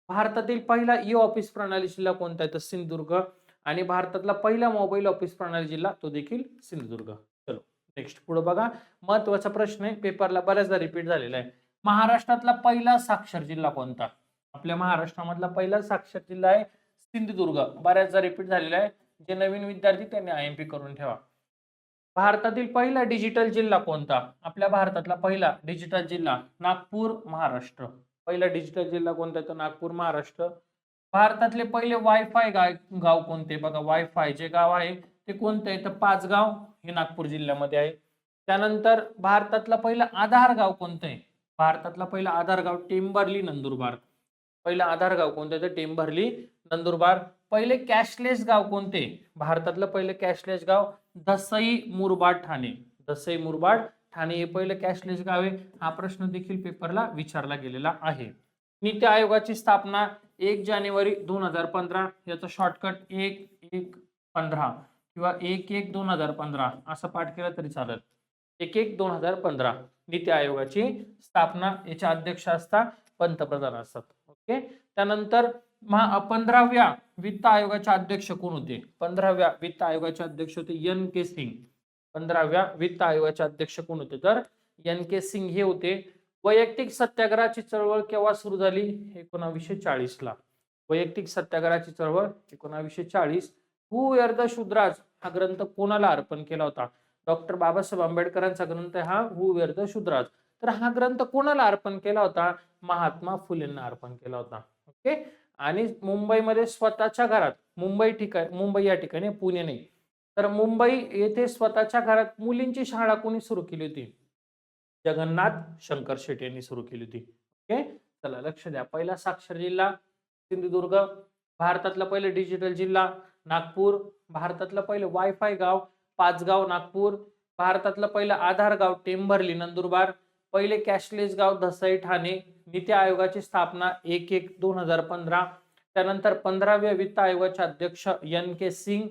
भारतातील पहिला ई ऑफिस प्रणाली जिल्हा कोणता आहे? तर सिंधुदुर्ग. आणि भारतातला पहिला मोबाईल ऑफिस प्रणाली जिल्हा तो देखील सिंधुदुर्ग. चलो नेक्स्ट पुढे बघा, महत्वाचा प्रश्न आहे, पेपरला बऱ्याचदा रिपीट झालेला आहे. महाराष्ट्रातला पहिला साक्षर जिल्हा कोणता? आपल्या महाराष्ट्रामधला पहिला साक्षर जिल्हा आहे सिंधुदुर्ग. बऱ्याचदा रिपीट झालेला आहे. जे नवीन विद्यार्थी त्यांनी IMP करून ठेवा. भारतातील पहिला डिजिटल जिल्हा कोणता? आपल्या भारतातला पहिला डिजिटल जिल्हा नागपूर, महाराष्ट्र. पहिला डिजिटल जिल्हा कोणता? तर नागपूर, महाराष्ट्र. भारतातले पहिले वायफाय गाव कोणते? बघा, वायफाय जे गाव आहे ते कोणते आहे? तर पाचगाव, हे नागपूर जिल्ह्यामध्ये आहे. त्यानंतर भारतातला पहिला आधार गाव कोणतं आहे? भारतातला पहिला आधार गाव टेंभर्ली, नंदुरबार. पहिला आधार गाव कोणतं? तर टेंभर्ली, नंदुरबार. पहिले कॅशलेस गाव कोणते? भारतातलं पहिलं कॅशलेस गाव दसई, मुरबाड, ठाणे. दसई, मुरबाड, ठाणे हे पहिलं कॅशलेस गाव आहे. हा प्रश्न देखील पेपरला विचारला गेलेला आहे. नीती आयोगाची स्थापना 1 जानेवारी 2015. याचा शॉर्टकट 1-1-15 किंवा 1-1-2015 असं पाठ केलं तरी चालेल. 1-1-2015 नीती आयोगाची स्थापना. याचे अध्यक्ष असतात पंतप्रधान असतात. ओके, त्यानंतर 15व्या वित्त आयोगाचे अध्यक्ष कोण होते? 15व्या वित्त आयोगाचे अध्यक्ष होते NK सिंग. 15व्या वित्त आयोगाचे अध्यक्ष कोण होते? तर NK सिंग हे होते. वैयक्तिक सत्याग्रहाची चळवळ केव्हा सुरू झाली? 1940 ला. वैयक्तिक सत्याग्रहाची चळवळ 1940. हू वेअर द शूद्राज हा ग्रंथ कोणाला अर्पण केला होता? डॉक्टर बाबासाहेब आंबेडकरांचा ग्रंथ हा हू वेअर द शूद्राज. तर हा ग्रंथ कोणाला अर्पण केला होता? महात्मा फुलेंना अर्पण केला होता. ओके, आणि मुंबईमध्ये स्वतःच्या घरात, मुंबई या ठिकाणी, पुणे नाही, तर मुंबई येथे स्वतःच्या घरात मुलींची शाळा कोणी सुरू केली होती? जगन्नाथ शंकर शेट यांनी सुरू केली होती. ओके, चला लक्ष द्या. पहिला साक्षर जिल्हा सिंधुदुर्ग. भारतातला पहिला डिजिटल जिल्हा नागपूर. भारतातलं पहिलं वायफाय गाव पाचगाव नागपूर. भारतातलं पहिलं आधार गाव टेंभर्ली नंदुरबार. पहिले कॅशलेस गाव धसई ठाणे. नीती आयोगाची स्थापना 1/1/2015. त्यानंतर 15व्या वित्त आयोगाचे अध्यक्ष NK सिंग.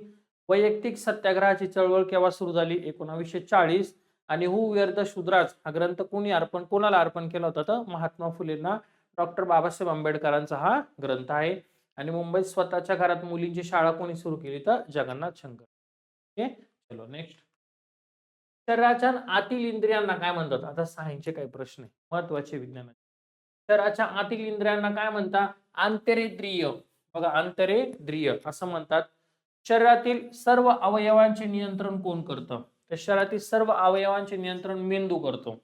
वैयक्तिक सत्याग्रहाची चळवळ केव्हा सुरू झाली? 1940. आणि हू वेअर द शूद्राज हा ग्रंथ कोणाला अर्पण केला होता? तर महात्मा फुलेंना, डॉक्टर बाबासाहेब आंबेडकरांचा हा ग्रंथ आहे. आणि मुंबईत स्वतःच्या घरात मुलींची शाळा कोणी सुरू केली? तर जगन्नाथ शंकर. ओके, चलो नेक्स्ट. शरीराच्या आतील इंद्रियांना काय म्हणतात? आता सायन्सचे काही प्रश्न आहे महत्वाचे विज्ञानाचे. शरीराच्या आतील इंद्रियांना काय म्हणतात? आंतरेंद्रिय. बघा, आंतरेंद्रिय असं म्हणतात. शरीरातील सर्व अवयवांचे नियंत्रण कोण करतं? तर शरीरातील सर्व अवयवांचे नियंत्रण मेंदू करतो.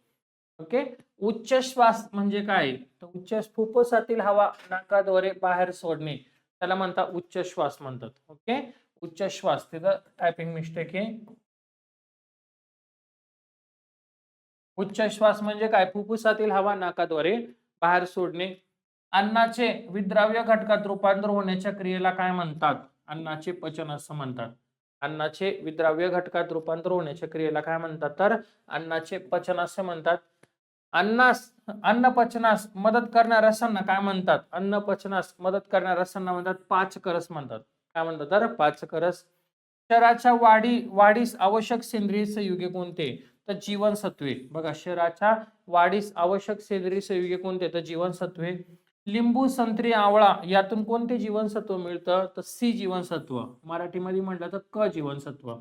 ओके. उच्च श्वास म्हणजे काय? तर उच्च फुफ्फुसातील हवा नाकाद्वारे बाहेर सोडणे त्याला म्हणतात उच्च श्वास म्हणतात. ओके, उच्च श्वास. तिथं टायपिंग मिस्टेक आहे. उच्च श्वास म्हणजे काय? फुफ्फुसातील हवा नाकाद्वारे बाहेर सोडणे. अन्नाचे विद्राव्य घटकात रूपांतर होण्याच्या क्रियेला काय म्हणतात? अन्नाचे पचन असं म्हणतात. अन्नाचे विद्राव्य घटकात रूपांतर होण्याच्या क्रियेला काय म्हणतात? तर अन्नाचे पचन असे म्हणतात. अन्न पचनास मदत करणाऱ्या रसांना काय म्हणतात? अन्न पचनास मदत करणाऱ्या रसांना म्हणतात पाचकरस म्हणतात. काय म्हणतात? तर पाचकरस. शरीराच्या वाढीस आवश्यक सेंद्रिय संयुगे कोणते? तर जीवनसत्वे. बघा, शरीराच्या वाढीस आवश्यक सेंद्रिय संयुगे कोणते? तर जीवनसत्वे. लिंबू, संत्री, आवळा यातून कोणते जीवनसत्व मिळतं? तर सी जीवनसत्व. मराठीमध्ये म्हटलं तर क जीवनसत्व.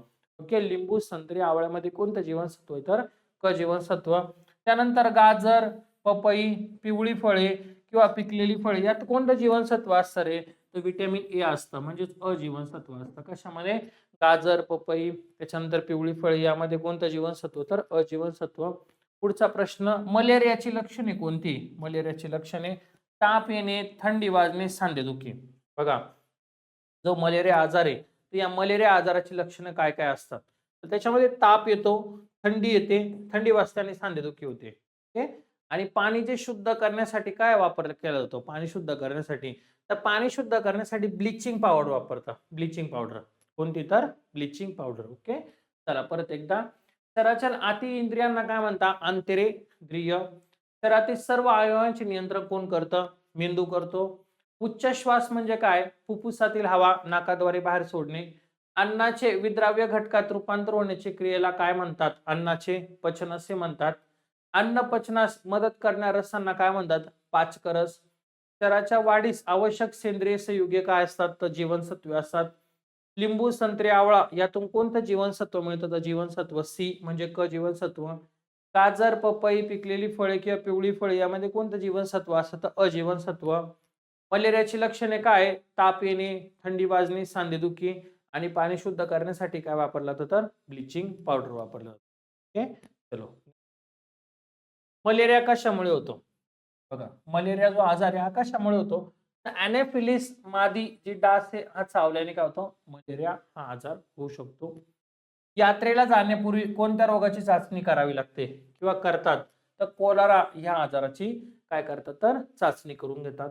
ओके, लिंबू, संत्री, आवळ्यामध्ये कोणतं जीवनसत्व आहे? तर क जीवनसत्व. त्यानंतर गाजर, पपई, पिवळी फळे किंवा पिकलेली फळे यात कोणतं जीवनसत्व असतं रे? तर व्हिटॅमिन ए असतं, म्हणजेच अजीवनसत्व असतं. कशामध्ये? गाजर, पपई, त्याच्यानंतर पिवळी फळे यामध्ये कोणतं जीवनसत्व? तर अजीवनसत्व. पुढचा प्रश्न, मलेरियाची लक्षणे कोणती? मलेरियाची लक्षणे ताप येणे, थंडी वाजणे, सांधेदुखी. बघा, जो मलेरिया आजार आहे तर या मलेरिया आजाराची लक्षणं काय काय असतात? तर त्याच्यामध्ये ताप येतो, थंडी येते, थंडी वाजते आणि सांधेदुखी होते. ओके. आणि पाणी जे शुद्ध करण्यासाठी काय वापर केला जातो? पाणी शुद्ध करण्यासाठी तर पाणी शुद्ध करण्यासाठी ब्लिचिंग पावडर वापरतात. ब्लिचिंग पावडर कोणती? तर ब्लिचिंग पावडर. ओके, चला परत एकदा. शरीराच्या आतील इंद्रियांना काय म्हणतात? आंतरेंद्रिय. शरीरातील सर्व अवयवांचे नियंत्रण कोण करतं? मेंदू करतो. उच्च श्वास म्हणजे काय? फुफ्फुसातील हवा नाकाद्वारे बाहेर सोडणे. अन्नाचे विद्राव्य घटकात रूपांतर होण्याची क्रियेला काय म्हणतात? अन्नाचे पचन असे म्हणतात. अन्न पचनास मदत करणाऱ्या रसांना काय म्हणतात? पाचकरस. शरीराच्या वाढीस आवश्यक सेंद्रिय संयुगे काय असतात? तर जीवनसत्वे असतात. लिंबू, संत्री, आवळा यातून कोणतं जीवनसत्व मिळतं? तर जीवनसत्व सी म्हणजे क जीवनसत्व. गाजर, पपई, पिकलेली फळे किंवा पिवळी फळे यामध्ये कोणतं जीवनसत्व असतं? तर अजीवनसत्व. मलेरियाची लक्षणे काय? ताप येणे, थंडी वाजणे, सांधेदुखी. आणि पाणी शुद्ध करण्यासाठी काय वापरलं जातं? तर ब्लिचिंग पावडर वापरलं जातं. ओके, चलो. मलेरिया कशामुळे होतो? बघा, मलेरिया जो आजार आहे हा कशामुळे होतो? तर अॅनाफिलिस मादी जी डास आहे हा चावल्याने काय होतो? मलेरिया हा आजार होऊ शकतो. यात्रेला जाण्यापूर्वी कोणत्या रोगाची चाचणी करावी लागते किंवा करतात? तर कोलारा या आजाराची काय करतात? तर चाचणी करून घेतात.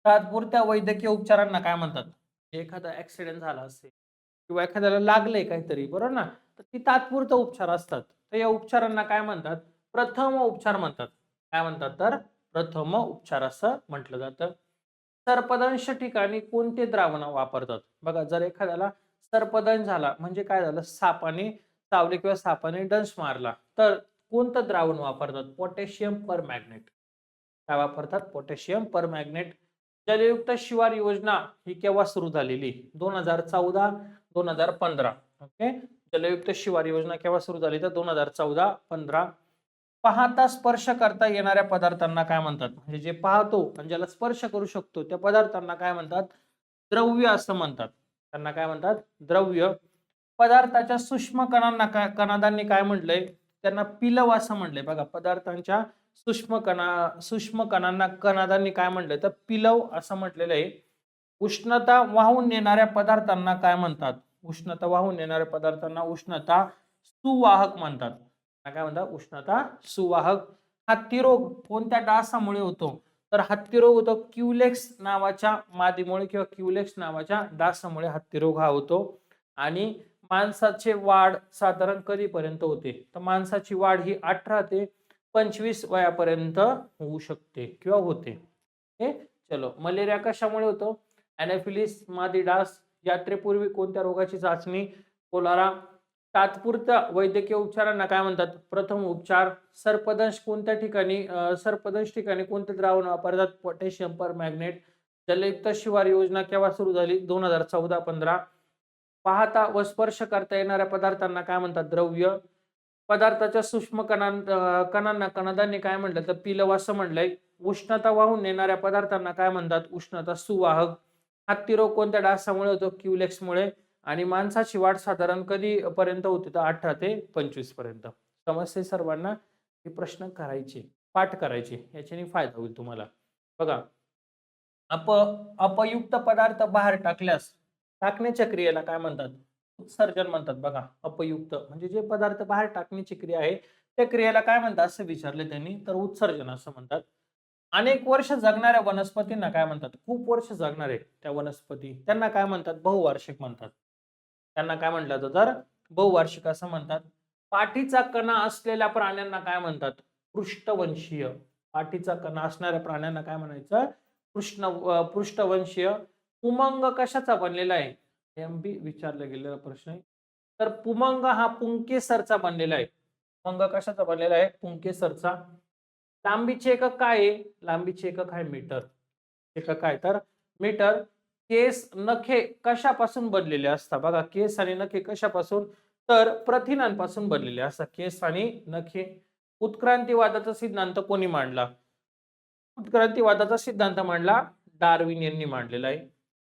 तात्पुरत्या वैद्यकीय उपचारांना काय म्हणतात? एखादा ऍक्सिडेंट झाला असेल किंवा एखाद्याला लागलंय काहीतरी, बरोबर ना, तर ती तात्पुरते उपचार असतात. तर या उपचारांना काय म्हणतात? प्रथम उपचार म्हणतात. काय म्हणतात? तर प्रथम उपचार असं म्हटलं जातं. सर्पदंश ठिकाणी कोणते द्रावण वापरतात? बघा, जर एखाद्याला सर्पदंश झाला म्हणजे काय झालं? सापाने चावले किंवा सापाने दंश मारला तर कोणतं द्रावण वापरतात? पोटॅशियम परमॅग्नेट. काय वापरतात? पोटॅशियम परमॅग्नेट. जलयुक्त शिवार योजना ही केव्हा सुरू झालेली? 2014-2015. ओके, जलयुक्त शिवार योजना केव्हा सुरू झाली? तर 2014-15. पाहता स्पर्श करता येणाऱ्या पदार्थांना काय म्हणतात? म्हणजे जे पाहतो आणि ज्याला स्पर्श करू शकतो त्या पदार्थांना काय म्हणतात? द्रव्य असं म्हणतात. त्यांना काय म्हणतात? द्रव्य. पदार्थाच्या सूक्ष्म कणांना कणादांनी काय म्हटलंय? त्यांना पिलव असं म्हटलंय. बघा, पदार्थांच्या सूक्ष्म कणांना कणादांनी काय म्हटलंय? तर पिलव असं म्हटलेलं आहे. उष्णता वाहून नेणाऱ्या पदार्थांना काय म्हणतात? उष्णता वाहून नेणाऱ्या पदार्थांना उष्णता सुवाहक म्हणतात. काय म्हणतात? उष्णता सुवाहक. हा तिरोग कोणत्या डासामुळे होतो? तर हत्तीरोग होतो क्युलेक्स नावाच्या मादीमुळे किंवा क्युलेक्स नावाच्या डासामुळे हत्तीरोग हा होतो. आणि माणसाचे वाढ साधारण कधीपर्यंत होते, तर माणसाची वाढ ही 18 ते 25 वयापर्यंत होऊ शकते किंवा होते. हे चलो, मलेरिया कशामुळे होतो? अॅनाफिलिस मादी डास. यात्रेपूर्वी कोणत्या रोगाची चाचणी? कोलारा. तात्पुरत्या वैद्यकीय उपचारांना काय म्हणतात? प्रथम उपचार. सर्पदंश कोणत्या ठिकाणी सर्पदंश ठिकाणी कोणते द्रावण वापरतात? पोटॅशियम परमॅंगनेट. जलयुक्त शिवार योजना केव्हा सुरू झाली? 2014-15. पाहता व स्पर्श करता येणाऱ्या पदार्थांना काय म्हणतात? द्रव्य. पदार्थाच्या सूक्ष्म कणांना कणधान्य काय म्हटलं? तर पिलव असं म्हटलंय. उष्णता वाहून नेणाऱ्या पदार्थांना काय म्हणतात? उष्णता सुवाहक. हत्तीरोग कोणत्या डासामुळे होतो? क्युलेक्समुळे. आणि माणसाची वाढ साधारण कधी पर्यंत होते? तर 18 ते 25 पर्यंत. समजते सर्वांना? हे प्रश्न करायचे, पाठ करायचे, याच्याने फायदा होईल तुम्हाला. बघा, अपयुक्त पदार्थ बाहेर टाकल्यास टाकण्याच्या क्रियेला काय म्हणतात? उत्सर्जन म्हणतात. बघा, अपयुक्त म्हणजे जे पदार्थ बाहेर टाकण्याची क्रिया आहे त्या क्रियेला काय म्हणतात असं विचारले त्यांनी, तर उत्सर्जन असं म्हणतात. अनेक वर्ष जगणाऱ्या वनस्पतींना काय म्हणतात? खूप वर्ष जगणारे त्या वनस्पती त्यांना काय म्हणतात? बहुवार्षिक म्हणतात. त्यांना काय म्हटलं जातं? तर बहुवार्षिक असं म्हणतात. पाठीचा कणा असलेल्या प्राण्यांना काय म्हणतात? पृष्ठवंशीय. पाठीचा कणा असणाऱ्या प्राण्यांना काय म्हणायचं? पृष्ठवंशीय. पुमंग कशाचा बनलेला आहे? एमपी विचारला गेलेला प्रश्न आहे. तर पुमंग हा पुंकेसरचा बनलेला आहे. पुमंग कशाचा बनलेला आहे? पुंकेसरचा. लांबीचे एकक काय आहे? लांबीचे एकक आहे मीटर. एकक काय? तर मीटर. केस नखे कशापासून बनलेले असतात? बघा, केस आणि नखे कशापासून? तर प्रथिनांपासून बनलेले असतात केस आणि नखे. उत्क्रांतीवादाचा सिद्धांत कोणी मांडला? उत्क्रांतीवादाचा सिद्धांत मांडला डार्विन यांनी मांडलेला आहे.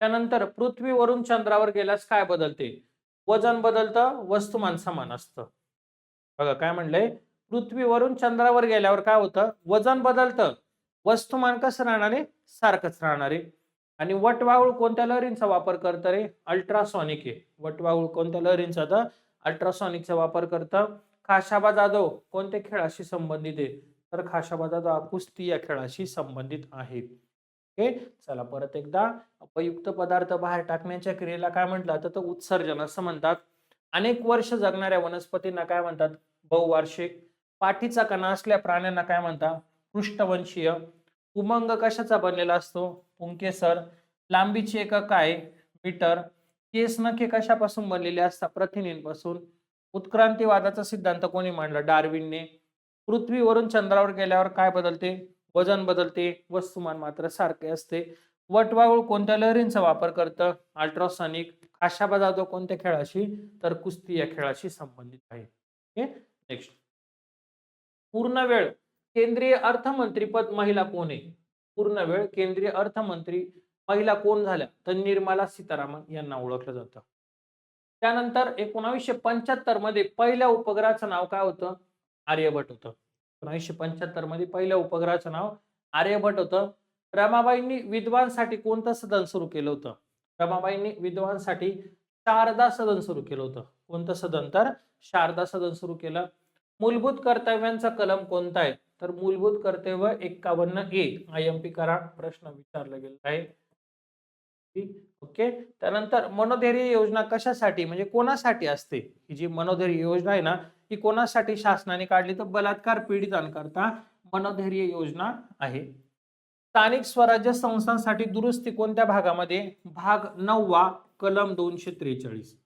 त्यानंतर पृथ्वीवरून चंद्रावर गेल्यास काय बदलते? वजन बदलतं, वस्तुमान समान असतं. बघा काय म्हणलंय? पृथ्वीवरून चंद्रावर गेल्यावर काय होतं? वजन बदलतं, वस्तुमान कसं राहणार आहे? सारखंच राहणार आहे. आणि वटवाघूळ कोणत्या लहरींचा वापर करतं रे? अल्ट्रासॉनिक आहे. वटवाघूळ कोणत्या लहरींचा? तर अल्ट्रासॉनिकचा वापर करतं. खाशाबा जाधव कोणत्या खेळाशी संबंधित आहे? तर खाशाबा जाधव कुस्ती या खेळाशी संबंधित आहे. ओके, चला परत एकदा. अपयुक्त पदार्थ बाहेर टाकण्याच्या क्रियेला काय म्हटलं? तर उत्सर्जन असं म्हणतात. अनेक वर्ष जगणाऱ्या वनस्पतींना काय म्हणतात? बहुवार्षिक. पाठीचा कणा असलेल्या प्राण्यांना काय म्हणतात? पृष्ठवंशीय. उमंग कशाचा बनलेला असतो? पुंकेसर. लांबीची एकक काय? मीटर. केस नखे कशापासून बनलेले असतात? प्रथिनींपासून. उत्क्रांतीवादाचा सिद्धांत कोणी मांडला? डार्विनने. पृथ्वीवरून चंद्रावर गेल्यावर काय बदलते? वजन बदलते, वस्तुमान मात्र सारखे असते. वटवाघूळ कोणत्या लहरींचा वापर करतं? अल्ट्रासॉनिक. खाशाबा जाधव कोणत्या खेळाशी? तर कुस्ती या खेळाशी संबंधित आहे. नेक्स्ट. पूर्ण वेळ केंद्रीय अर्थमंत्रीपद महिला कोण आहे? पूर्ण वेळ केंद्रीय अर्थमंत्री महिला कोण झाल्या? तर निर्मला सीतारामन यांना ओळखलं जातं. त्यानंतर 1975 मध्ये पहिल्या उपग्रहाचं नाव काय होतं? आर्यभट्ट होतं. 1975 मध्ये पहिल्या उपग्रहाचं नाव आर्यभट्ट होतं. रमाबाईंनी विद्वांसाठी कोणतं सदन सुरू केलं होतं? रमाबाईंनी विद्वांसाठी शारदा सदन सुरू केलं होतं. कोणतं सदन? तर शारदा सदन सुरू केलं. मूलभूत कर्तव्यांचा कलम कोणता आहे? तर मूलभूत कर्तव्य 51A. IMP करा, प्रश्न विचारला गेला आहे. ओके. त्यानंतर मनोधैर्य योजना कशासाठी म्हणजे कोणासाठी असते? ही जी मनोधैर्य योजना आहे ना, ही कोणासाठी शासनाने काढली? तर बलात्कार पीडितांकरता मनोधैर्य योजना आहे. स्थानिक स्वराज्य संस्थांसाठी दुरुस्ती कोणत्या भागामध्ये? भाग 9 कलम 243.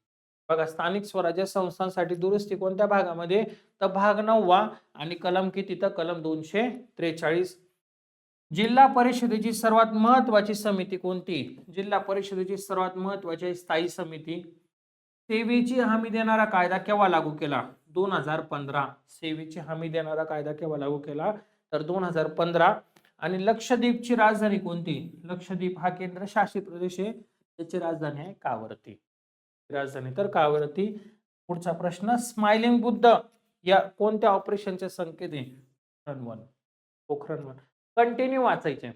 बघा, स्थानिक स्वराज्य संस्थांसाठी दुरुस्ती कोणत्या भागामध्ये? तर भाग 9 आणि कलम किती? तर कलम 243. जिल्हा परिषदेची सर्वात महत्वाची समिती कोणती? जिल्हा परिषदेची सर्वात महत्वाची स्थायी समिती. सेवेची हमी देणारा कायदा केव्हा लागू केला? 2015. सेवेची हमी देणारा कायदा केव्हा लागू केला? तर 2015. आणि लक्षद्वीपची राजधानी कोणती? लक्षद्वीप हा केंद्रशासित प्रदेश आहे. त्याची राजधानी आहे कावरती. राजधानी तर कावरती. पुढचा प्रश्न. स्माइलिंग बुद्ध या कोणत्या ऑपरेशनचे संकेत आहे? पोखरण 1. कंटिन्यू वाचायचे.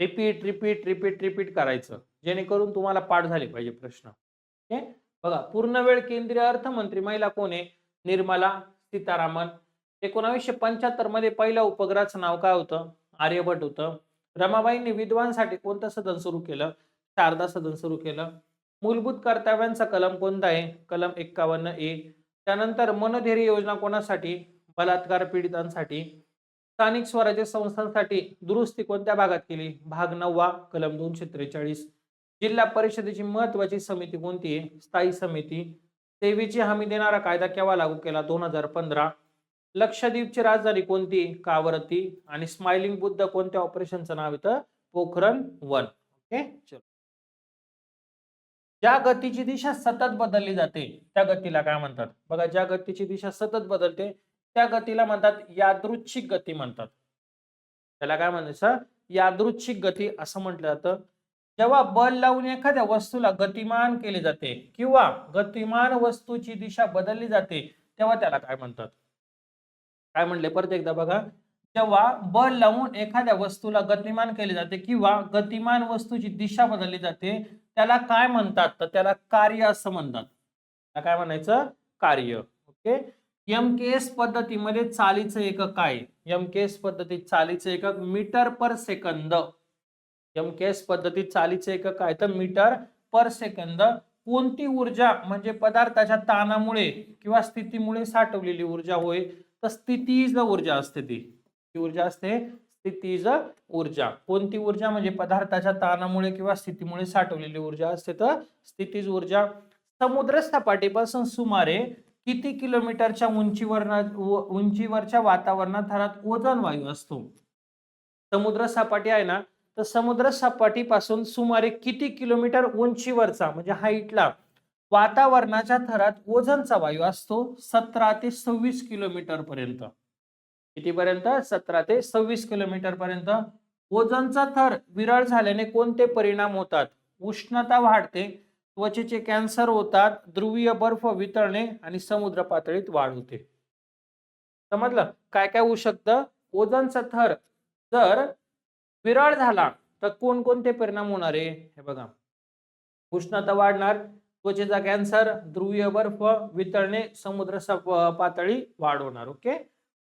रिपीट रिपीट रिपीट रिपीट करायचं, जेणेकरून तुम्हाला पाठ झाले पाहिजे प्रश्न. ओके. बघा, पूर्ण वेळ केंद्रीय अर्थमंत्री महिला कोण आहे? निर्मला सीतारामन. 1975 मध्ये पहिल्या उपग्रहाचं नाव काय होतं? आर्यभट्ट होतं. रमाबाईंनी विद्वांसाठी कोणतं सदन सुरू केलं? शारदा सदन सुरू केलं. मूलभूत कर्तव्यांचा कलम कोणता आहे? कलम 51A. त्यानंतर मनधैर्य योजना कोणासाठी? बलात्कार पीडितांसाठी. स्थानिक स्वराज्य संस्थांसाठी दुरुस्ती कोणत्या भागात केली? भाग 9 कलम 243. जिल्हा परिषदेची महत्वाची समिती कोणती आहे? स्थायी समिती. सेवेची हमी देणारा कायदा केव्हा लागू केला? 2015. लक्षद्वीपची राजधानी कोणती? कावरती. आणि स्माइलिंग बुद्ध कोणत्या ऑपरेशनचं नाव येतं? पोखरण 1. ओके, चलो. ज्या गतीची दिशा सतत बदलली जाते त्या गतीला काय म्हणतात? बघा, ज्या गतीची दिशा सतत बदलते त्या गतीला म्हणतात यादृच्छिक गती म्हणतात. त्याला काय म्हणायचं? यादृच्छिक गती असं म्हटलं जातं. जेव्हा बल लावून एखाद्या वस्तूला गतिमान केले जाते किंवा गतिमान वस्तूची दिशा बदलली जाते तेव्हा त्याला काय म्हणतात? काय म्हणले परत एकदा बघा. जेव्हा बल लावून एखाद्या वस्तूला गतिमान केले जाते किंवा गतिमान वस्तूची दिशा बदलली जाते त्याला काय म्हणतात? तर त्याला कार्य असं म्हणतात. त्याला काय म्हणायचं? कार्य. ओके. एमकेएस पद्धतीमध्ये चालीचं एकक काय? एमकेएस पद्धतीत चालीचं एकक मीटर पर सेकंद. एमकेएस पद्धतीत चालीचं एकक काय? तर मीटर पर सेकंद. कोणती ऊर्जा म्हणजे पदार्थाच्या ताणामुळे किंवा स्थितीमुळे साठवलेली ऊर्जा होय? तर स्थितीज ऊर्जा असते. ती ऊर्जा असते स्थितीज ऊर्जा. कोणती ऊर्जा म्हणजे पदार्थाच्या ताणामुळे किंवा स्थितीमुळे साठवलेली ऊर्जा असते तर स्थितीज ऊर्जा. समुद्र सपाटीपासून सुमारे किती किलोमीटरच्या उंचीवरच्या वातावरणात थरात ओझोन वायू असतो? समुद्र सपाटी आहे ना, तर समुद्र सपाटीपासून सुमारे किती किलोमीटर उंचीवरचा म्हणजे हाईटला वातावरणाच्या थरात ओझोनचा वायू असतो? 17 ते 26 किलोमीटर पर्यंत. कितीपर्यंत? 17 ते 26 किलोमीटर पर्यंत. ओझोनचा थर विरळ झाल्याने कोणते परिणाम होतात? उष्णता वाढते, त्वचेचे कॅन्सर होतात, ध्रुवीय बर्फ वितळणे आणि समुद्र पातळीत वाढ होते. समजलं? काय काय होऊ शकतं? ओझोनचा थर जर विरळ झाला तर कोणकोणते परिणाम होणार आहे? हे बघा, उष्णता वाढणार, त्वचेचा कॅन्सर, ध्रुवीय बर्फ वितळणे, समुद्र पातळी वाढ होणार. ओके.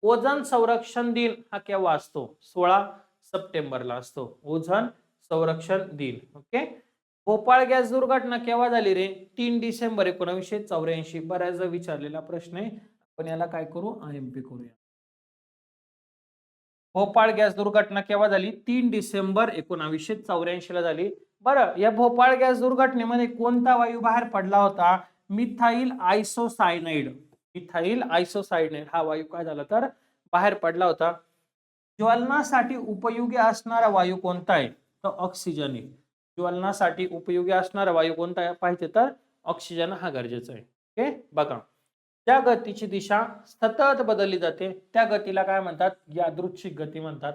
ओझोन संरक्षण दिन हा केव्हा असतो? 16 सप्टेंबरला असतो ओझोन संरक्षण दिन. ओके. भोपाळ गॅस दुर्घटना केव्हा झाली रे? 3 डिसेंबर 1984. बऱ्याचदा विचारलेला प्रश्न आहे. आपण याला काय करू? आयएमपी करूया. भोपाळ गॅस दुर्घटना केव्हा झाली? 3 डिसेंबर 1984 ला झाली. बरं, या भोपाळ गॅस दुर्घटनेमध्ये कोणता वायू बाहेर पडला होता? मिथाइल आयसोसायनाइड. मिथाइल आयसोसायनाइड हा वायू काय झाला तर बाहेर पडला होता. ज्वलनासाठी उपयोगी असणारा वायू कोणता आहे? तर ऑक्सिजन आहे. ज्वलनासाठी उपयोगी असणारा वायू कोणता आहे पाहिजे तर ऑक्सिजन हा गरजेचा आहे. ओके. बघा, ज्या गतीची दिशा सतत बदलली जाते त्या गतीला काय म्हणतात? यादृच्छिक गती म्हणतात.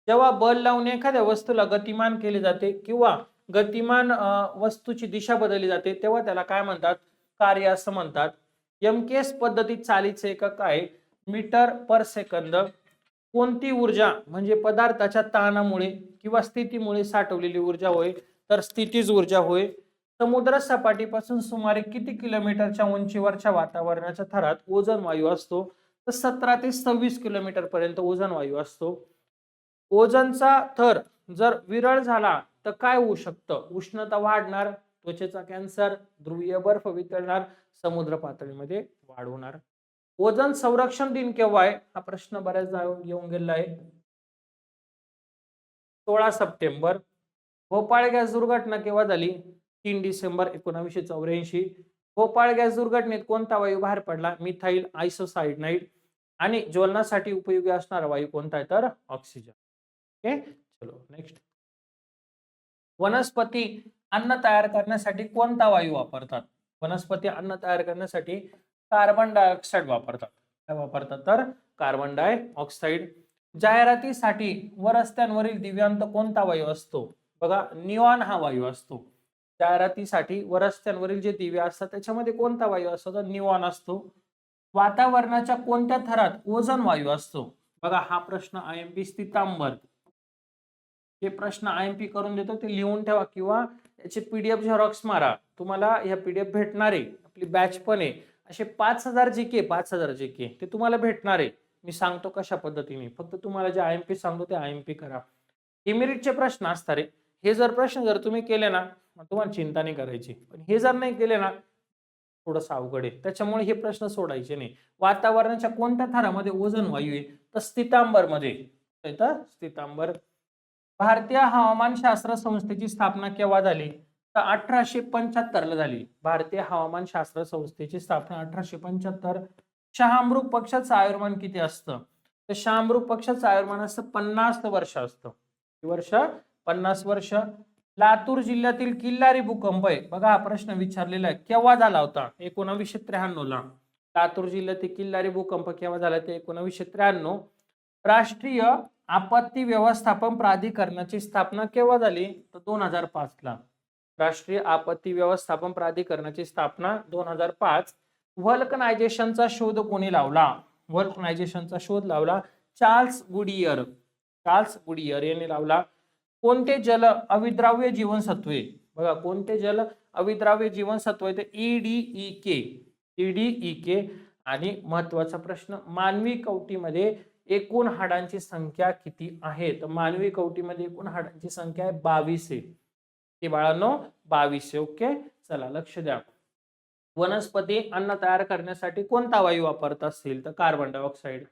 जेव्हा बल लावून एखाद्या वस्तूला गतिमान केले जाते किंवा गतिमान वस्तूची दिशा बदलली जाते तेव्हा त्याला काय म्हणतात? कार्य असं म्हणतात. एमकेएस पद्धतीत चालीचे एकक काय? Metre per second. कोणती ऊर्जा म्हणजे पदार्थाच्या ताणामुळे किंवा स्थितीमुळे साठवलेली ऊर्जा होय? तर स्थितीज ऊर्जा होय. समुद्र सपाटीपासून सुमारे किती किलोमीटरच्या उंचीवरच्या वातावरणाच्या थरात ओझोन वायू असतो? तर 17 ते 26 किलोमीटर पर्यंत ओझोन वायू असतो. ओझोनचा थर जर विरळ झाला तर काय होऊ शकतं? उष्णता वाढणार, त्वचेचा कॅन्सर, ध्रुवीय बर्फ वितळणार, समुद्र पातळीमध्ये वाढ होणार. ओझोन संरक्षण दिन केव्हा आहे? हा प्रश्न बऱ्याचदा येऊन गेला आहे. 16 सप्टेंबर. भोपाळ गॅस दुर्घटना केव्हा झाली? 3 डिसेंबर 1984. भोपाळ गॅस दुर्घटनेत कोणता वायू बाहेर पडला? मिथाइल आयसोसायनाइड. आणि ज्वलनासाठी उपयोगी असणारा वायू कोणता आहे तर ऑक्सिजन. ओके, चलो नेक्स्ट. वनस्पती अन्न तयार करण्यासाठी कोणता वायू वापरतात? वनस्पती अन्न तयार करण्यासाठी कार्बन डायऑक्साईड वापरतात. काय वापरतात तर कार्बन डायऑक्साईड. जाहिरातीसाठी व रस्त्यांवरील दिव्यांत कोणता वायू असतो? बघा, निऑन हा वायू असतो. जाहिरातीसाठी व रस्त्यांवरील जे दिवे असतात त्याच्यामध्ये कोणता वायू असतो तर निऑन असतो. वातावरणाच्या कोणत्या थरात ओझोन वायू असतो? बघा, हा प्रश्न आयएमपी स्थितांबर. जे प्रश्न आयएमपी करून देतो ते लिहून ठेवा किंवा याचे पीडीएफ झेरॉक्स मारा. तुम्हाला ह्या पीडीएफ भेटणार आहे. आपली बॅच पण आहे. असे 5000 जीके 5000 जीके ते तुम्हाला भेटणार आहे. मी सांगतो कशा पद्धतीने. फक्त तुम्हाला जे आयएमपी सांगतो ते आयएमपी करा. डिमेरिटचे प्रश्न असतात रे. हे जर प्रश्न जर तुम्ही केले ना मग तुम्हाला चिंता नाही करायची, पण हे जर नाही केले ना थोडंसं अवघड आहे. त्याच्यामुळे हे प्रश्न सोडायचे नाही. वातावरणाच्या कोणत्या थरामध्ये ओझोन वायू आहे? तर स्थितांबर मध्ये. स्थितांबर. भारतीय हवामानशास्त्र संस्थेची स्थापना केव्हा झाली? तर 1875 ला झाली. भारतीय हवामानशास्त्र संस्थेची स्थापना 1875. शहामृग पक्षाचं आयुर्मान किती असतं? तर शहामृग पक्षाचं आयुर्मान असतं 50 वर्ष असतं. किती वर्ष? 50 वर्ष. लातूर जिल्ह्यातील किल्लारी भूकंप आहे बघा, हा प्रश्न विचारलेला आहे, केव्हा झाला होता? 1993 ला. लातूर जिल्ह्यातील किल्लारी भूकंप केव्हा झाला? ते 1993. राष्ट्रीय आपत्ती व्यवस्थापन प्राधिकरणाची स्थापना केव्हा झाली? तर 2005 ला. राष्ट्रीय आपत्ती व्यवस्थापन प्राधिकरणाची स्थापना 2005. व्हल्कनायझेशनचा शोध कोणी लावला? व्हल्कनायझेशनचा शोध लावला चार्ल्स गुडियर. चार्ल्स गुडियर यांनी लावला. कोणते जल अविद्राव्य जीवनसत्वे? बघा, कोणते जल अविद्राव्य जीवनसत्व? ते EDEK. EDEK. आणि महत्वाचा प्रश्न, मानवी कवटीमध्ये एकूण हाडांची संख्या किती आहे? तर मानवी कवटीमध्ये एकूण हाडांची संख्या आहे 22 आहे. ते बाळांनो 22 आहे. ओके, चला लक्ष द्या. वनस्पती अन्न तयार करण्यासाठी कोणता वायू वापरत असतील? तर कार्बन डायऑक्साईड.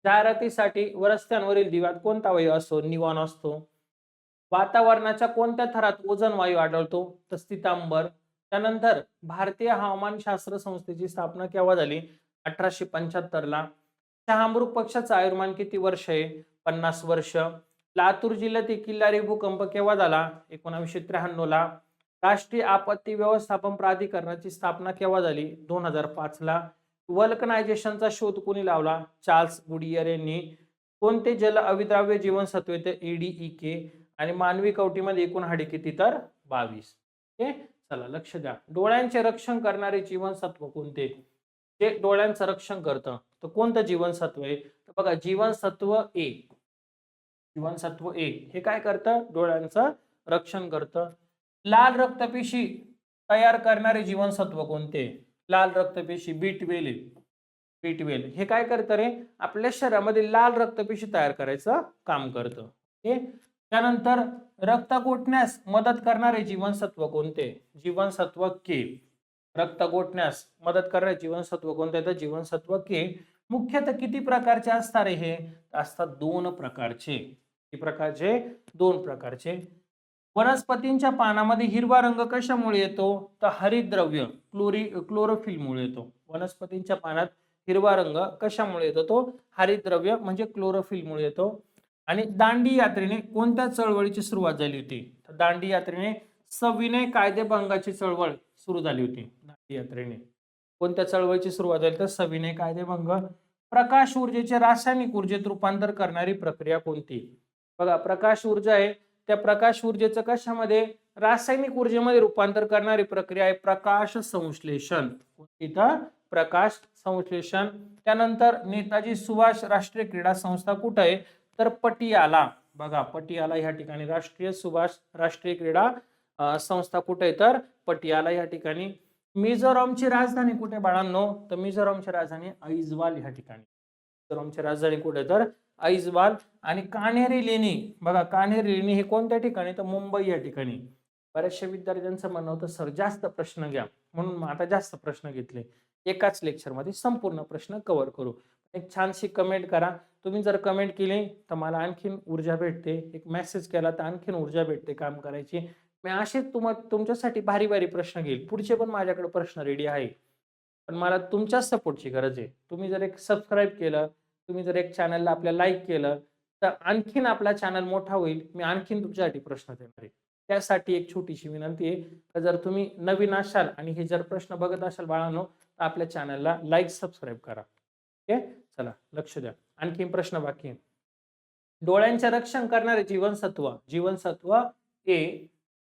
जाहिरातीसाठी व रस्त्यांवरील दिव्यात कोणता वायू असतो? निऑन असतो. वातावरणाच्या कोणत्या थरात ओझोन वायू आढळतो? तर स्थितांबर. त्यानंतर भारतीय हवामानशास्त्र संस्थेची स्थापना केव्हा झाली? 1875 ला. शहामृग पक्षाचं आयुर्मान किती वर्ष आहे? 50 वर्ष. लातूर जिल्ह्यातील किल्लारी भूकंप केव्हा झाला? 1993 ला. राष्ट्रीय आपत्ती व्यवस्थापन प्राधिकरणाची स्थापना केव्हा झाली? 2005 ला. व्हल्कनायझेशनचा शोध कोणी लावला? चार्ल्स गुडियर यांनी. कोणते जल अविद्राव्य जीवनसत्व? ते EDEK. आणि मानवी कवटीमध्ये एकूण हाडे किती? तर 22. ओके, चला लक्ष द्या. डोळ्यांचे रक्षण करणारे जीवनसत्व कोणते? जे डोळ्यांचं रक्षण करतं तर कोणतं जीवनसत्व आहे? तर बघा, जीवनसत्व ए. जीवनसत्व ए हे काय करतं? डोळ्यांचं रक्षण करतं. लाल रक्तपेशी तयार करणारे जीवनसत्व कोणते? लाल रक्तपेशी B12. B12 हे काय करतं रे? आपल्या शरीरामध्ये लाल रक्तपेशी तयार करायचं काम करतं. ओके, त्यानंतर रक्त गोठण्यास मदत करणारे जीवनसत्व कोणते? जीवनसत्व के. रक्त गोठण्यास मदत करणारे जीवनसत्व कोणते? तर जीवनसत्व के. मुख्यतः किती प्रकारचे असतात रे? हे असतात 2 प्रकारचे. किती प्रकारचे? 2 प्रकारचे. वनस्पतींच्या पानामध्ये हिरवा रंग कशामुळे येतो? तर हरितद्रव्य क्लोरोफिलमुळे येतो. वनस्पतींच्या पानात हिरवा रंग कशामुळे येतो? तो हरितद्रव्य म्हणजे क्लोरोफिलमुळे येतो. आणि दांडी यात्रेने कोणत्या चळवळीची सुरुवात झाली होती? तर दांडी यात्रेने सविनय कायदेभंगाची चळवळ सुरू झाली होती. दांडी यात्रेने कोणत्या चळवळीची सुरुवात झाली? तर सविनय कायदेभंग. प्रकाश ऊर्जेचे रासायनिक ऊर्जेत रूपांतर करणारी प्रक्रिया कोणती? बघा, प्रकाश ऊर्जा आहे, त्या प्रकाश ऊर्जेचं कशामध्ये? रासायनिक ऊर्जेमध्ये रूपांतर करणारी प्रक्रिया आहे प्रकाश संश्लेषण. इथं प्रकाश संश्लेषण. त्यानंतर नेताजी सुभाष राष्ट्रीय क्रीडा संस्था कुठे आहे? तर पटियाला. बघा, पटियाला या ठिकाणी राष्ट्रीय सुभाष राष्ट्रीय क्रीडा संस्था कुठे आहे? तर पटियाला या ठिकाणी. मिझोरामची राजधानी कुठे बाळांनो? तर मिझोरामची राजधानी ऐझवाल या ठिकाणी. मिझोरामची राजधानी कुठे? तर ऐझवाल. आणि कान्हेरी लेणी. बघा, कान्हेरी लेणी हे कोणत्या ठिकाणी? तर मुंबई या ठिकाणी. बऱ्याचशा विद्यार्थ्यांचं म्हणणं होतं सर जास्त प्रश्न घ्या, म्हणून आता जास्त प्रश्न घेतले. एकाच लेक्चर मध्ये संपूर्ण प्रश्न कव्हर करू. एक छानशी कमेंट करा. तुम्ही जर कमेंट केली तर मला आणखीन ऊर्जा भेटते. एक मेसेज केला तर आणखीन ऊर्जा भेटते काम करायची. मी असेच तुमच्यासाठी भारी भारी प्रश्न घेईल. पुढचे पण माझ्याकडे प्रश्न रेडी आहे, पण मला तुमच्या सपोर्टची गरज आहे. तुम्ही जर एक सबस्क्राईब केलं, तुम्ही जर एक चॅनलला आपल्या लाईक केलं तर आणखीन आपला चॅनल मोठा होईल. मी आणखीन तुमच्यासाठी प्रश्न देणार आहे. त्यासाठी एक छोटीशी विनंती आहे, तर जर तुम्ही नवीन असाल आणि हे जर प्रश्न बघत असाल बाळांनो तर आपल्या चॅनलला लाईक सबस्क्राईब करा. ओके, चला लक्ष द्या. आणखीन प्रश्न बाकी आहे. डोळ्यांचे रक्षण करणारे जीवनसत्व. जीवनसत्व ए.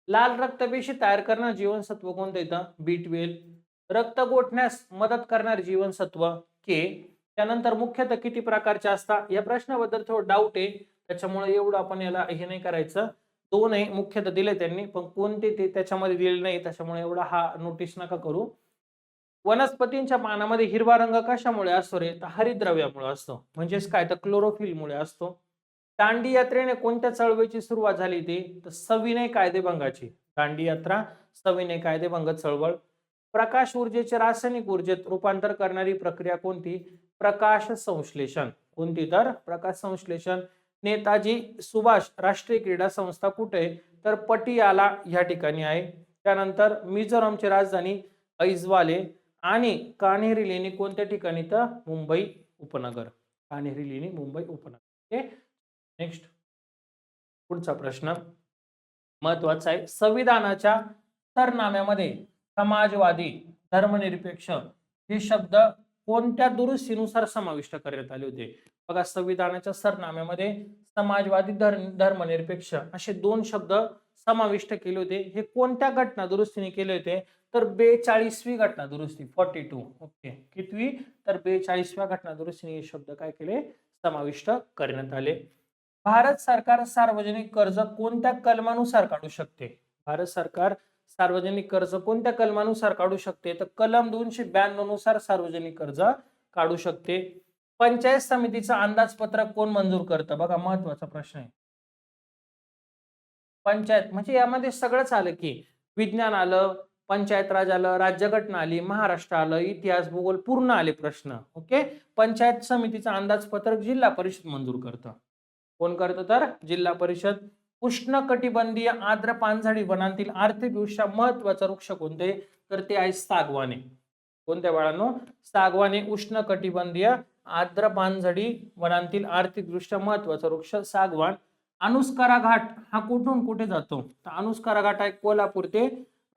लाल रक्तपेशी तयार करणारे जीवनसत्व कोणतं येतं? B12. रक्त गोठण्यास मदत करणारे जीवनसत्व के. त्यानंतर मुख्यतः किती प्रकारचे असतात? या प्रश्नाबद्दल थोडं डाऊट आहे, त्याच्यामुळे एवढं आपण याला हे नाही करायचं. 2 आहे मुख्यतः दिले त्यांनी, पण कोणते ते त्याच्यामध्ये दिले नाही, त्याच्यामुळे एवढा हा नोटीस नका करू. वनस्पतींच्या पानामध्ये हिरवा रंग कशामुळे असतो रे? तर हरितद्रव्यामुळे असतो. म्हणजेच काय? तर क्लोरोफिलमुळे असतो. दांडी यात्रेने कोणत्या चळवळीची सुरुवात झाली ती? तर सविनय कायदेभंगाची. दांडी यात्रा, सविनय कायदेभंग चळवळ. प्रकाश ऊर्जेचे रासायनिक ऊर्जेत रूपांतर करणारी प्रक्रिया कोणती? प्रकाश संश्लेषण. कोणती? तर प्रकाश संश्लेषण. नेताजी सुभाष राष्ट्रीय क्रीडा संस्था कुठे आहे? तर पटियाला या ठिकाणी आहे. त्यानंतर मिझोरमची राजधानी ऐझवाल आहे. आणि कान्हेरी लेणी कोणत्या ठिकाणी? तर मुंबई उपनगर. कान्हेरी लेणी मुंबई उपनगर. ओके, नेक्स्ट पुढचा प्रश्न महत्वाचा आहे. संविधानाच्या सरनाम्यामध्ये समाजवादी, धर्मनिरपेक्ष हे शब्द कोणत्या दुरुस्तीनुसार समाविष्ट करण्यात आले होते? बघा, संविधानाच्या सरनाम्यामध्ये समाजवादी, धर्मनिरपेक्ष असे 2 शब्द समाविष्ट केले होते. हे कोणत्या घटना दुरुस्तीने केले होते? तर 42वी घटना दुरुस्ती, 42. ओके, कितवी? तर 42व्या घटना दुरुस्तीने हे शब्द काय केले? समाविष्ट करण्यात आले. भारत सरकार सार्वजनिक कर्ज कोणत्या कलमानुसार काढू शकते? भारत सरकार सार्वजनिक कर्ज कोणत्या कलमानुसार काढू शकते? तर कलम 292 नुसार सार्वजनिक कर्ज काढू शकते. पंचायत समितीचं अंदाजपत्रक कोण मंजूर करतं? बघा, महत्वाचा प्रश्न आहे. पंचायत म्हणजे यामध्ये सगळंच आलं की विज्ञान आलं, पंचायत राज आलं, राज्यघटना आली, महाराष्ट्र आलं, इतिहास, भूगोल पूर्ण आले प्रश्न. ओके, पंचायत समितीचं अंदाजपत्रक जिल्हा परिषद मंजूर करतं. कोण करतं? तर जिल्हा परिषद. उष्णकटिबंधीय आर्द्र पानझडी वनांतील आर्थिकदृष्ट्या महत्वाचा वृक्ष कोणते? तर ते आहे सागवाने. कोणत्या बाळांनो? सागवाने. उष्णकटिबंधीय आर्द्र पानझडी वनांतील आर्थिकदृष्ट्या महत्वाचा वृक्ष सागवान. अनुस्कारा घाट हा कुठून कुठे जातो? तर अनुस्कारा घाट आहे कोल्हापूर ते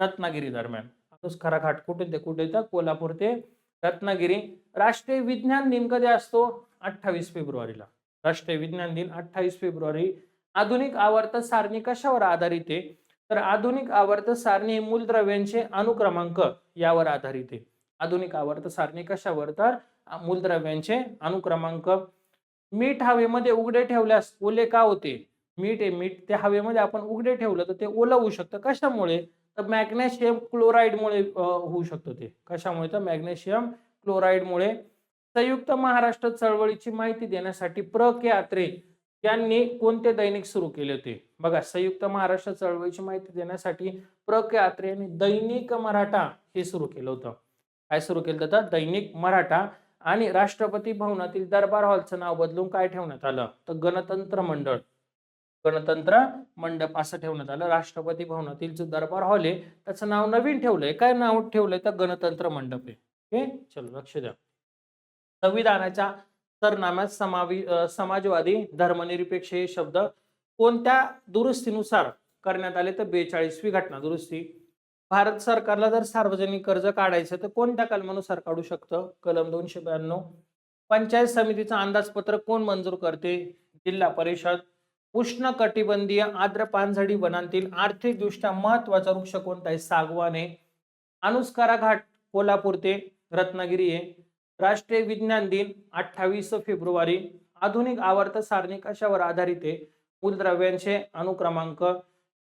रत्नागिरी दरम्यान. अनुस्कारा घाट कुठे ते कुठे येतं? कोल्हापूर ते रत्नागिरी. राष्ट्रीय विज्ञान दिन कधी असतो? 28 फेब्रुवारीला. राष्ट्रीय विज्ञान दिन 28 फेब्रुवारी. आधुनिक आवर्त सारणी कशावर आधारित आहे? तर आधुनिक आवर्त सारणी मूलद्रव्यांचे अनुक्रमांक यावर आधारित आहे. आधुनिक आवर्त सारणी कशावर? तर मूलद्रव्यांचे अनुक्रमांक. मीठ हवेमध्ये उघडे ठेवल्यास ओले का होते? मीठ ते हवेमध्ये आपण उघडे ठेवलं तर ते ओलं होऊ शकतं. कशामुळे? तर मॅग्नेशियम क्लोराईडमुळे होऊ शकतं ते. कशामुळे? तर मॅग्नेशियम क्लोराईडमुळे. संयुक्त महाराष्ट्र चळवळीची माहिती देण्यासाठी प्र. के. अत्रे यांनी कोणते दैनिक सुरू केले होते? बघा, संयुक्त महाराष्ट्र चळवळीची माहिती देण्यासाठी प्र. के. अत्रे यांनी दैनिक मराठा हे सुरू केलं होतं. काय सुरू केलं होतं? दैनिक मराठा. आणि राष्ट्रपती भवनातील दरबार हॉलचं नाव बदलून काय ठेवण्यात आलं? तर गणतंत्र मंडळ, गणतंत्र मंडप असं ठेवण्यात आलं. राष्ट्रपती भवनातील जो दरबार हॉल आहे त्याचं नाव नवीन ठेवलंय. काय नाव ठेवलंय? तर गणतंत्र मंडप आहे. ओके, चलो लक्ष द्या. संविधानाच्या सरनाम्यात समाजवादी, धर्मनिरपेक्ष हे शब्द कोणत्या दुरुस्तीनुसार करण्यात आले? तर 42वी घटना दुरुस्ती. भारत सरकारला जर सार्वजनिक कर्ज काढायचं तर कोणत्या कलमानुसार काढू शकतं? कलम 292. पंचायत समितीचं अंदाजपत्रक कोण मंजूर करते? जिल्हा परिषद. उष्णकटिबंधीय आर्द्र पानझडी वनांतील आर्थिकदृष्ट्या महत्वाचा वृक्ष कोणता आहे? सागवाने. अनुस्कारा घाट कोल्हापूर ते रत्नागिरी आहे. राष्ट्रीय विज्ञान दिन 28 फेब्रुवारी. आधुनिक आवर्त सारणी कशावर आधारित आहे? मूलद्रव्यांचे अनुक्रमांक.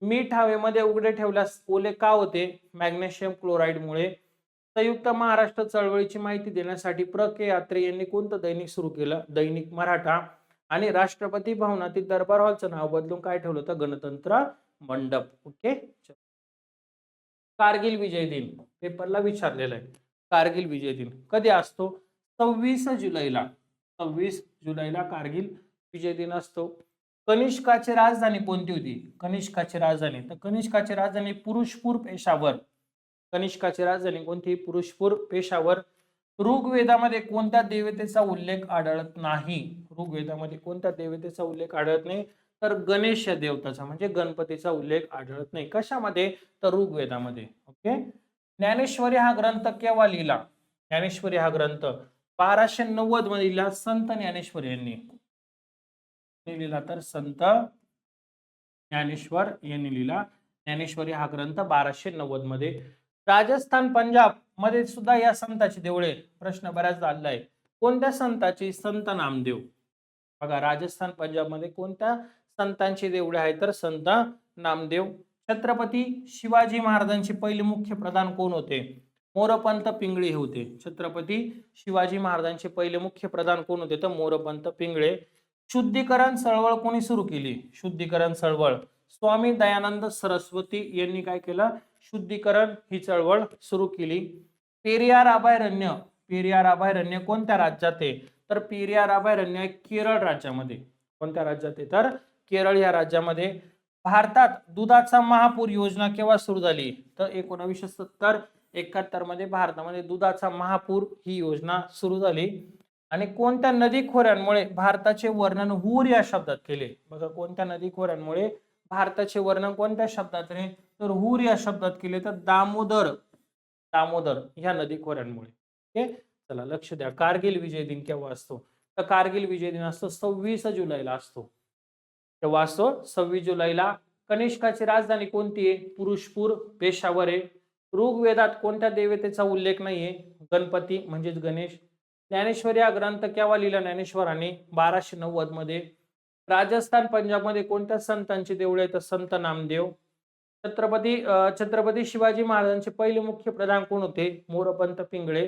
मीठ हवेमध्ये उघडे ठेवल्यास ओले का होते? मॅग्नेशियम क्लोराईडमुळे. संयुक्त महाराष्ट्र चळवळीची माहिती देण्यासाठी प्र. के. अत्रे यांनी कोणतं दैनिक सुरू केलं? दैनिक मराठा. आणि राष्ट्रपती भवनातील दरबार हॉलचं नाव बदलून काय ठेवलं होतं? गणतंत्र मंडप. ओके, कारगिल विजय दिन पेपरला विचारलेला आहे. कारगिल विजय दिन कधी असतो? 26 जुलैला. 26 जुलैला कारगिल विजय दिन असतो. कनिष्काची राजधानी कोणती होती? कनिष्काची राजधानी, तर कनिष्काची राजधानी पुरुषपूर पेशावर. कनिष्काची राजधानी कोणती? पुरुषपूर पेशावर. ऋग्वेदामध्ये कोणत्या देवतेचा उल्लेख आढळत नाही? ऋग्वेदामध्ये कोणत्या देवतेचा उल्लेख आढळत नाही? तर गणेश या देवताचा म्हणजे गणपतीचा उल्लेख आढळत नाही. कशामध्ये? तर ऋग्वेदामध्ये. ओके, ज्ञानेश्वरी हा ग्रंथ केव्हा लिहिला? ज्ञानेश्वरी हा ग्रंथ 1290 मध्ये लिहिला. संत ज्ञानेश्वर यांनी लिहिला. तर संत ज्ञानेश्वर यांनी लिहिला. ज्ञानेश्वरी हा ग्रंथ 1290 मध्ये. राजस्थान, पंजाब मध्ये सुद्धा या संताची देवळे. प्रश्न बऱ्याचदा आलेला आहे. कोणत्या संताची? संत नामदेव. बघा, राजस्थान, पंजाब मध्ये कोणत्या संतांची देवळे आहेत? तर संत नामदेव. छत्रपती शिवाजी महाराजांचे पहिले मुख्य प्रधान कोण होते? मोरपंत पिंगळे हे होते. छत्रपती शिवाजी महाराजांचे पहिले मुख्य प्रधान कोण होते? तर मोरपंत पिंगळे. शुद्धीकरण चळवळ कोणी सुरू केली? शुद्धीकरण चळवळ स्वामी दयानंद सरस्वती यांनी काय केलं? शुद्धीकरण ही चळवळ सुरू केली. पेरियार अभयारण्य, पेरियार अभयारण्य कोणत्या राज्यात आहे? तर पेरियार अभयारण्य आहे केरळ राज्यामध्ये. कोणत्या राज्यात आहे? तर केरळ या राज्यामध्ये. भारतात दुधाचा महापूर योजना केव्हा सुरू झाली? तर 1970-71 मध्ये भारतामध्ये दुधाचा महापूर ही योजना सुरू झाली. आणि कोणत्या नदी खोऱ्यांमुळे भारताचे वर्णन हूर या शब्दात केले? बघा, कोणत्या नदी खोऱ्यांमुळे भारताचे वर्णन कोणत्या शब्दात रे? तर हूर या शब्दात केले. तर दामोदर, दामोदर ह्या नदी खोऱ्यांमुळे. ओके, चला लक्ष द्या. कारगिल विजय दिन केव्हा असतो? तर कारगिल विजय दिन असतो 26 जुलैला असतो. तेव्हा असतो 26 जुलैला. कनिष्काची राजधानी कोणती आहे? पुरुषपूर, पेशावर आहे. ऋग्वेदात कोणत्या देवतेचा उल्लेख नाहीये? गणपती म्हणजेच गणेश. ज्ञानेश्वरी हा ग्रंथ केव्हा लिहिला ज्ञानेश्वरांनी? 1290 मध्ये. राजस्थान पंजाबमध्ये कोणत्या संतांची देऊळे आहेत? तर संत नामदेव. छत्रपती शिवाजी महाराजांचे पहिले मुख्य प्रधान कोण होते? मोरपंत पिंगळे.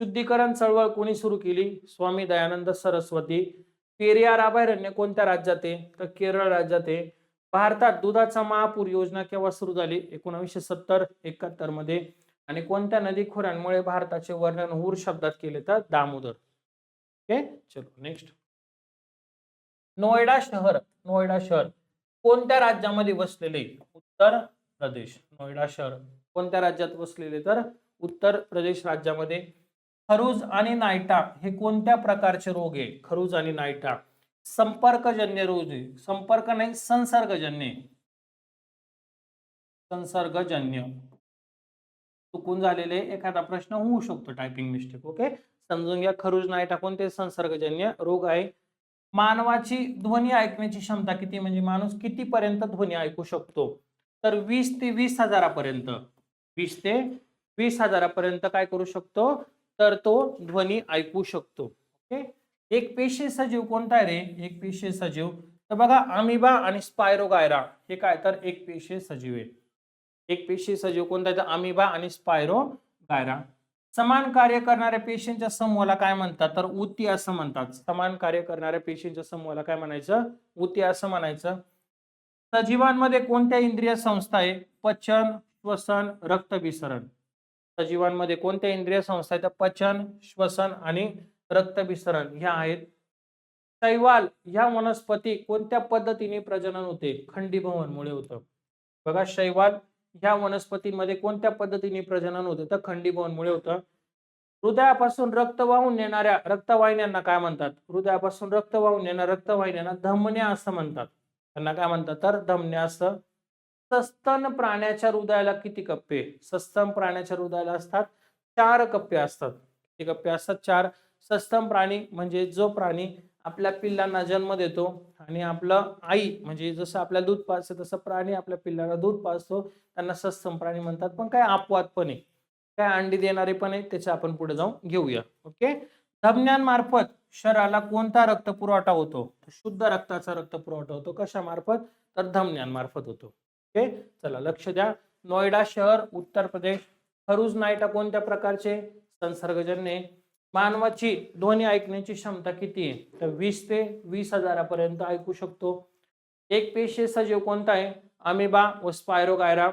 शुद्धीकरण चळवळ कोणी सुरू केली? स्वामी दयानंद सरस्वती. पेरियार अभयारण्य कोणत्या राज्यात आहे? तर केरळ राज्यात आहे. भारतात दुधाचा महापूर योजना केव्हा सुरू झाली? 1970-71 मध्ये. आणि कोणत्या नदी खोऱ्यांमुळे भारताचे वर्णन हूर शब्दात केले? तर दामोदर. ओके, चलो नेक्स्ट. नोएडा शहर, नोएडा शहर कोणत्या राज्यामध्ये वसलेले? उत्तर प्रदेश. नोएडा शहर कोणत्या राज्यात वसलेले? तर उत्तर प्रदेश राज्यामध्ये. खरुज आणि नायटा हे कोणत्या प्रकारचे रोग आहे? खरुज आणि नायटा संपर्कजन्य रोग आहे. संपर्क नाही, संसर्गजन्य. संसर्गजन्य चुकून झालेले एखादा प्रश्न होऊ शकतो, टायपिंग मिस्टेक. ओके, समजून घ्या. खरुज नायटा कोणते? संसर्गजन्य रोग आहे. मानवाची ध्वनी ऐकण्याची क्षमता किती? म्हणजे माणूस किती पर्यंत ध्वनी ऐकू शकतो? तर 20 ते 20 हजारापर्यंत. 20 ते 20 हजारापर्यंत काय करू शकतो? तर तो ध्वनी ऐकू शकतो. ओके, एक पेशी सजीव कोणता आहे रे? एक पेशी सजीव. तर बघा, अमिबा आणि स्पायरोगायरा हे काय? तर एक पेशी सजीव आहे. एक पेशी सजीव कोणता आहे? तर अमिबा आणि स्पायरोगायरा. समान कार्य करणाऱ्या पेशींच्या समूहाला काय म्हणतात? तर ऊती असं म्हणतात. समान कार्य करणाऱ्या पेशींच्या समूहाला काय म्हणायचं? ऊती असं म्हणायचं. सजीवांमध्ये कोणत्या इंद्रिय संस्था आहे? पचन, श्वसन, रक्तभिसरण. सजीवांमध्ये कोणत्या इंद्रिय संस्था आहेत? पचन, श्वसन आणि रक्तभिसरण ह्या आहेत. शैवाल ह्या वनस्पती कोणत्या पद्धतीने प्रजनन होते? खंडीभवनमुळे होतं. बघा, शैवाल ह्या वनस्पतींमध्ये कोणत्या पद्धतीने प्रजनन होते? तर खंडीभवनमुळे होतं. हृदयापासून रक्त वाहून नेणाऱ्या रक्तवाहिन्यांना काय म्हणतात? हृदयापासून रक्त वाहून नेणाऱ्या रक्तवाहिन्यांना धमन्या असं म्हणतात. त्यांना काय म्हणतात? तर धमन्या असं. सस्तन प्राण्याच्या हृदयाला किती कप्पे? सस्तन प्राण्याच्या हृदयाला असतात 4 कप्पे असतात. किती कप्पे असतात? 4. सस्तन प्राणी म्हणजे जो प्राणी आपल्या पिल्लांना जन्म देतो आणि आपलं आई म्हणजे जसं आपल्याला दूध पाजतं तसं प्राणी आपल्या पिल्लाला दूध पाजतो, त्यांना सस्तन प्राणी म्हणतात. पण काय अपवाद पण आहे, काय अंडी देणारे पण आहे, त्याचे आपण पुढे जाऊन घेऊया. ओके, धमन्यांमार्फत शरीराला कोणता रक्त पुरवठा होतो? शुद्ध रक्ताचा रक्त पुरवठा होतो. कशामार्फत? तर धमन्यांमार्फत होतो. ओके, चला लक्ष द्या. नोएडा शहर उत्तर प्रदेश. खरुज नायटा कोणत्या प्रकारचे? संसर्गजन्य. मानवाची ध्वनी ऐकण्याची क्षमता किती आहे? तर 20 ते 20 हजारापर्यंत ऐकू शकतो. एक पेशी सजीव कोणता आहे? अमिबा व स्पायरोगायरा.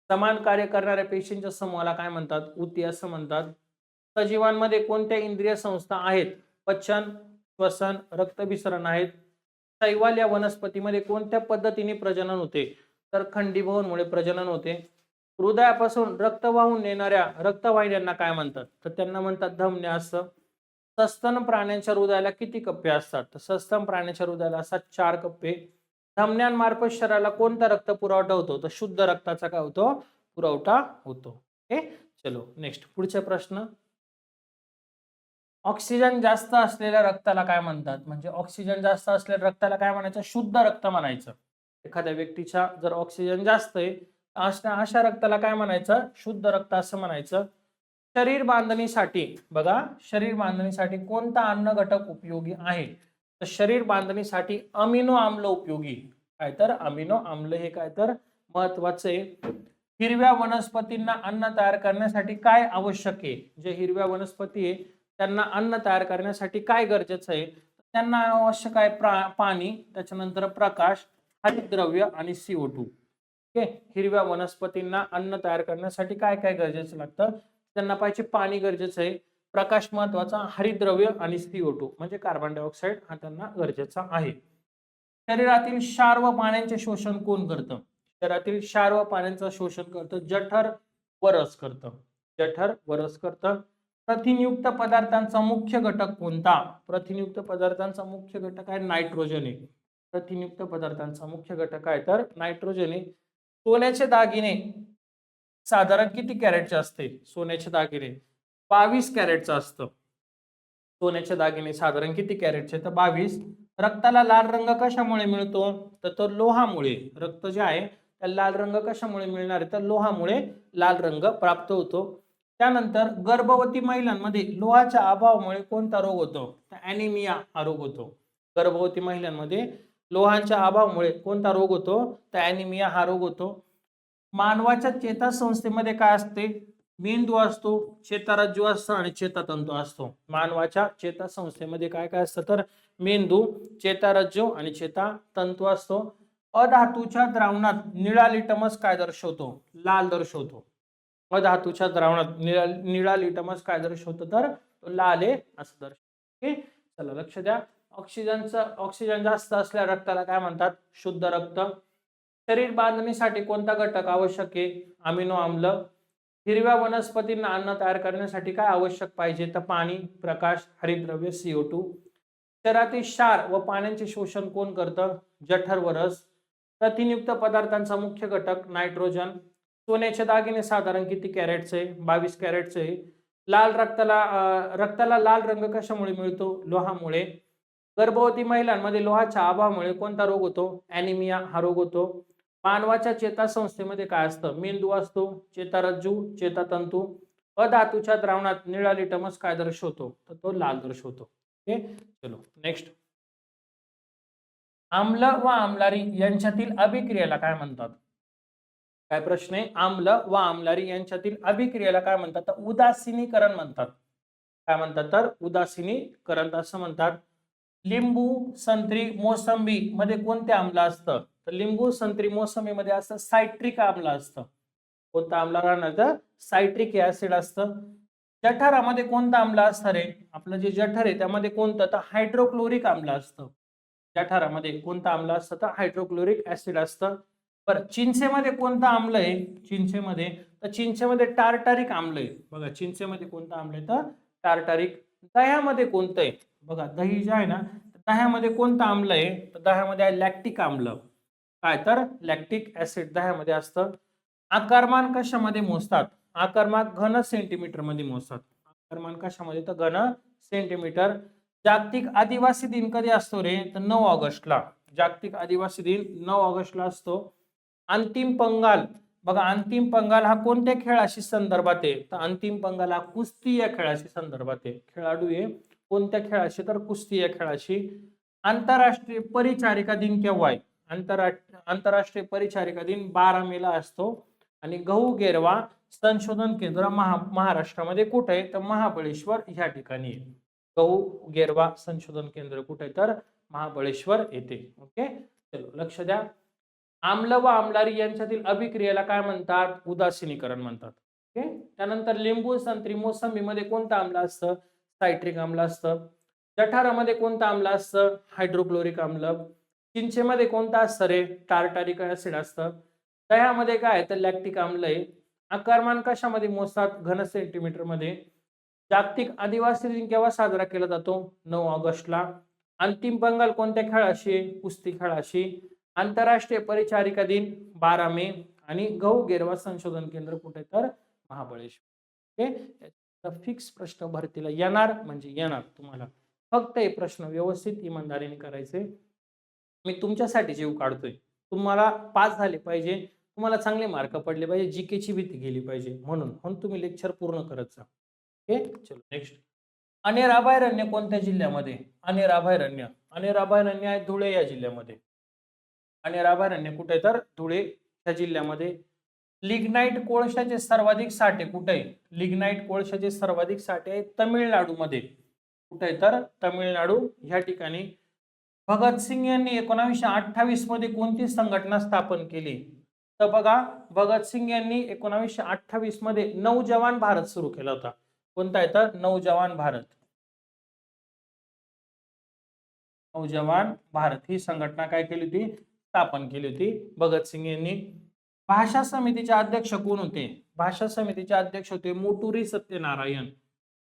समान कार्य करणाऱ्या पेशींच्या समूहाला काय म्हणतात? ऊती असं म्हणतात. सजीवांमध्ये कोणत्या इंद्रिय संस्था आहेत? पचन, श्वसन, रक्तभिसरण आहेत. शैवाल या वनस्पतीमध्ये कोणत्या पद्धतीने प्रजनन होते? तर खंडीभवनमुळे प्रजनन होते. हृदयापासून रक्त वाहून नेणाऱ्या रक्तवाहिन्यांना काय म्हणतात? तर त्यांना म्हणतात धमन्या असं. सस्तन प्राण्यांच्या हृदयाला किती कप्पे असतात? तर सस्तन प्राण्याच्या हृदयाला असतात 4 कप्पे. धमन्यांमार्फत शरीराला कोणता रक्त पुरवठा होतो? तर शुद्ध रक्ताचा काय होतो? पुरवठा होतो. ओके, चलो नेक्स्ट. पुढचे प्रश्न. ऑक्सिजन जास्त असलेल्या रक्ताला काय म्हणतात? म्हणजे ऑक्सिजन जास्त असलेल्या रक्ताला काय म्हणायचं? शुद्ध रक्त म्हणायचं. एखाद्या व्यक्तीच्या जर ऑक्सिजन जास्त आहे अशा रक्ताला काय म्हणायचं? शुद्ध रक्त असं म्हणायचं. शरीर बांधणीसाठी बघा, शरीर बांधणीसाठी कोणता अन्न घटक उपयोगी आहे? तर शरीर बांधणीसाठी अमिनो आम्ल उपयोगी. काय? तर अमिनो आम्ल हे काय तर महत्वाचे. हिरव्या वनस्पतींना अन्न तयार करण्यासाठी काय आवश्यक आहे? जे हिरव्या वनस्पती आहे त्यांना अन्न तयार करण्यासाठी काय गरजेचं आहे? त्यांना आवश्यक आहे पाणी, त्याच्यानंतर प्रकाश, हरितद्रव्य आणि CO2. ओके, हिरव्या वनस्पतींना अन्न तयार करण्यासाठी काय काय गरजेचं लागतं? त्यांना पाहिजे पाणी गरजेचं आहे, प्रकाश महत्वाचा, हरितद्रव्य आणि CO2 म्हणजे कार्बन डायऑक्साईड हा त्यांना गरजेचा आहे. शरीरातील क्षार व पाण्याचे शोषण कोण करतं? शरीरातील क्षार व पाण्याचं शोषण करतं जठर व रस करतं. जठर व रस करतं. प्रथिनयुक्त पदार्थांचा मुख्य घटक कोणता? प्रथिनयुक्त पदार्थांचा मुख्य घटक आहे नायट्रोजन आहे. प्रथिनयुक्त पदार्थांचा मुख्य घटक आहे तर नायट्रोजन आहे. सोन्याचे दागिने साधारण किती कॅरेटचे असते? सोन्याचे दागिने 22 कॅरेटचं असतं. सोन्याचे दागिने साधारण किती कॅरेटचे? तर 22. रक्ताला लाल रंग कशामुळे मिळतो? तर तो लोहामुळे. रक्त जे आहे त्याला लाल रंग कशामुळे मिळणार आहे? तर लोहामुळे लाल रंग प्राप्त होतो. त्यानंतर गर्भवती महिलांमध्ये लोहाच्या अभावामुळे कोणता रोग होतो? तर ॲनिमिया हा रोग होतो. गर्भवती महिलांमध्ये लोहाच्या अभावामुळे कोणता रोग होतो? तर ॲनिमिया हा रोग होतो. मानवाच्या चेतासंस्थेमध्ये काय असते? मेंदू असतो, चेतारज्जू असतो आणि चेतातंतू असतो. मानवाच्या चेतासंस्थेमध्ये काय काय असतं? तर मेंदू, चेतारज्जू आणि चेतातंतू असतो. अधातूच्या द्रावणात निळा लिटमस काय दर्शवतो? लाल दर्शवतो. अधातूच्या द्रावणात निळा लिटमस काय दर्शवतो? तर तो लाल आहे असं दर्शवतो. ओके, चला लक्ष द्या. ऑक्सिजन जास्त असल्या रक्ताला काय म्हणतात? शुद्ध रक्त. शरीर बांधणीसाठी कोणता घटक आवश्यक आहे? अमिनो आम्ल. हिरव्या वनस्पतींना अन्न तयार करण्यासाठी काय आवश्यक पाहिजे? तर पाणी, प्रकाश, हरितद्रव्य, CO2. शरीरातील क्षार व पाण्याचे शोषण कोण करतं? जठर व रस. प्रथिनयुक्त पदार्थांचा मुख्य घटक नायट्रोजन. सोन्याचे दागिने साधारण किती कॅरेटचे? 22 कॅरेटचे. रक्ताला लाल रंग कशामुळे मिळतो? लोहामुळे. गर्भवती महिलांमध्ये लोहाच्या अभावामुळे कोणता रोग होतो? ॲनिमिया हा रोग होतो. मानवाच्या चेतासंस्थेमध्ये काय असतं? मेंदू असतो, चेतारज्जू, चेतातंतू. अधातूच्या द्रावणात निळा लिटमस काय दर्शवतो? तर तो लाल दर्शवतो. ओके, चलो नेक्स्ट. आम्ल व आम्लारी यांच्यातील अभिक्रियेला काय म्हणतात? काय प्रश्न आहे? आम्ल व आम्लारी यांच्यातील अभिक्रियेला काय म्हणतात? तर उदासीनीकरण म्हणतात. काय म्हणतात? तर उदासीनीकरण असं म्हणतात. लिंबू, संत्री, मोसंबी मध्ये कोणते आम्ल असतं? तर लिंबू, संत्री, मोसंबी मध्ये असतं सायट्रिक आम्ल असतं. कोणतं आम्ल राहणार? तर सायट्रिक ऍसिड असतं. जठरामध्ये कोणतं आम्ल असतं रे? आपलं जे जठर आहे त्यामध्ये कोणतं? तर हायड्रोक्लोरिक आम्ल असतं. जठरामध्ये कोणतं आम्ल असतं? तर हायड्रोक्लोरिक ऍसिड असतं. बरं, चिंचेमध्ये कोणतं आम्ल आहे? चिंचेमध्ये टार्टारिक आम्ल आहे. बघा, चिंचेमध्ये कोणतं आम्ल आहे? तर टार्टारिक. दह्यामध्ये कोणतं आहे? बघा, दही जे आहे ना, दह्यामध्ये कोणतं आम्ल आहे? तर दह्यामध्ये आहे लॅक्टिक आम्ल. काय? तर लॅक्टिक ऍसिड दह्यामध्ये असतं. आकारमान कशामध्ये मोजतात? आकारमान घन सेंटीमीटर मध्ये मोजतात. आकारमान कशामध्ये? तर घन सेंटीमीटर. जागतिक आदिवासी दिन कधी असतो रे? तर 9 ऑगस्टला. जागतिक आदिवासी दिन 9 ऑगस्टला असतो. अंतिम पंगाल. बघा, अंतिम पंगाल हा कोणत्या खेळाशी संदर्भात आहे? तर अंतिम पंगाल हा कुस्ती या खेळाशी संदर्भात आहे. खेळाडू आहे कोणत्या खेळाशी? तर कुस्ती या खेळाशी. आंतरराष्ट्रीय परिचारिका दिन केव्हा आहे? आंतरराष्ट्रीय परिचारिका दिन 12 मेला असतो. आणि गहू गेरवा संशोधन केंद्र महाराष्ट्रामध्ये कुठे आहे? तर महाबळेश्वर ह्या ठिकाणी आहे. गहू गेरवा संशोधन केंद्र कुठे आहे? तर महाबळेश्वर येथे. ओके, चलो लक्ष द्या. आम्ल व आम्लारी यांच्यातील अभिक्रियेला काय म्हणतात? उदासीनीकरण म्हणतात. ओके, त्यानंतर लिंबू, संत्री, मोसंबी मध्ये कोणतं आम्ल असतं? सायट्रिक आम्ल असतं. जठारामध्ये कोणतं आम्ल असतं? हायड्रोक्लोरिक आम्ल. चिंचेमध्ये कोणतं असतं रे? टार्टारिक ऍसिड असतं. दह्यामध्ये काय आहे? तर लॅक्टिक आम्ल आहे. आकारमान कशामध्ये मोजतात? घन सेंटीमीटर मध्ये. जागतिक आदिवासी दिन केव्हा साजरा केला जातो? 9 ऑगस्टला. अंतिम पंगाल कोणत्या खेळाशी? कुस्ती खेळाशी. आंतरराष्ट्रीय परिचारिका दिन 12 मे. आणि गहू गेरवा संशोधन केंद्र कुठे? तर महाबळेश्वर. ओके, फिक्स प्रश्न भरतीला येणार म्हणजे येणार. तुम्हाला फक्त हे प्रश्न व्यवस्थित इमानदारीने करायचे. मी तुमच्यासाठी जीव काढतोय. तुम्हाला पास झाले पाहिजे, तुम्हाला चांगले मार्क पडले पाहिजे, जीकेची भीती गेली पाहिजे, म्हणून तुम्ही लेक्चर पूर्ण करत जा. ओके, चलो नेक्स्ट. अनेराभयारण्य कोणत्या जिल्ह्यामध्ये? अनेराभयारण्य आहे धुळे या जिल्ह्यामध्ये. अनेराभयारण्य कुठे? तर धुळे या जिल्ह्यामध्ये. लिग्नाइट कोळशाचे सर्वाधिक साठे कुठे आहे? लिग्नाइट कोळशाचे सर्वाधिक साठे आहेत तमिळनाडूमध्ये. कुठे आहे तर तामिळनाडू ह्या ठिकाणी. भगतसिंग यांनी 1928 मध्ये कोणती संघटना स्थापन केली? तर बघा, भगतसिंग यांनी 1928 मध्ये नौजवान भारत सुरू केला होता. कोणता आहे तर नौजवान भारत. नौजवान भारत ही संघटना काय केली होती? स्थापन केली होती भगतसिंग यांनी. भाषा समितीचे अध्यक्ष कोण होते? भाषा समितीचे अध्यक्ष होते मोटुरी सत्यनारायण.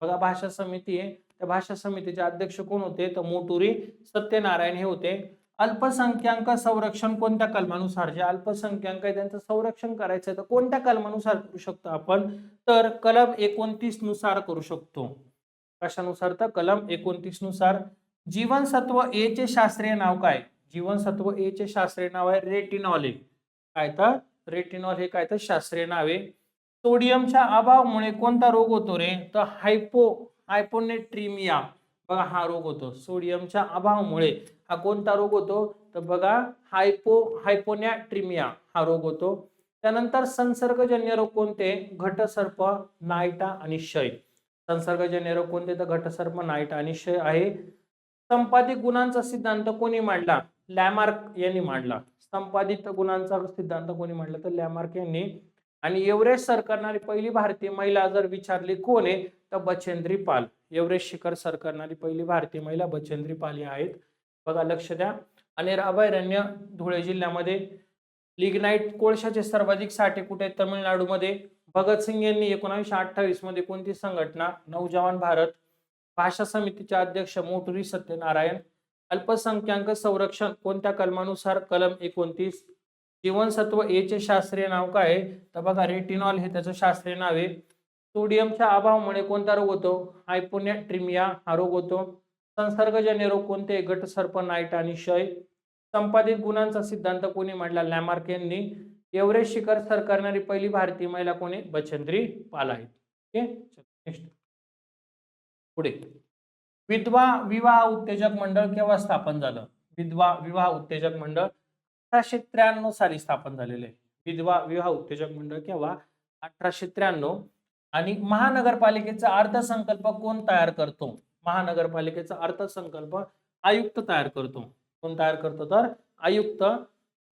बघा, भाषा समिती आहे, त्या भाषा समितीचे अध्यक्ष कोण होते? तर मोटुरी सत्यनारायण हे होते. अल्पसंख्याक संरक्षण कोणत्या कलमानुसार? जे अल्पसंख्याक आहे त्यांचं संरक्षण करायचं तर कोणत्या कलमानुसार करू शकतो आपण? तर कलम 29 नुसार करू शकतो. कशानुसार? तर कलम 29 नुसार. जीवनसत्व ए चे शास्त्रीय नाव काय? जीवनसत्व ए चे शास्त्रीय नाव आहे रेटिनॉल. काय तर रेटिनॉल हे काय तर शास्त्रीय नाव आहे. सोडियमच्या अभावामुळे कोणता रोग होतो रे? तर हायपोनेट्रिमिया. बघा, हा रोग होतो सोडियमच्या अभावामुळे. हा कोणता रोग होतो? तर बघा, हायपोनेट्रिमिया हा रोग होतो. त्यानंतर संसर्गजन्य रोग कोणते? घटसर्प, नायटा आणि क्षय. संसर्गजन्य रोग कोणते? तर घटसर्प, नायटा आणि क्षय आहे. संपादित गुणांचा सिद्धांत कोणी मांडला? लॅमार्क यांनी मांडला. संपादित गुणांचा सिद्धांत कोणी मांडला? तर लॅमार्क यांनी. आणि एव्हरेस्ट सर करणारी पहिली भारतीय महिला जर विचारली कोण आहे? तर बचेंद्री पाल. एव्हरेस्ट शिखर सर करणारी पहिली भारतीय महिला बचेंद्री पाल ही आहेत. बघा, लक्ष द्या. आणि अभयारण्य धुळे जिल्ह्यामध्ये. लिग्नाइट कोळशाचे सर्वाधिक साठे कुठे आहेत? तमिळनाडूमध्ये. भगतसिंग यांनी 1928 मध्ये कोणती संघटना? नौजवान भारत. भाषा समितीचे अध्यक्ष मोटुरी सत्यनारायण. अल्पसंख्याक संरक्षण कोणत्या कलमानुसार? कलम 29. जीवनसत्व ए चे शास्त्रीय नाव काय आहे? तर बघा, रेटिनॉल हे त्याचं शास्त्रीय नाव आहे. सोडियमच्या अभावामुळे कोणता रोग होतो? हायपोनेट्रिमिया हा रोग होतो. संसर्गजन्य रोग कोणते? घटसर्प, नायटा आणि क्षय. संपादित गुणांचा सिद्धांत कोणी मांडला? लॅमार्क यांनी. एव्हरेस्ट शिखर सर करणारी पहिली भारतीय महिला कोणी? बचेंद्री पाल आहे. ओके, नेक्स्ट पुढे. विधवा विवाह उत्तेजक मंडळ केव्हा स्थापन झालं? विधवा विवाह उत्तेजक मंडळ 1893 साली स्थापन झालेले. विधवा विवाह उत्तेजक मंडळ केव्हा? 1893. आणि महानगरपालिकेचा अर्थसंकल्प कोण तयार करतो? महानगरपालिकेचा अर्थसंकल्प आयुक्त तयार करतो. कोण तयार करतो? तर आयुक्त.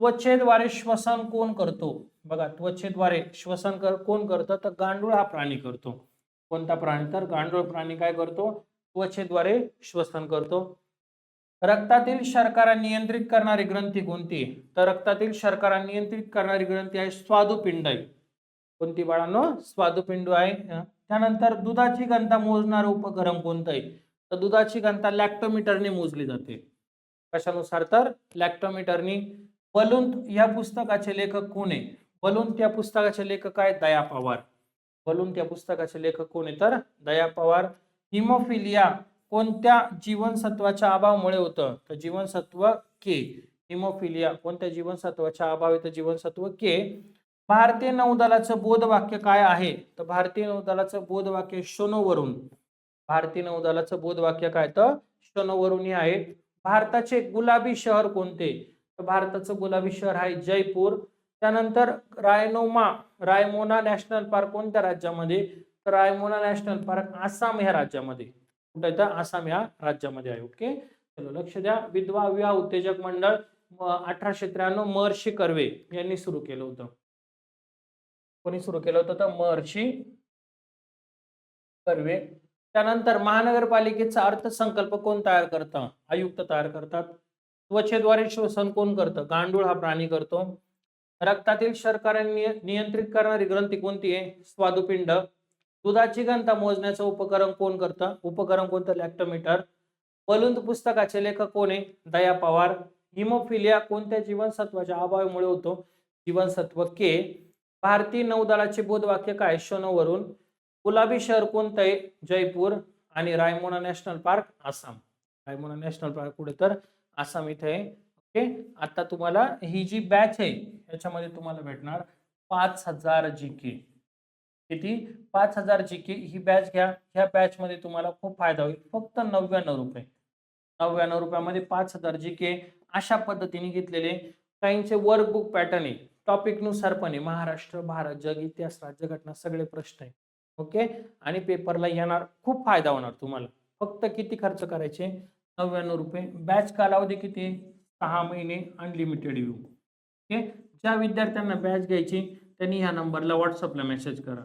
त्वचेद्वारे श्वसन कोण करतो? बघा, त्वचेद्वारे श्वसन कोण करतं? तर गांडूळ हा प्राणी करतो. कोणता प्राणी? तर गांडूळ प्राणी काय करतो? त्वचेद्वारे श्वसन करतो. रक्तातील शर्करा नियंत्रित करणारी ग्रंथी कोणती? तर रक्तातील शर्करा नियंत्रित करणारी ग्रंथी आहे स्वादुपिंड. कोणती बाळांनो? स्वादुपिंड आहे. त्यानंतर दुधाची घनता मोजणारं उपकरण कोणतं आहे? तर दुधाची घनता लॅक्टोमीटरने मोजली जाते. कशानुसार? तर लॅक्टोमीटरनी. बलून या पुस्तकाचे लेखक कोण आहे? बलून त्या पुस्तकाचे लेखक आहे दया पवार. बलून त्या पुस्तकाचे लेखक कोण आहे? तर दया पवार. हिमोफिलिया कोणत्या जीवनसत्वाच्या अभावामुळे होतं? तर जीवनसत्व के. हिमोफिलिया कोणत्या जीवनसत्वाच्या अभावी? तर जीवनसत्व के. भारतीय नौदलाचं बोधवाक्य काय आहे? तर भारतीय नौदलाचं बोधवाक्य शोनोवरून. भारतीय नौदलाचं बोधवाक्य काय? तर शोनोवरून हे आहे. भारताचे गुलाबी शहर कोणते? तर भारताचं गुलाबी शहर आहे जयपूर. त्यानंतर रायमोना नॅशनल पार्क कोणत्या राज्यामध्ये? तर रायमोना नॅशनल पार्क आसाम ह्या राज्यामध्ये. कुठे आहे? तर आसाम ह्या राज्यामध्ये आहे. ओके, चलो लक्ष द्या. विधवा विवाह उत्तेजक मंडळ 1893 महर्षी कर्वे यांनी सुरू केलं होतं. कोणी सुरू केलं होतं? तर महर्षी कर्वे. त्यानंतर महानगरपालिकेचा अर्थसंकल्प कोण तयार करतं? आयुक्त तयार करतात. त्वचेद्वारे श्वसन कोण करतं? गांडूळ हा प्राणी करतो. रक्तातील शर्करा नियंत्रित करणारी ग्रंथी कोणती आहे? स्वादुपिंड. दुधाची घनता मोजण्याचं उपकरण कोण करतं? उपकरण कोणतं? लॅक्टोमीटर. बलून पुस्तकाचे लेखक कोण आहे? दया पवार. हिमोफिलिया कोणत्या जीवनसत्वाच्या अभावामुळे होतो? जीवनसत्व के. भारतीय नौदलाचे बोधवाक्य काय? शोनोवरून. गुलाबी शहर कोणतं आहे? जयपूर. आणि Raimona national park Assam. Raimona national park कुठे? तर आसाम इथे आहे. ओके, आता तुम्हाला ही जी बॅच आहे याच्यामध्ये तुम्हाला भेटणार 5000 GK. किती? 5000 GK ही बॅच घ्या. ह्या बॅच मध्ये तुम्हाला खूप फायदा होईल. फक्त 99 रुपये. 99 रुपयामध्ये 5000 GK अशा पद्धतीने घेतलेले. काहींचे वर्कबुक पॅटर्न आहे, टॉपिक नुसार पण आहे. महाराष्ट्र, भारत, जग, इतिहास, राज्यघटना सगळे प्रश्न आहे. ओके, आणि पेपरला येणार, खूप फायदा होणार तुम्हाला. फक्त किती खर्च करायचे? 99 रुपये. बॅच कालावधी किती? 6 महिने अनलिमिटेड व्यू. ओके. ज्या विद्यार्थ्यांना बॅच घ्यायची त्यांनी ह्या नंबरला व्हॉट्सअपला मेसेज करा.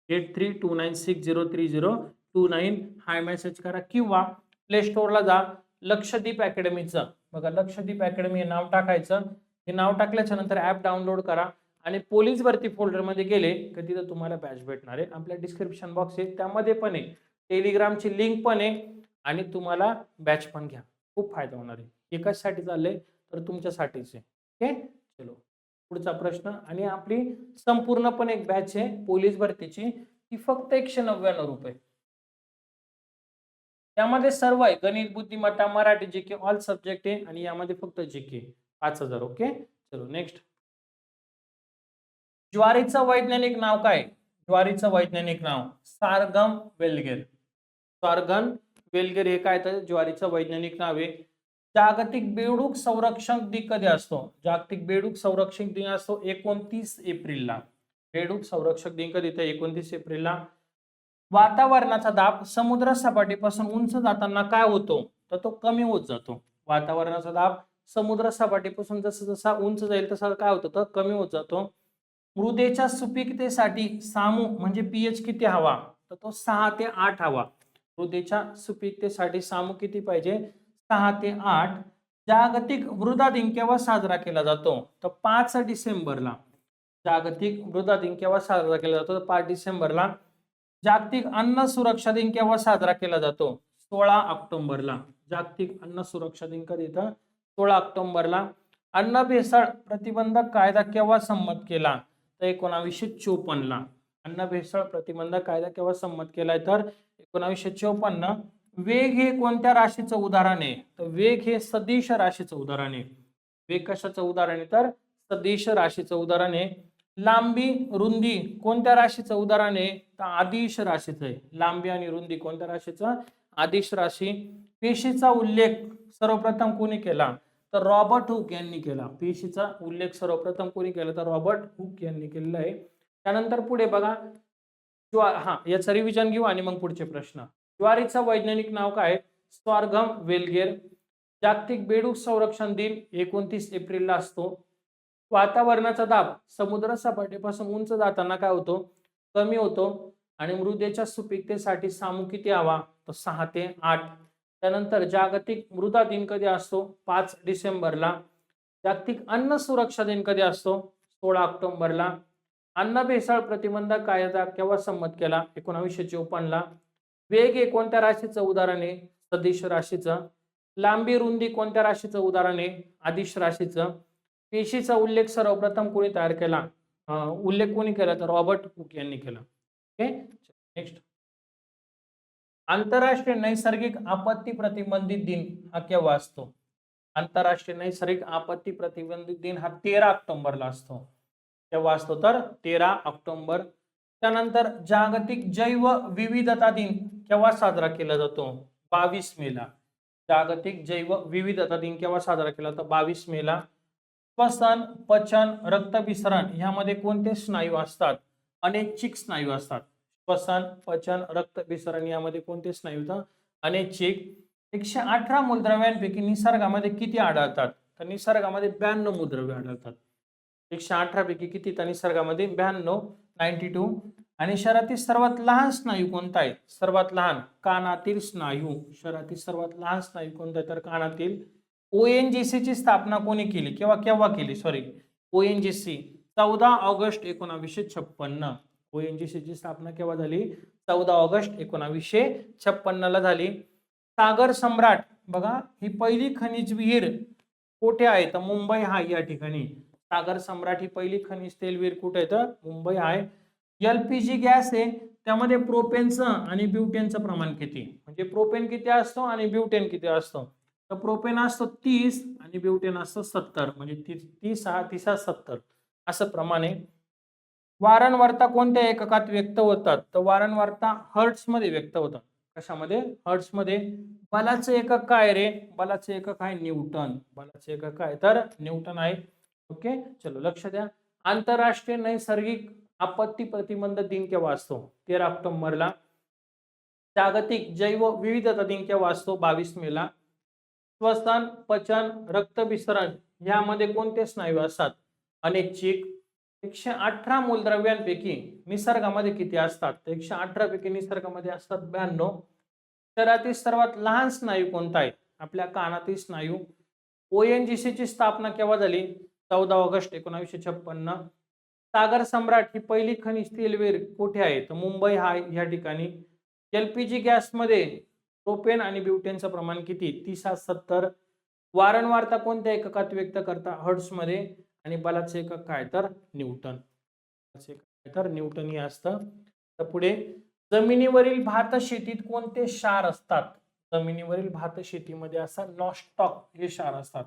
8329603029 हा मेसेज करा किंवा प्ले स्टोअरला जा. लक्षदीप अकॅडमीचं बघा, लक्षदीप अकॅडमी हे नाव टाकायचं. हे नाव टाकल्याच्या नंतर ऍप डाउनलोड करा आणि पोलीस भरती फोल्डरमध्ये गेले की तिथं तुम्हाला बॅच भेटणार आहे. आपल्या डिस्क्रिप्शन बॉक्स आहे त्यामध्ये पण आहे, टेलिग्रामची लिंक पण आहे आणि तुम्हाला बॅच पण घ्या. खूप फायदा होणार आहे. एकाचसाठी चाललंय तर तुमच्यासाठीच आहे. ओके. चलो पुढचा प्रश्न. आणि आपली संपूर्णपणे एक बॅच आहे पोलीस भरतीची, ती फक्त 199 रुपये. त्यामध्ये सर्व आहे, गणित, बुद्धिमत्ता, मराठी, जीके, ऑल सब्जेक्ट आहे आणि यामध्ये फक्त जीके 5000. ओके. चलो नेक्स्ट. ज्वारीचं वैज्ञानिक नाव काय? ज्वारीचं वैज्ञानिक नाव सारगम वेल्गेर. सारगम वेल्गेर हे काय तर ज्वारीचं वैज्ञानिक नाव आहे. जागतिक बेडूक संरक्षण दिन कधी असतो? जागतिक बेडूक संरक्षण दिन असतो 29 एप्रिलला. बेडूक संरक्षक दिन कधी? तर 29 एप्रिलला. वातावरणाचा दाब समुद्र सपाटीपासून उंच जाताना काय होतो? तर तो कमी होत जातो. वातावरणाचा दाब समुद्र सपाटीपासून जसं जसा उंच जाईल तसा काय होतं? तर कमी होत जातो. मृदेच्या सुपीकतेसाठी सामू म्हणजे पीएच किती हवा? तर तो 6 ते 8 हवा. मृदेच्या सुपीकतेसाठी सामू किती पाहिजे? 6 ते 8. जागतिक मृदा दिन केव्हा साजरा केला जातो? तर 5 डिसेंबरला. जागतिक मृदा दिन केव्हा साजरा केला जातो? तर 5 डिसेंबरला. जागतिक अन्न सुरक्षा दिन केव्हा साजरा केला जातो? 16 ऑक्टोबरला. जागतिक अन्न सुरक्षा दिन कधी येतं? 16 ऑक्टोबरला. अन्न भेसळ प्रतिबंधक कायदा केव्हा संमत केला? तर 1954 ला. अन्न भेसळ प्रतिबंधक कायदा केव्हा संमत केलाय? तर 1954. वेग हे कोणत्या राशीचं उदाहरण आहे? तर वेग हे सदिश राशीचं उदाहरण आहे. वेग कशाचं उदाहरण आहे? तर सदिश राशीचं उदाहरण आहे. लांबी रुंदी कोणत्या राशीचं उदाहरण आहे? तर आदिश राशीचं आहे. लांबी आणि रुंदी कोणत्या राशीचं? आदिश राशी. पेशीचा उल्लेख सर्वप्रथम कोणी केला? तर रॉबर्ट हुक यांनी केला. पेशीचा उल्लेख सर्वप्रथम कोणी केला? तर रॉबर्ट हुक यांनी केलेला आहे. त्यानंतर पुढे बघा, याचं रिव्हिजन घेऊ आणि मग पुढचे प्रश्न. ज्वारीचं वैज्ञानिक नाव काय? स्वारगम वेल्गेर. जागतिक बेडूक संरक्षण दिन 29 एप्रिलला असतो. वातावरणाचा दाब समुद्र सपाटीपासून उंच जाताना काय होतो? कमी होतो. आणि मृदेच्या सुपीकतेसाठी सामू किती हवा? तर 6 ते 8. त्यानंतर जागतिक मृदा दिन कधी असतो? 5 डिसेंबरला. जागतिक अन्न सुरक्षा दिन कधी असतो? 16 ऑक्टोबरला. अन्न भेसळ प्रतिबंधक कायदा केव्हा संमत केला? 1954 ला. वेग हे कोणत्या राशीचं उदाहरण आहे? सदिश राशीचं. लांबी रुंदी कोणत्या राशीचं उदाहरण आहे? आदिश राशीचं. पेशीचा उल्लेख सर्वप्रथम कोणी तयार केला? उल्लेख कोणी केला? तर रॉबर्ट हुक यांनी केला. ओके. नेक्स्ट. आंतरराष्ट्रीय नैसर्गिक आपत्ती प्रतिबंधित दिन हा केव्हा असतो? आंतरराष्ट्रीय नैसर्गिक आपत्ती प्रतिबंधित दिन हा 13 ऑक्टोबरला असतो. केव्हा असतो? तर 13 ऑक्टोबर. त्यानंतर जागतिक जैव विविधता दिन केव्हा साजरा केला जातो? 22 मेला. जागतिक जैव विविधता दिन केव्हा साजरा केला? तर 22 मेला. श्वसन, पचन, रक्तभिसरण यामध्ये कोणते स्नायू असतात? अनैच्छिक स्नायू असतात. श्वसन, पचन, रक्तभिसरण यामध्ये कोणते स्नायू तर अनैच्छिक. 118 मूलद्रव्यांपैकी निसर्गामध्ये किती आढळतात? तर निसर्गामध्ये 92 मूलद्रव्ये आढळतात. 118 पैकी किती? तर निसर्गामध्ये 92, 92. आणि शरीरातील सर्वात लहान स्नायू कोणता आहे? सर्वात लहान कानातील स्नायू. शरीरातील सर्वात लहान स्नायू कोणता आहे? तर कानातील. ओएनजीसी ची स्थापना कोणी केली? केव्हा केली? Sorry, ONGC 14 August 1956. ओएनजीसी ची स्थापना केव्हा झाली? 14 ऑगस्ट 1956 ला झाली. सागर सम्राट बघा, ही पहिली खनिज विहीर कुठे आहे? तर मुंबई हा या ठिकाणी. सागर सम्राट ही पहिली खनिज तेल विहीर कुठे आहे? तर मुंबई आहे. एलपीजी गॅस आहे, त्यामध्ये प्रोपेनचं आणि ब्युटेनचं प्रमाण किती? म्हणजे प्रोपेन किती असतो आणि ब्युटेन किती असतो? तर प्रोपेन असतो 30 आणि ब्युटेन असतो 70. म्हणजे 30 70 असं प्रमाण आहे. वारंवारता कोणत्या एककात व्यक्त होतात? तर वारंवारता हर्ट्स मध्ये व्यक्त होतात. कशामध्ये? हर्ट्स मध्ये. बलाचे एकक काय रे? बलाचे एकक आहे न्यूटन. बलाचे एकक काय? तर न्यूटन आहे. ओके. चलो लक्ष द्या. आंतरराष्ट्रीय नैसर्गिक आपत्ती प्रतिबंध दिन केव्हा असतो? 13 ऑक्टोबरला. जागतिक जैव विविधता दिन केव्हा असतो? 22 मेला. श्वसन, पचन, रक्तभिसरण यामध्ये कोणते स्नायू असतात? अनैच्छिक. 118 मूलद्रव्यांपैकी निसर्गामध्ये किती असतात? 118 पैकी निसर्गामध्ये असतात 92. शरीरातील सर्वात लहान स्नायू कोणता आहे? आपल्या कानातील स्नायू. ONGC ची स्थापना केव्हा झाली? 14 ऑगस्ट 1956. सागर सम्राट ही पहिली खनिज तेलविहीर कुठे आहे? तर मुंबई या ठिकाणी. LPG गॅसमध्ये प्रोपेन आणि ब्युटेनचं प्रमाण किती? 30-70. वारंवारता कोणत्या एककात व्यक्त करता? हर्ट्झ मध्ये. आणि बलाचे एकक काय? तर न्यूटन. तर न्यूटन हे असतं. तर पुढे जमिनीवरील भात शेतीत कोणते क्षार असतात? जमिनीवरील भात शेतीमध्ये असं नॉस्टॉक हे क्षार असतात.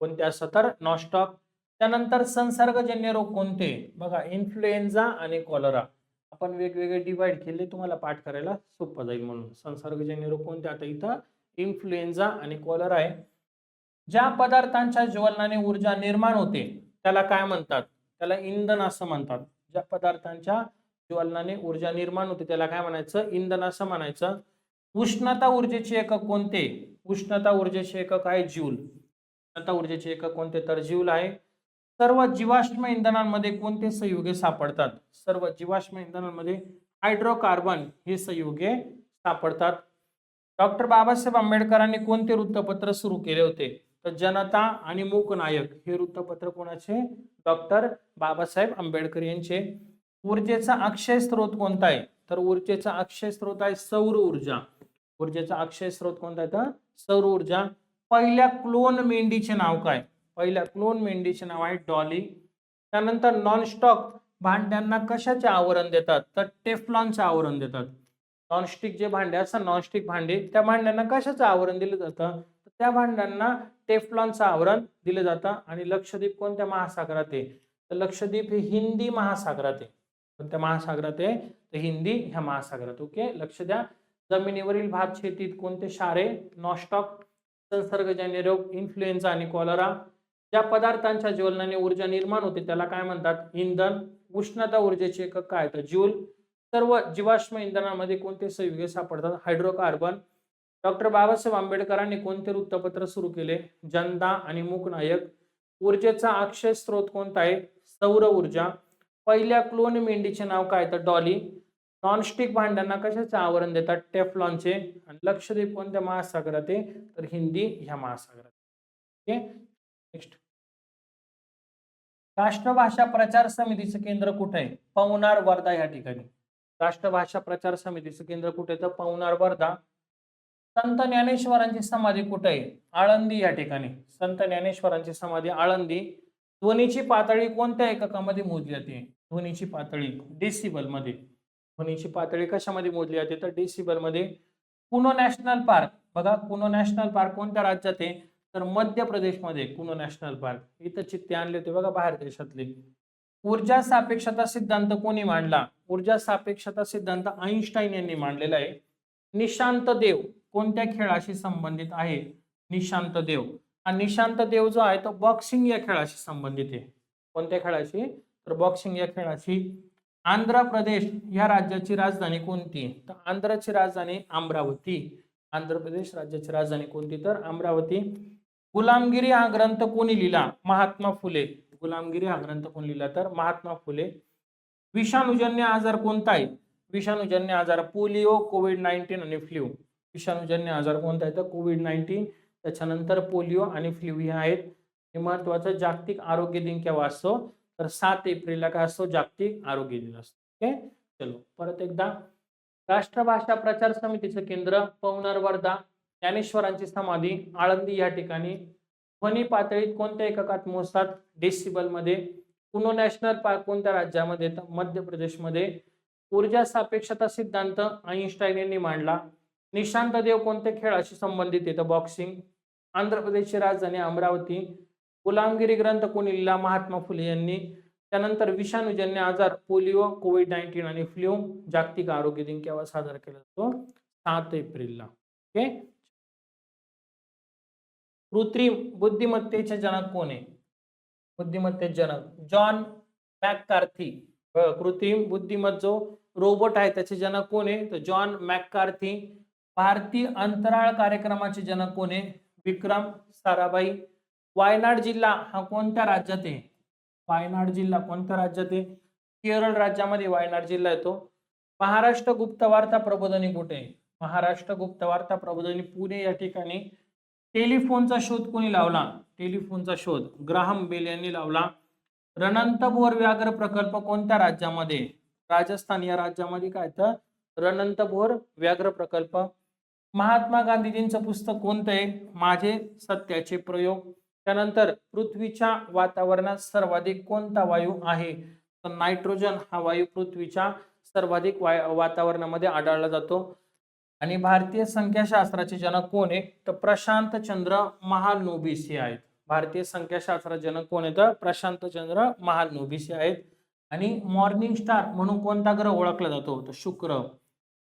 कोणते असतात? तर नॉस्टॉक. त्यानंतर संसर्गजन्य रोग कोणते? बघा, इन्फ्लुएन्झा आणि कॉलरा. आपण वेगवेगळे डिवाइड केले, तुम्हाला पाठ करायला सोपं जाईल म्हणून. संसर्गजन्य रोग कोणते? आता इथं इन्फ्लुएन्झा आणि कॉलरा आहे. ज्या पदार्थांच्या ज्वलनाने ऊर्जा निर्माण होते त्याला काय म्हणतात? त्याला इंधन असं म्हणतात. ज्या पदार्थांच्या ज्वलनाने ऊर्जा निर्माण होते त्याला काय म्हणायचं? इंधन असं म्हणायचं. उष्णता ऊर्जेचे एकक कोणते? उष्णता ऊर्जेचे एकक आहे जूल. उष्णता ऊर्जेचे एकक कोणते? तर जूल आहे. सर्व जीवाश्म इंधनांमध्ये कोणते संयुगे सापडतात? सर्व जीवाश्म इंधनांमध्ये हायड्रोकार्बन हे संयुगे सापडतात. डॉक्टर बाबासाहेब आंबेडकरांनी कोणते वृत्तपत्र सुरू केले होते? तर जनता आणि मूकनायक हे वृत्तपत्र कोणाचे? डॉक्टर बाबासाहेब आंबेडकर यांचे. ऊर्जेचा अक्षय स्रोत कोणता आहे? तर ऊर्जेचा अक्षय स्रोत आहे सौर ऊर्जा. ऊर्जेचा अक्षय स्रोत कोणता आहे? तर सौर ऊर्जा. पहिल्या क्लोन मेंढीचे नाव काय? पहिल्या क्लोन मेंढीचे नाव आहे डॉली. त्यानंतर नॉनस्टॉक भांड्यांना कशाचे आवरण देतात? तर टेफ्लॉनचे आवरण देतात. नॉनस्टिक जे भांडे असतात, नॉनस्टिक भांडे, त्या भांड्यांना कशाचं आवरण दिलं जातं? त्या भांड्यांना टेफ्लॉनचं आवरण दिलं जातं. आणि लक्षद्वीप कोणत्या महासागरात आहे? तर लक्षद्वीप हे हिंदी महासागरात आहे. कोणत्या महासागरात आहे? तर हिंदी ह्या महासागरात. ओके, लक्ष द्या. जमिनीवरील भात शेतीत कोणते क्षार आहे? नॉस्टॉक. संसर्गजन्य रोग इन्फ्लुएन्झा आणि कॉलरा. ज्या पदार्थांच्या ज्वलनाने ऊर्जा निर्माण होते त्याला काय म्हणतात? इंधन. उष्णता ऊर्जेचे एकक काय? तर जूल. सर्व जीवाश्म इंधनामध्ये कोणते संयुगे सापडतात? हायड्रोकार्बन. डॉक्टर बाबासाहेब आंबेडकरांनी कोणते वृत्तपत्र सुरू केले? जनता आणि मूकनायक. ऊर्जेचा अक्षय स्रोत कोणता आहे? सौर ऊर्जा. पहिल्या क्लोन मेंढीचे नाव काय? तर डॉली. नॉनस्टिक भांड्यांना कशाचे आवरण देतात? टेफ्लॉनचे. आणि लक्षद्वीप कोणत्या महासागरात आहे? तर हिंदी ह्या महासागरात. Okay, next. राष्ट्रभाषा प्रचार समितीचं केंद्र कुठे आहे? पवनार, वर्धा या ठिकाणी. राष्ट्रभाषा प्रचार समितीचं केंद्र कुठे आहे? तर पवनार, वर्धा. संत ज्ञानेश्वरांची समाधी कुठे आहे? आळंदी या ठिकाणी. संत ज्ञानेश्वरांची समाधी आळंदी. ध्वनीची पातळी कोणत्या एककामध्ये मोजली जाते? ध्वनीची पातळी डेसिबल मध्ये. ध्वनीची पातळी कशामध्ये मोजली जाते? तर डेसिबल मध्ये. Kuno national park. बघा, कुनो नॅशनल पार्क कोणत्या राज्यात आहे? तर मध्य प्रदेशमध्ये कुनो नॅशनल पार्क. इथं चित्ते आणले होते बघा बाहेर देशातले. ऊर्जा सापेक्षता सिद्धांत कोणी मांडला? ऊर्जा सापेक्षता सिद्धांत आईन्स्टाईन यांनी मांडलेला आहे. निशांत देव कोणत्या खेळाशी संबंधित आहे? निशांत देव. हा निशांत देव जो आहे तो बॉक्सिंग या खेळाशी संबंधित आहे. कोणत्या खेळाशी? तर बॉक्सिंग या खेळाशी. आंध्र प्रदेश या राज्याची राजधानी कोणती? तर आंध्रची राजधानी अमरावती. आंध्र प्रदेश राज्याची राजधानी कोणती? तर अमरावती. गुलामगिरी हा ग्रंथ कोणी लिहिला? महात्मा फुले. गुलामगिरी हा ग्रंथ कोणी लिहिला? तर महात्मा फुले. विषाणूजन्य आजार कोणता आहे? विषाणूजन्य आजार पोलिओ, कोविड-19 आणि फ्ल्यू. विषाणूजन्य आजार कोणता आहे? तर कोविड-19, त्याच्यानंतर पोलिओ आणि फ्ल्यू हे आहेत. हे महत्वाचं. जागतिक आरोग्य दिन केव्हा असतो? तर 7 एप्रिलला काय असतो? जागतिक आरोग्य दिन असतो. ओके, चलो परत एकदा. राष्ट्रभाषा प्रचार समितीचं केंद्र पवनार, वर्धा. ज्ञानेश्वरांची समाधी आळंदी या ठिकाणी. ध्वनी पातळीत कोणत्या एककात मोजतात? डेसिबल मध्ये. कुनो नॅशनल पार्क कोणत्या राज्यामध्ये? तर मध्य प्रदेशमध्ये. ऊर्जा सापेक्षता सिद्धांत आईन्स्टाईन यांनी मांडला. निशांत देव कोणत्या खेळाशी संबंधित आहे? तर बॉक्सिंग. आंध्र प्रदेशची राजधानी अमरावती. गुलामगिरी ग्रंथ कोणी लिहिला? महात्मा फुले यांनी. त्यानंतर विषाणूजन्य आजार पोलिओ, कोविड-19 आणि फ्ल्यू. जागतिक आरोग्य दिन केव्हा साजरा केला जातो? 7 एप्रिलला. ओके. कृत्रिम बुद्धिमत्तेचे जनक कोण आहे? बुद्धिमत्तेचे जनक जॉन मॅककार्थी. कृत्रिम बुद्धिमत्ता जो रोबोट आहे त्याचे जनक कोण आहे तर जॉन मॅककार्थी. भारतीय अंतराळ कार्यक्रमाचे जनक कोण आहे विक्रम साराभाई. वायनाड जिल्हा हा कोणत्या राज्यात आहे? वायनाड जिल्हा कोणत्या राज्यात आहे? केरळ राज्यामध्ये वायनाड जिल्हा येतो. महाराष्ट्र गुप्त वार्ता प्रबोधिनी कुठे आहे? महाराष्ट्र गुप्त वार्ता प्रबोधिनी पुणे या ठिकाणी. टेलिफोनचा शोध कोणी लावला? टेलिफोनचा शोध ग्राहम बेल यांनी लावला. रणंथभोर व्याघ्र प्रकल्प कोणत्या राज्यामध्ये? राजस्थान या राज्यामध्ये. काय तर रणंथभोर व्याघ्र प्रकल्प. महात्मा गांधीजींचं पुस्तक कोणतं आहे? माझे सत्याचे प्रयोग. त्यानंतर पृथ्वीच्या वातावरणात सर्वाधिक कोणता वायू आहे? तर नायट्रोजन हा वायू पृथ्वीच्या सर्वाधिक वातावरणामध्ये आढळला जातो. आणि भारतीय संख्याशास्त्राचे जनक कोण आहे तर प्रशांत चंद्र महालनोबिस हे आहेत. भारतीय संख्याशास्त्र जनक कोण आहेत? प्रशांत चंद्र महालनोबिस हे आहेत. आणि मॉर्निंग स्टार म्हणून कोणता ग्रह ओळखला जातो तर शुक्र.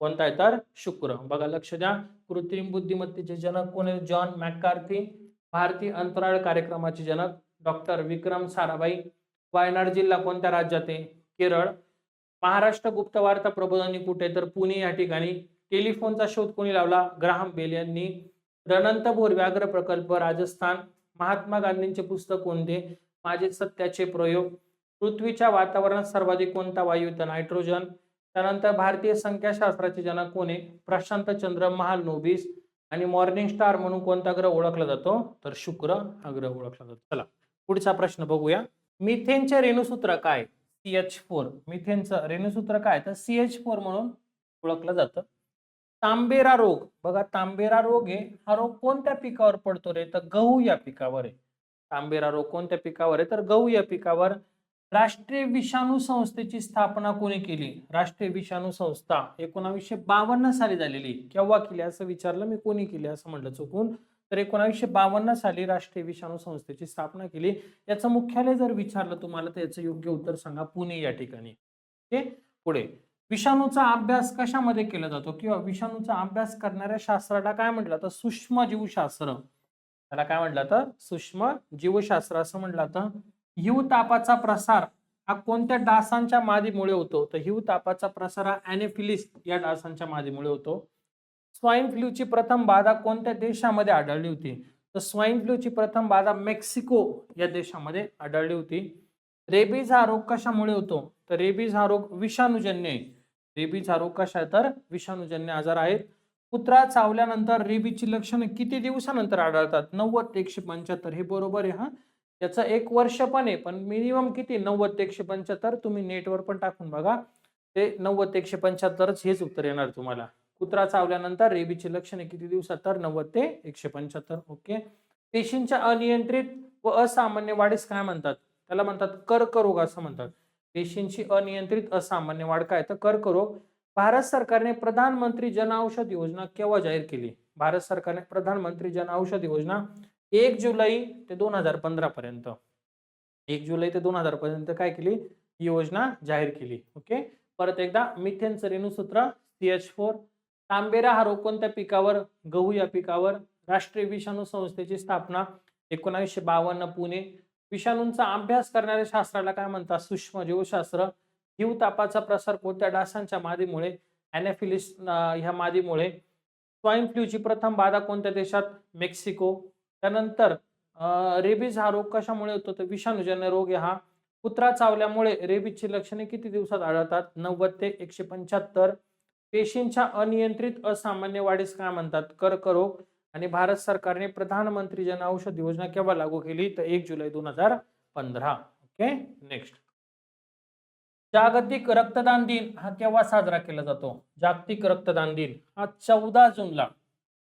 कोणता आहे तर शुक्र. बघा लक्ष द्या. कृत्रिम बुद्धिमत्तेचे जनक कोण आहेत? जॉन मॅककार्थी. भारतीय अंतराळ कार्यक्रमाचे जनक डॉक्टर विक्रम साराभाई. वायनाड जिल्हा कोणत्या राज्यात आहे? केरळ. महाराष्ट्र गुप्त वार्ता प्रबोधिनी कुठे तर पुणे या ठिकाणी. टेलिफोनचा शोध कोणी लावला? ग्राहम बेल यांनी. रणंथभोर व्याघ्र प्रकल्प राजस्थान. महात्मा गांधींचे पुस्तक कोणते? माझे सत्याचे प्रयोग. पृथ्वीच्या वातावरणात सर्वाधिक कोणता वायू तर नायट्रोजन. त्यानंतर भारतीय संख्याशास्त्राचे जनक कोण आहे? प्रशांत चंद्र महालनोबिस. आणि मॉर्निंग स्टार म्हणून कोणता ग्रह ओळखला जातो तर शुक्र हा ग्रह ओळखला जातो. चला पुढचा प्रश्न बघूया. मिथेनचे रेणुसूत्र काय? CH4. मिथेनचं रेणुसूत्र काय तर CH4 म्हणून ओळखलं जातं. तांबेरा रोग. बघा तांबेरा रोग आहे हा रोग कोणत्या पिकावर पडतो रे तर गहू या पिकावर आहे. तांबेरा रोग कोणत्या पिकावर आहे तर गहू या पिकावर. राष्ट्रीय विषाणू संस्थेची स्थापना कोणी केली? राष्ट्रीय विषाणू संस्था 1952 साली झालेली. केव्हा केली असं विचारलं मी, कोणी केली असं म्हटलं चुकून. तर 1952 साली राष्ट्रीय विषाणू संस्थेची स्थापना केली. याचं मुख्यालय जर विचारलं तुम्हाला तर याचं योग्य उत्तर सांगा पुणे या ठिकाणी. ओके. पुढे विषाणूचा अभ्यास कशामध्ये केला जातो किंवा विषाणूचा अभ्यास करणाऱ्या शास्त्राला काय म्हटलं तर सूक्ष्म जीवशास्त्र. त्याला काय म्हटलं तर सूक्ष्म जीवशास्त्र असं म्हटलं जातं. हिवतापाचा प्रसार हा कोणत्या डासांच्या मादीमुळे होतो तर हिवतापाचा प्रसार हा अॅनोफिलिस या डासांच्या मादीमुळे होतो. स्वाईन फ्लूची प्रथम बाधा कोणत्या देशामध्ये आढळली होती तर स्वाईन फ्लूची प्रथम बाधा मेक्सिको या देशामध्ये आढळली होती. रेबीज हा रोग कशामुळे होतो तर रेबीज हा रोग विषाणूजन्य आहे. रेबीज हा रोग कशा आहे तर विषाणूजन्य आजार आहेत. कुत्रा चावल्यानंतर रेबीजची लक्षणे किती दिवसानंतर आढळतात? 90 ते 175. हे बरोबर आहे हा. याचं 1 वर्ष पण आहे पण मिनिमम किती 90 ते 175. तुम्ही नेटवर पण टाकून बघा ते 90 ते 175च हेच उत्तर येणार तुम्हाला. कुत्रा चावल्यानंतर रेबीजची लक्षणे किती दिवसात तर 90 ते 175. ओके. पेशींच्या अनियंत्रित व असामान्य वाढीस काय म्हणतात? त्याला म्हणतात कर्करोग असं म्हणतात. पेशींची अनियंत्रित असामान्य वाढ काय तर कर्करोग. भारत सरकारने प्रधानमंत्री जन औषध योजना केव्हा जाहीर केली? भारत सरकारने प्रधानमंत्री जन औषध योजना 1 जुलै ते 2015 पर्यंत 1 जुलै ते 2000 पर्यंत काय केली? ही योजना जाहीर केली. ओके. परत एकदा मिथेनचं रेणुसूत्र CH4. तांबेरा हा रोग कोणत्या पिकावर? गहू या पिकावर. राष्ट्रीय विषाणू संस्थेची स्थापना 1952 पुणे. विषाणूंचा अभ्यास करणाऱ्या शास्त्राला काय म्हणतात? सूक्ष्म जीवशास्त्र. हिवतापाचा प्रसार कोणत्या डासांच्या मादीमुळे? अॅनोफिलिस ह्या मादीमुळे. स्वाईन फ्लूची प्रथम बाधा कोणत्या देशात? मेक्सिको. त्यानंतर रेबीज हा रोग कशामुळे होतो तर विषाणूजन्य रोग आहे हा. कुत्रा चावल्यामुळे रेबीजची लक्षणे किती दिवसात आढळतात? 90 ते 175. पेशींच्या अनियंत्रित असामान्य वाढीस काय म्हणतात? कर्करोग. आणि भारत सरकारने प्रधानमंत्री जन औषध योजना केव्हा लागू केली तर 1 जुलै 2015. ओके. नेक्स्ट. जागतिक रक्तदान दिन हा केव्हा साजरा केला जातो? जागतिक रक्तदान दिन हा 14 जूनला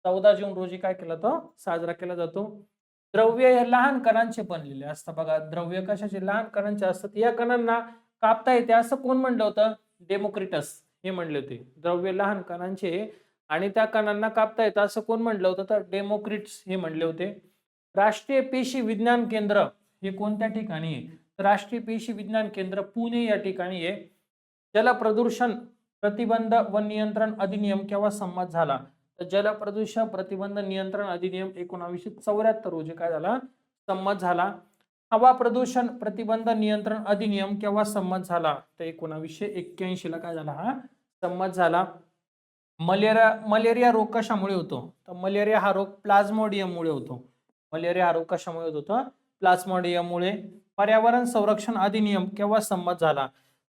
14 जून रोजी काय केला तो साजरा केला जातो. द्रव्य हे लहान कणांचे बनलेले असतात. बघा द्रव्य कशाचे? लहान कणांचे असतात. या कणांना कापता येते असं कोण म्हणलं होतं? डेमोक्रिटस हे म्हणले होते. द्रव्य लहान कणांचे आणि त्या कणांना कापता येतं असं कोण म्हणलं होतं तर डेमोक्रिटस हे म्हणले होते. राष्ट्रीय पेशी विज्ञान केंद्र हे कोणत्या ठिकाणी आहे? राष्ट्रीय पेशी विज्ञान केंद्र पुणे या ठिकाणी आहे. जलप्रदूषण प्रतिबंध व नियंत्रण अधिनियम केव्हा संमत झाला? तर जलप्रदूषण प्रतिबंध नियंत्रण अधिनियम 1974 रोजी काय झाला? संमत झाला. हवा प्रदूषण प्रतिबंध नियंत्रण अधिनियम केव्हा संमत झाला? तर 1981 ला काय झाला हा संमत झाला. मलेरिया रोग कशामुळे होतो? तर मलेरिया हा रोग प्लाझ्मोडियममुळे होतो. मलेरिया हा रोग कशामुळे होतो? प्लाझ्मोडियममुळे. पर्यावरण संरक्षण अधिनियम केव्हा संमत झाला?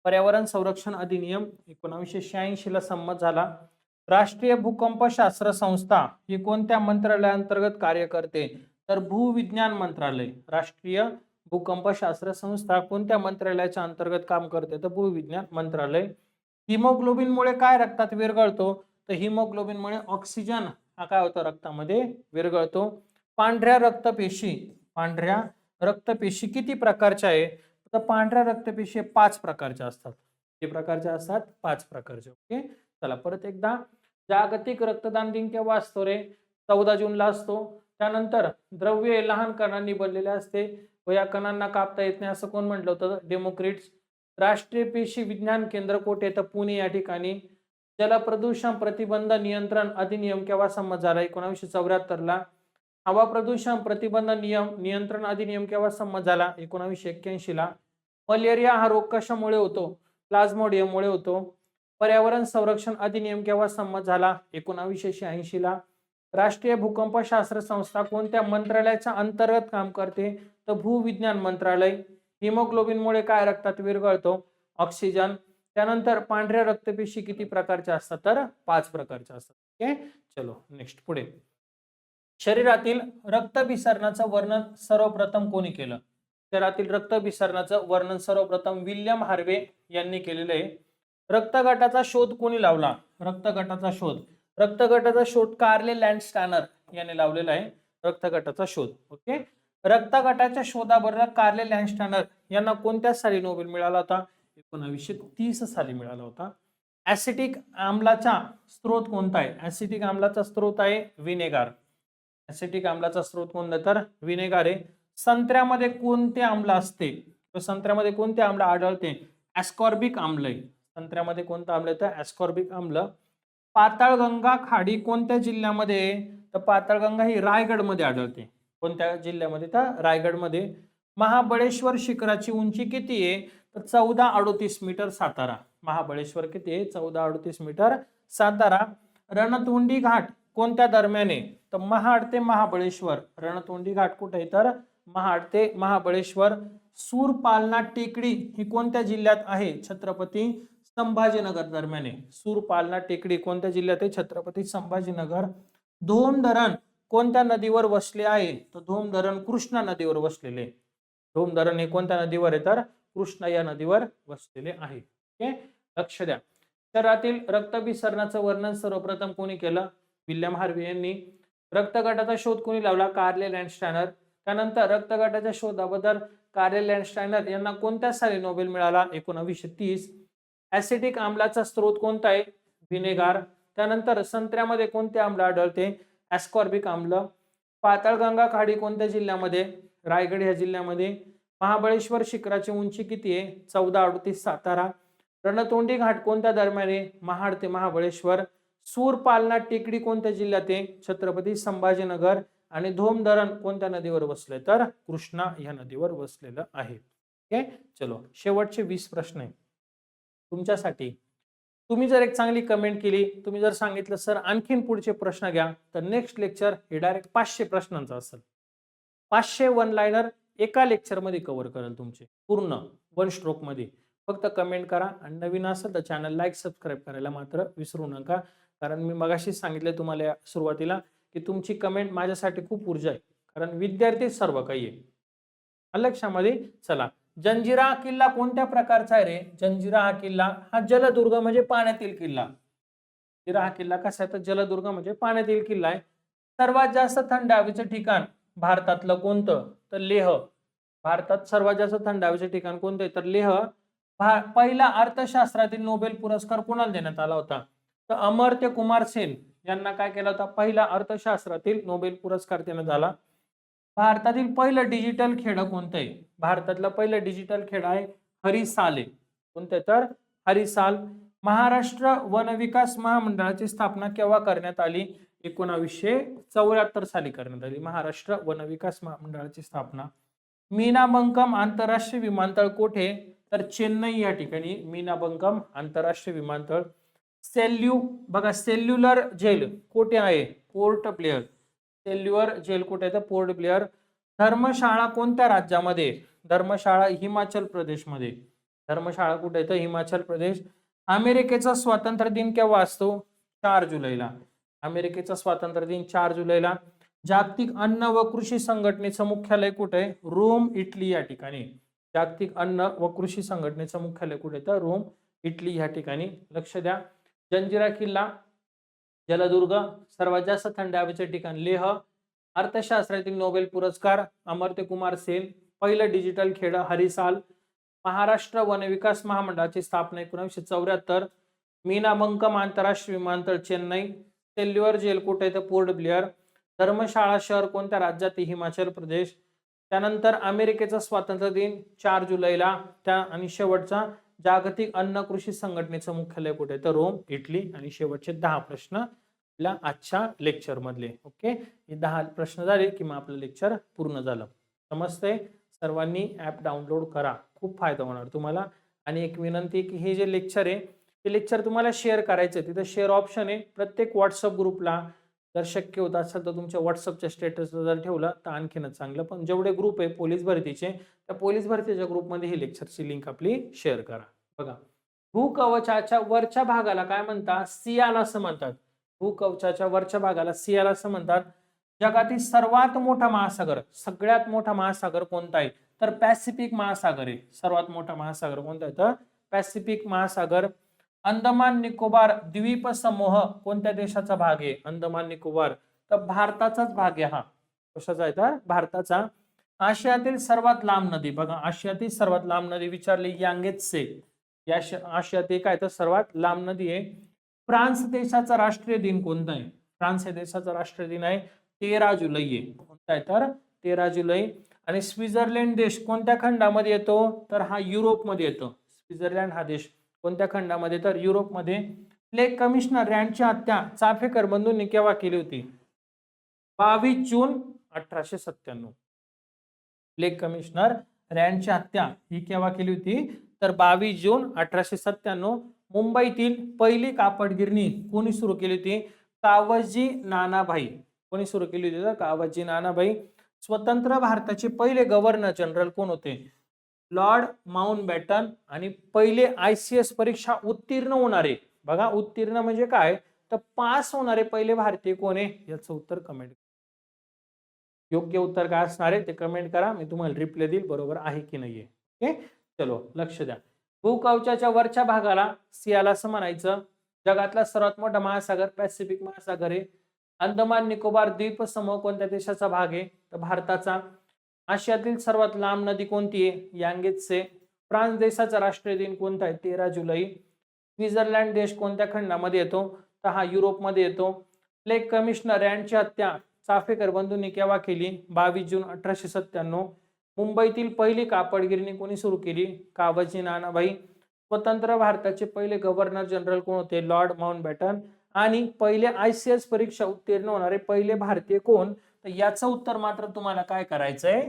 पर्यावरण संरक्षण अधिनियम 1986 ला संमत झाला. राष्ट्रीय भूकंपशास्त्र संस्था ही कोणत्या मंत्रालयाअंतर्गत कार्य करते? तर भूविज्ञान मंत्रालय. राष्ट्रीय भूकंपशास्त्र संस्था कोणत्या मंत्रालयाच्या अंतर्गत काम करते? तर भूविज्ञान मंत्रालय. हिमोग्लोबिनमुळे काय रक्तात विरघळतो? तर हिमोग्लोबिनमुळे ऑक्सिजन हा काय होतो रक्तामध्ये विरघळतो. पांढऱ्या रक्तपेशी किती प्रकारच्या आहे? तर पांढऱ्या रक्तपेशी 5 प्रकारच्या असतात. किती प्रकारच्या असतात? 5 प्रकारच्या. ओके, चला परत एकदा. जागतिक रक्तदान दिन केव्हा असतो रे? 14 जूनला असतो. त्यानंतर द्रव्य लहान कणांनी बनलेले असते व या कणांना कापता येत नाही असं कोण म्हटलं होतं? डेमोक्रिट्स. राष्ट्रीय पेशी विज्ञान केंद्र कोठे? तर पुणे या ठिकाणी. जलप्रदूषण प्रतिबंध नियंत्रण अधिनियम केव्हा संमत झाला? 1974 ला. हवा प्रदूषण प्रतिबंध नियंत्रण अधिनियम केव्हा संमत झाला? 1981 ला. मलेरिया हा रोग कशामुळे होतो? प्लाझ्मोडियममुळे होतो. पर्यावरण संरक्षण अधिनियम केव्हा संमत झाला? 1986 ला. राष्ट्रीय भूकंपशास्त्र संस्था कोणत्या मंत्रालयाच्या अंतर्गत काम करते? तर भूविज्ञान मंत्रालय. हिमोग्लोबिनमुळे काय रक्तात विरघळतो? ऑक्सिजन. त्यानंतर पांढऱ्या रक्तपेशी किती प्रकारच्या असतात? तर 5 प्रकारच्या असतात. ओके, चलो नेक्स्ट पुढे. शरीरातील रक्तभिसरणाचं वर्णन सर्वप्रथम कोणी केलं? शरीरातील रक्तभिसरणाचं वर्णन सर्वप्रथम विल्यम हार्वे यांनी केलेलं आहे. रक्तगटाचा शोध कोणी लावला? रक्तगटाचा शोध कार्ले लँडस्टॅनर यांनी लावलेला आहे. रक्तगटाचा शोध. ओके, रक्तगटाच्या शोधाबरोबर कार्ले लँडस्टॅनर यांना कोणत्या साली नोबेल मिळाला होता? 1930 साली मिळाला होता. ऍसिटिक आम्लाचा स्रोत कोणता आहे? ऍसिटिक आम्लाचा स्रोत आहे विनेगार. ऍसिटिक आम्लाचा स्रोत कोणता? तर विनेगार आहे. संत्र्यामध्ये कोणते आम्ल असते? तर संत्र्यामध्ये कोणते आम्ल आढळते? ऍस्कॉर्बिक आम्ल आहे. संत्र्यामध्ये कोणतं आम्ल येतं? ऍस्कॉर्बिक आम्ल. पाताळगंगा खाडी कोणत्या जिल्ह्यामध्ये आहे? तर पाताळगंगा ही रायगडमध्ये आढळते. कोणत्या जिल्ह्यामध्ये? तर रायगडमध्ये. महाबळेश्वर शिखराची उंची किती आहे? तर 1438 मीटर सातारा. महाबळेश्वर किती आहे? 1438 मीटर सातारा. रणतुंडी घाट कोणत्या दरम्यान आहे? तर महाड ते महाबळेश्वर. रणतुंडी घाट कुठे आहे? तर महाड ते महाबळेश्वर. सूरपालना टेकडी ही कोणत्या जिल्ह्यात आहे? छत्रपती संभाजीनगर दरम्यान आहे. सूरपालना टेकडी कोणत्या जिल्ह्यात आहे? छत्रपती संभाजीनगर. धोम धरण कोणत्या नदीवर वसले आहे? तर धोम धरण कृष्णा नदीवर वसलेले. धोम धरण हे कोणत्या नदीवर आहे? तर कृष्णा या नदीवर वसलेले आहे. ओके, लक्ष द्या. शरीरातील रक्तभिसरणाचं वर्णन सर्वप्रथम कोणी केलं? विल्यम हार्वे यांनी. रक्तगटाचा शोध कोणी लावला? कार्ले लँडस्टॅनर. त्यानंतर रक्तगटाच्या शोधाबद्दल कार्ले लँडस्टॅनर यांना कोणत्या साली नोबेल मिळाला? 1930. ऍसिटिक आम्लाचा स्रोत कोणता आहे? विनेगार. त्यानंतर संत्र्यामध्ये कोणते आम्ल आढळते? ऍस्कॉर्बिक आम्ल. पाताळगंगा खाडी कोणत्या जिल्ह्यामध्ये? रायगड या जिल्ह्यामध्ये. महाबळेश्वर शिखराची उंची किती आहे? 1438 सातारा. रणतोंडी घाट कोणत्या दरम्यान आहे? महाड ते महाबळेश्वर. सूरपालना टेकडी कोणत्या जिल्ह्यात आहे? छत्रपती संभाजीनगर. आणि धोम धरण कोणत्या नदीवर वसले? तर कृष्णा या नदीवर वसलेलं आहे. ओके, चलो शेवटचे 20 प्रश्न आहे तुमच्यासाठी. तुम्ही जर एक चांगली कमेंट केली, तुम्ही जर सांगितलं सर आणखीन पुढचे प्रश्न घ्या, तर नेक्स्ट लेक्चर हे डायरेक्ट 500 प्रश्नांचं असेल. 500 वन लाईनर एका लेक्चर मध्ये कव्हर करेल तुमचे पूर्ण 1 स्ट्रोक मध्ये. फक्त कमेंट करा आणि नवीन असेल तर चॅनल लाईक सबस्क्राईब करायला मात्र विसरू नका. कारण मी मगाशीच सांगितले तुम्हाला सुरुवातीला की तुमची कमेंट माझ्यासाठी खूप ऊर्जा आहे. कारण विद्यार्थी सर्व काही आहे लक्षामध्ये. चला, जंजिरा हा किल्ला कोणत्या प्रकारचा आहे रे? जंजिरा हा किल्ला हा जलदुर्ग म्हणजे पाण्यातील किल्ला. जंजिरा हा किल्ला कसा आहे? तर जलदुर्ग म्हणजे पाण्यातील किल्ला आहे. सर्वात जास्त थंड हवेचं ठिकाण भारतातलं कोणतं? तर लेह. भारतात सर्वात जास्त थंड हवेचं ठिकाण कोणतं आहे? तर लेह. पहिला अर्थशास्त्रातील नोबेल पुरस्कार कोणाला देण्यात आला होता? तर अमर्त्य कुमार सेन यांना काय केला होता? पहिला अर्थशास्त्रातील नोबेल पुरस्कार देण्यात आला. भारतातील पहिलं डिजिटल खेडं कोणतं आहे? भारतातलं पहिलं डिजिटल खेड आहे हरिसाल. कोणतं? तर हरिसाल. महाराष्ट्र वन विकास महामंडळाची स्थापना केव्हा करण्यात आली? 1974 साली करण्यात आली महाराष्ट्र वन विकास महामंडळाची स्थापना. मीनाबंकम आंतरराष्ट्रीय विमानतळ कुठे, तर चेन्नई या ठिकाणी मीनाबंकम आंतरराष्ट्रीय विमानतळ. बघा सेल्युलर जेल कुठे आहे, पोर्ट ब्लेअर. सेल्युलर जेल कुठे आहे, तर पोर्ट ब्लेअर. धर्मशाळा कोणत्या राज्यामध्ये, धर्मशाळा हिमाचल प्रदेशमध्ये. धर्मशाळा कुठे आहे, तर हिमाचल प्रदेश. अमेरिकेचा स्वातंत्र्य दिन केव्हा असतो, 4 जुलैला. अमेरिकेचा स्वातंत्र्य दिन 4 जुलैला. जागतिक अन्न व कृषी संघटनेचं मुख्यालय कुठे आहे, रोम इटली या ठिकाणी. जागतिक अन्न व कृषी संघटनेचं मुख्यालय कुठे आहे, तर रोम इटली या ठिकाणी. लक्ष द्या. जंजिरा किल्ला, जलदुर्ग, सर्वात जास्त थंड हवेचे ठिकाण लेह. अर्थशास्त्रातील नोबेल पुरस्कार अमर्त्य कुमार सेन. पहिलं डिजिटल खेड हरिसाल. महाराष्ट्र वन विकास महामंडळाची स्थापना 1974. मीनाबंकम आंतरराष्ट्रीय विमानतळ चेन्नई. सेल्युलर जेल कुठे आहे, तर पोर्ट ब्लेअर. धर्मशाळा शहर कोणत्या राज्यात, हिमाचल प्रदेश. त्यानंतर अमेरिकेचा स्वातंत्र्य दिन 4 जुलैला. त्या आणि शेवटचा जागतिक अन्न कृषी संघटनेचं मुख्यालय कुठे, तर रोम इटली. आणि शेवटचे 10 प्रश्न आपल्या आजच्या लेक्चर मधले. ओके, हे 10 प्रश्न झाले की मग आपलं लेक्चर पूर्ण झालं. समजतंय. सर्वांनी ऍप डाउनलोड करा, खूप फायदा होणार तुम्हाला. आणि एक विनंती की हे जे लेक्चर आहे ते लेक्चर तुम्हाला शेअर करायचं, तिथं शेअर ऑप्शन आहे. प्रत्येक व्हॉट्सअप ग्रुपला जर शक्य होत असेल तर तुमच्या व्हॉट्सअपच्या स्टेटसला जर ठेवलं तर आणखीनच चांगलं. पण जेवढे ग्रुप आहे पोलीस भरतीचे, त्या पोलीस भरतीच्या ग्रुपमध्ये ही लेक्चरची लिंक आपली शेअर करा. बघा, भूकवचाच्या वरच्या भागाला काय म्हणतात, सियाल असं म्हणतात. भूकवचाच्या वरच्या भागाला सियाल असं म्हणतात. जगातील सर्वात मोठा महासागर, सगळ्यात मोठा महासागर कोणता आहे, तर पॅसिफिक महासागर आहे. सर्वात मोठा महासागर कोणता आहे, तर पॅसिफिक महासागर. अंदमान निकोबार द्वीप समूह कोणत्या देशाचा भाग आहे, अंदमान निकोबार, तर भारताचाच भाग आहे हा. कशाचा आहे, तर भारताचा. आशियातील सर्वात लांब नदी, बघा आशियातील सर्वात लांब नदी विचारली, यांगेत्से. या आशियातील काय, तर सर्वात लांब नदी आहे. फ्रान्स देशाचा राष्ट्रीय दिन कोणता आहे, फ्रान्स या देशाचा राष्ट्रीय दिन आहे 13 जुलै आहे. कोणता आहे, तर 13 जुलै. आणि स्वित्झर्लंड देश कोणत्या खंडामध्ये येतो, तर हा युरोपमध्ये येतो. स्वित्झर्लंड हा देश कोणत्या खंडामध्ये, तर युरोपमध्ये. प्लेग कमिशनर यांची हत्या चाफेकर बंधूंनी केव्हा केली होती, 22 जून 1897. प्लेग कमिशनर यांची हत्या ही केव्हा केली होती, तर 22 जून 1897. मुंबईतील पहिली कापड गिरणी कोणी सुरू केली होती, कावजी नानाभाई. कोणी सुरू केली होती, तर कावजी नानाभाई. स्वतंत्र भारताचे पहिले गव्हर्नर जनरल कोण होते, लॉर्ड माउंटबॅटन. आणि पहिले ICS परीक्षा उत्तीर्ण होणारे, बघा उत्तीर्ण म्हणजे काय, तर पास होणारे पहिले भारतीय कोण आहे, याचं उत्तर कमेंट. योग्य उत्तर काय असणार आहे ते कमेंट करा, मी तुम्हाला रिप्लाय देईल बरोबर आहे की नाहीये. ओके, चलो लक्ष द्या. भूकवचाच्या वरच्या भागाला सियाल असं म्हणायचं. जगातला सर्वात मोठा महासागर पॅसिफिक महासागर आहे. अंदमान निकोबार द्वीप समूह कोणत्या देशाचा भाग आहे, तर भारताचा. आशियातील सर्वात लांब नदी कोणती आहे, यांगेत्से. फ्रान्स देशाचा राष्ट्रीय दिन कोणता आहे, 13 जुलै. स्वित्झर्लंड देश कोणत्या खंडामध्ये येतो, तर हा युरोपमध्ये येतो. प्लेग कमिशनर यांची हत्या चाफेकर बंधूंनी केव्हा केली, 22 जून 1897. मुंबईतील पहिली कापड गिरणी कोणी सुरू केली, कावजी नानाभाई. स्वतंत्र भारताचे पहिले गव्हर्नर जनरल कोण होते, लॉर्ड माउंटबॅटन. आणि पहिले ICS परीक्षा उत्तीर्ण होणारे पहिले भारतीय कोण, तर याचं उत्तर मात्र तुम्हाला काय करायचंय,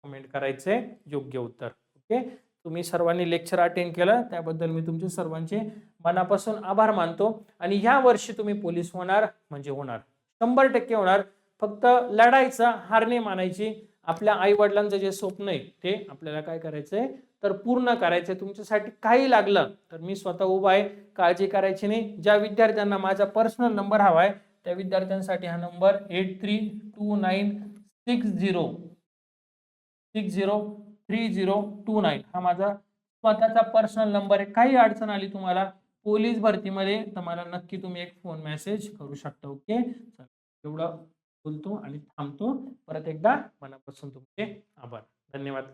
कमेंट करायचंय योग्य उत्तर. ओके, तुम्ही सर्वांनी लेक्चर अटेंड केलं त्याबद्दल मी तुमचे सर्वांचे मनापासून आभार मानतो. आणि ह्या वर्षी तुम्ही पोलीस होणार म्हणजे होणार, 100% होणार. फक्त लढायचं, हार नाही मानायची. आपल्या आई वडिलांचं जे स्वप्न आहे ते आपल्याला काय करायचंय, तर पूर्ण करायचंय. तुमच्यासाठी काही लागलं तर मी स्वतः उभा आहे, काळजी करायची नाही. ज्या विद्यार्थ्यांना माझा पर्सनल नंबर हवाय त्या विद्यार्थ्यांसाठी हा नंबर 8329603029 हा माझा स्वतःचा पर्सनल नंबर आहे. काही अडचण आली तुम्हाला पोलीस भरतीमध्ये तर मला नक्की तुम्ही एक फोन मेसेज करू शकता. ओके, एवढं बोलतो आणि थांबतो. परत एकदा मनापासून तुमचे आभार, धन्यवाद.